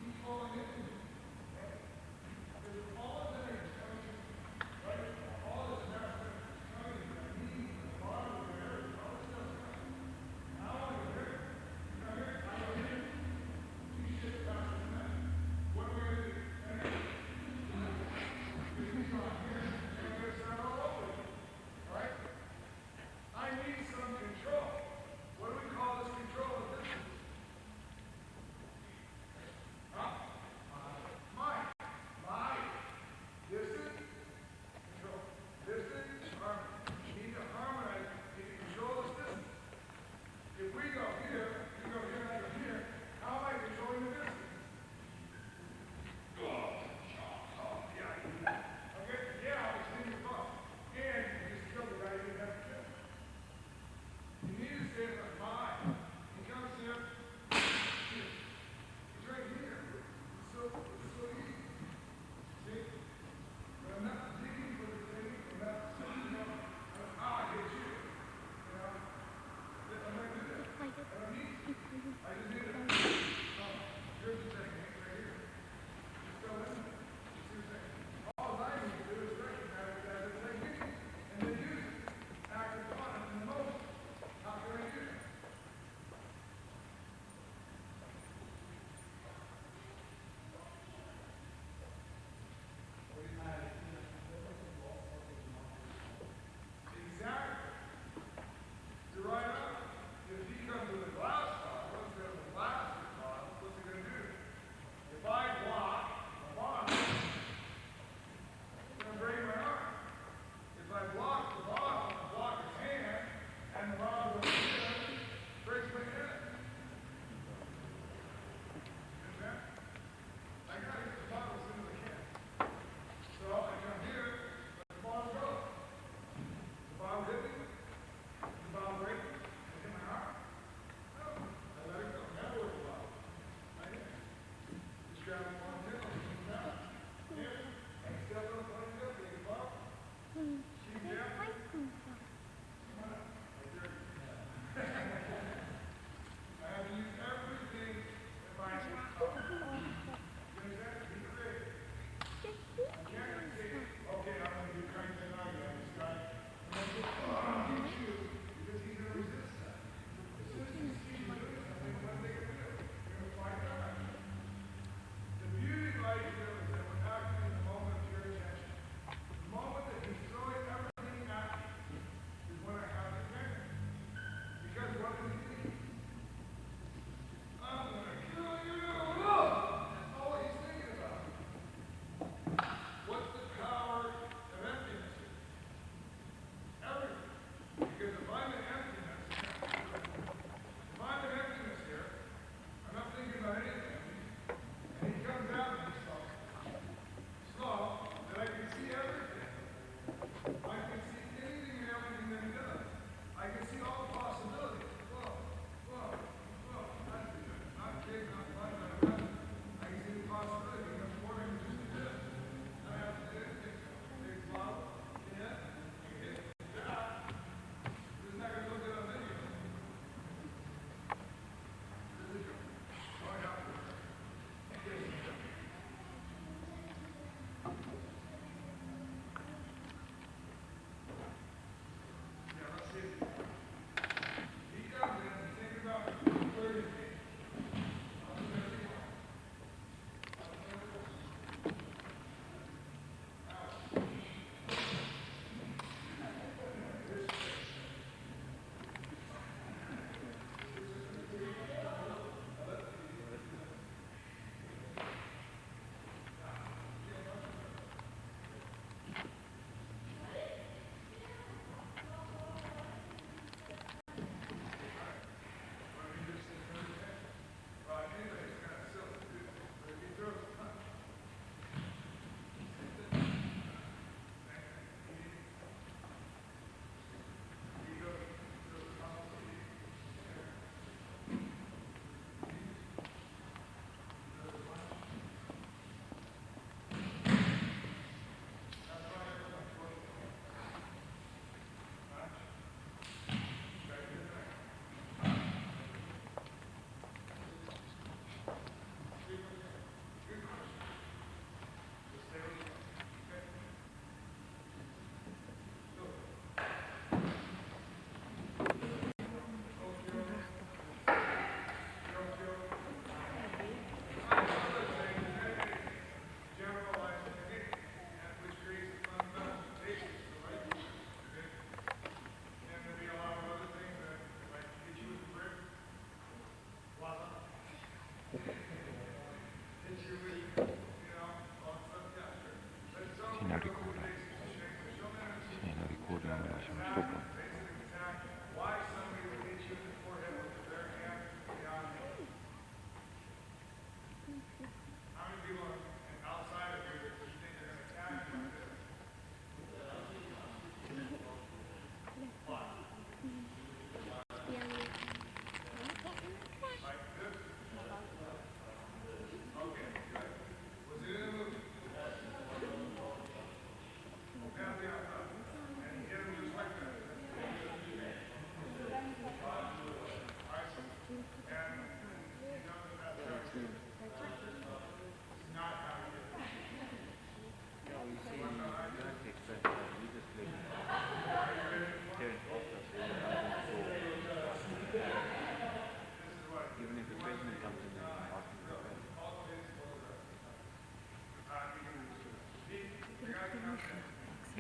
He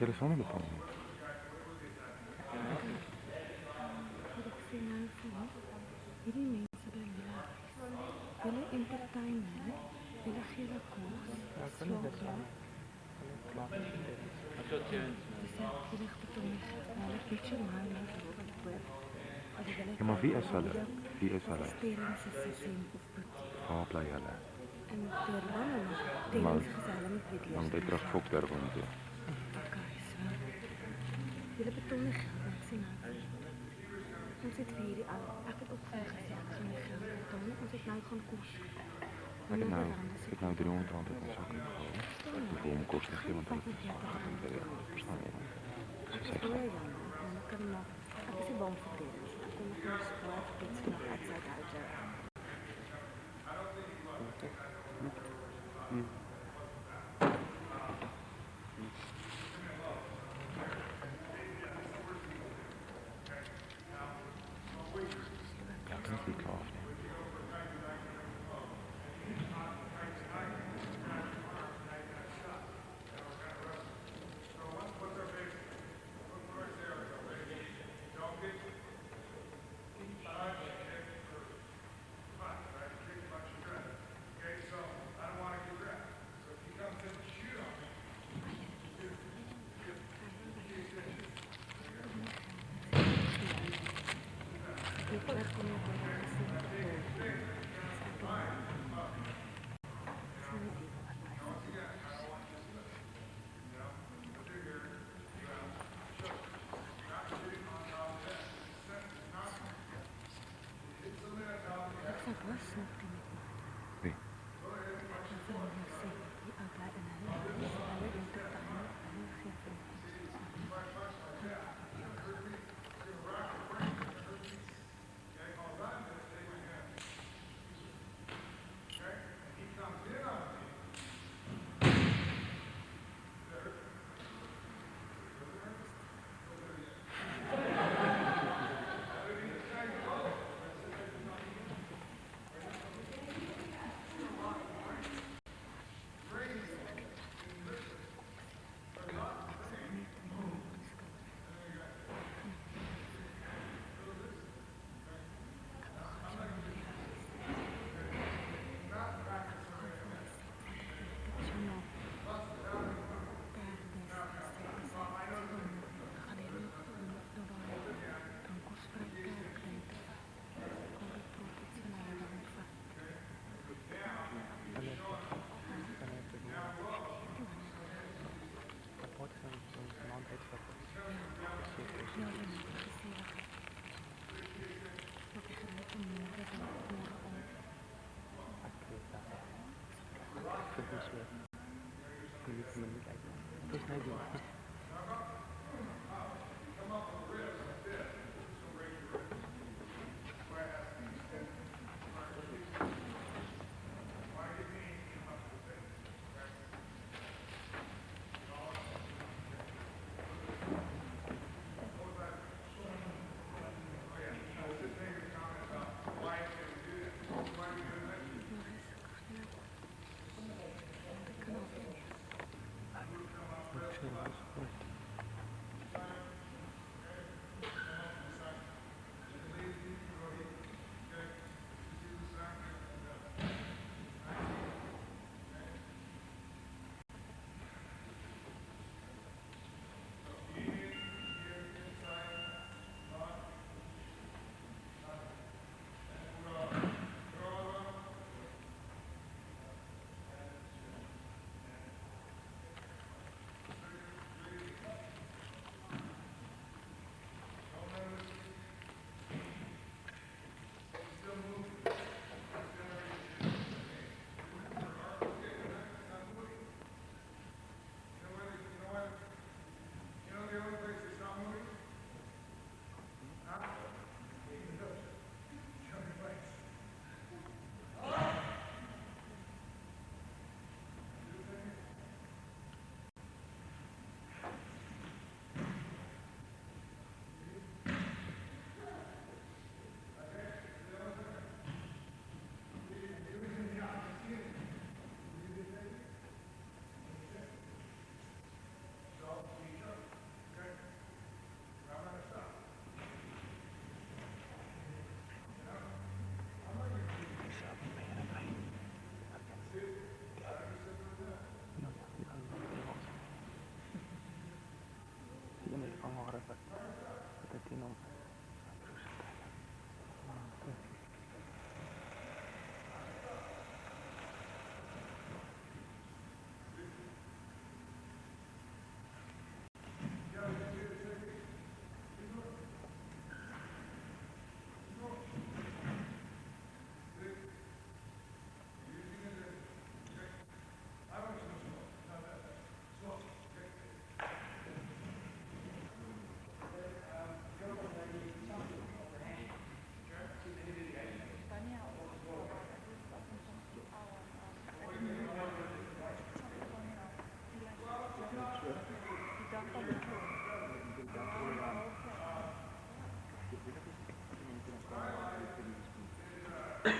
Julle saam bepaal nie. Wat ek sê nou vir hom, hierdie mense by julle entertain hulle, julle gee hulle kos, slaap hulle. Dis julle betoon, hulle bied jou maar nie voor. Ja, maar wie is hulle? Wie is hulle? Sterensessie of boetie. Waar bly hulle? En Durban en nog Maar gesê hulle moet weet dan moet hy terug fok Durban toe. Okay, so. Julle betoon nie geld, ek sê nou. Ons het vir hierdie al, ek het opgevang gesê, ek gaan nie geld betoon, ons het nou gaan kos. Ek het nou 300 rand uit my sak uitgehaal. Ek wil hom kos te gee, want hy het verstaan jy dan. Ek is baie jammer, en ek kan nog, ek is nie bang vir dit, ek kom nog ons kwaad iets nog uit Zuid-Afrika. Ja, kan nie klaar af nie. Wie? That's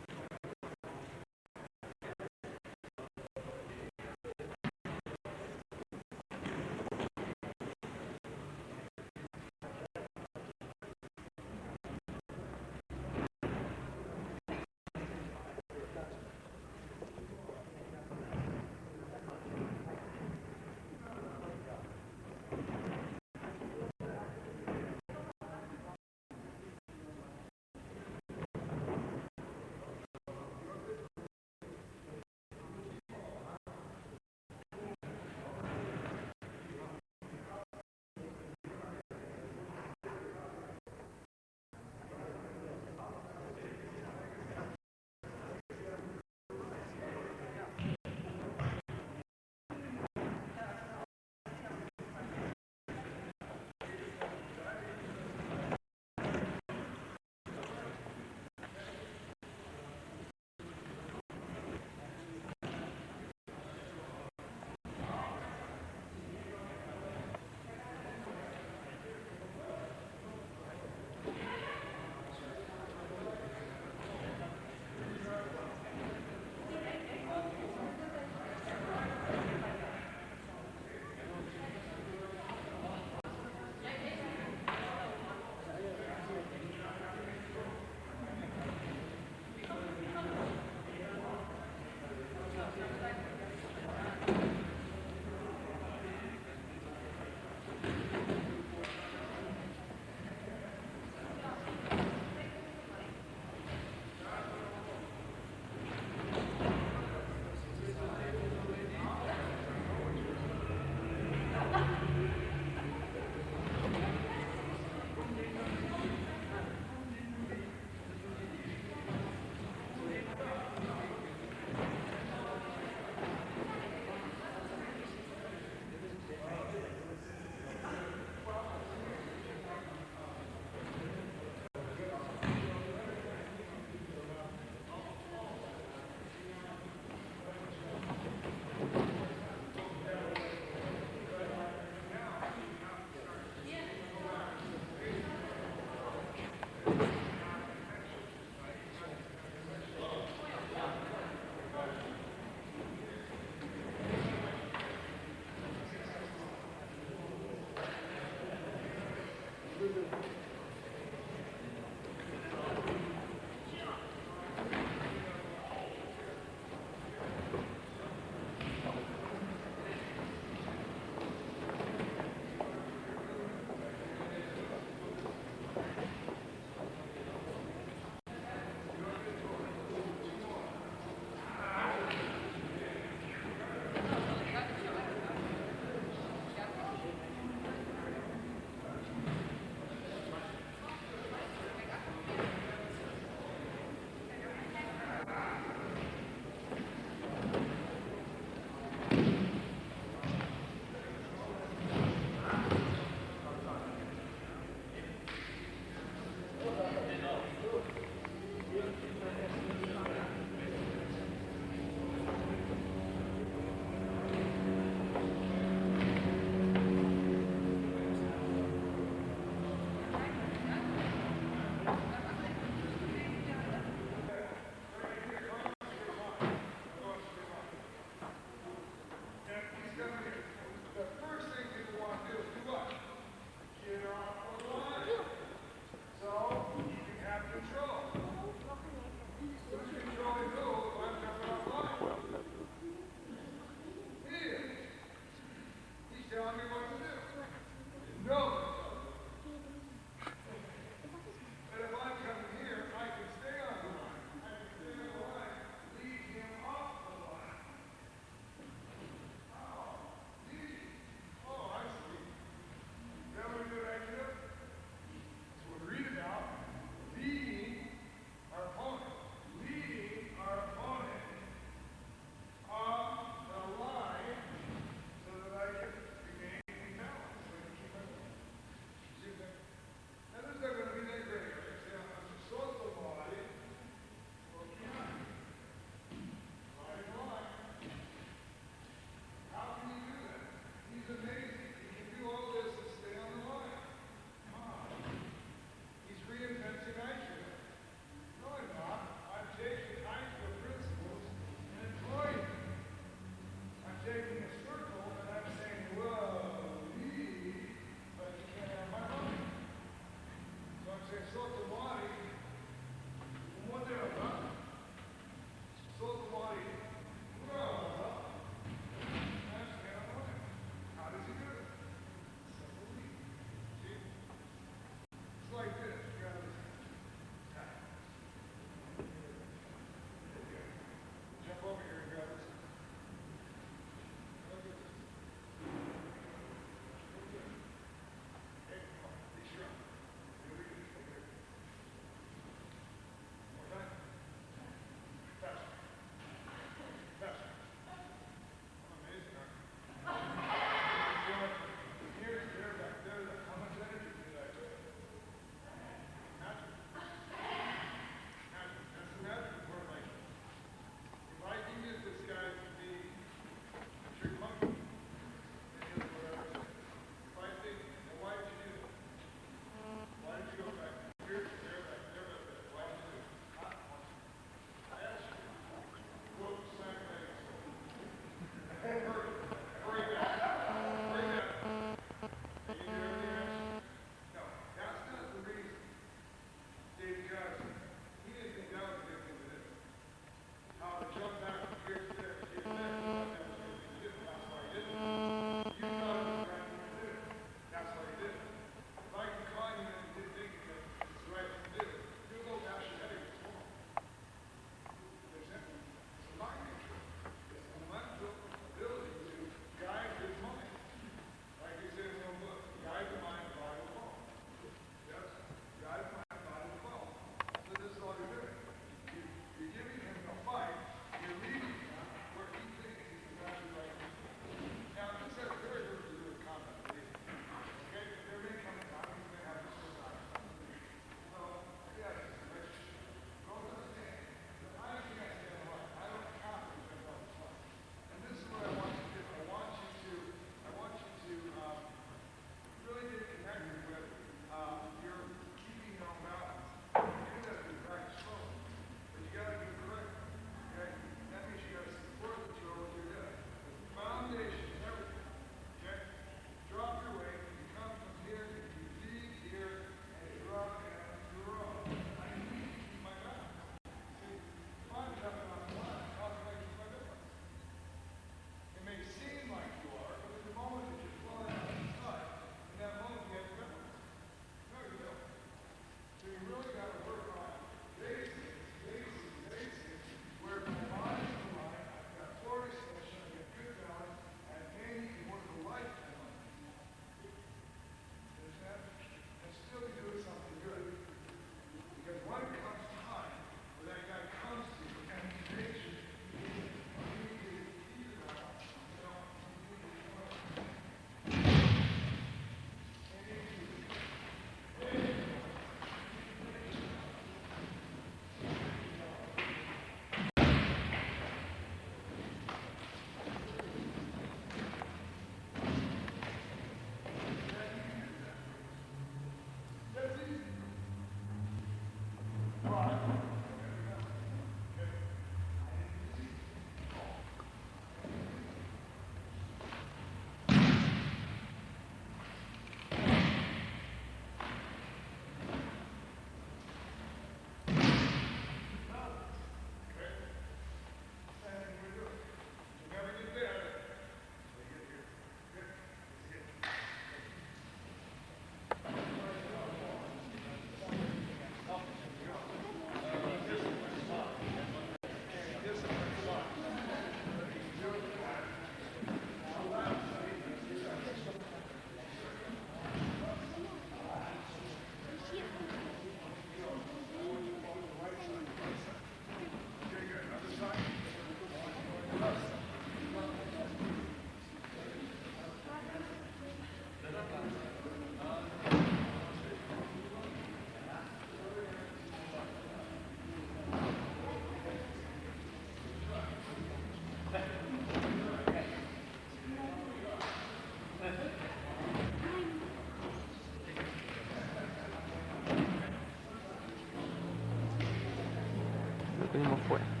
Venimos fuera.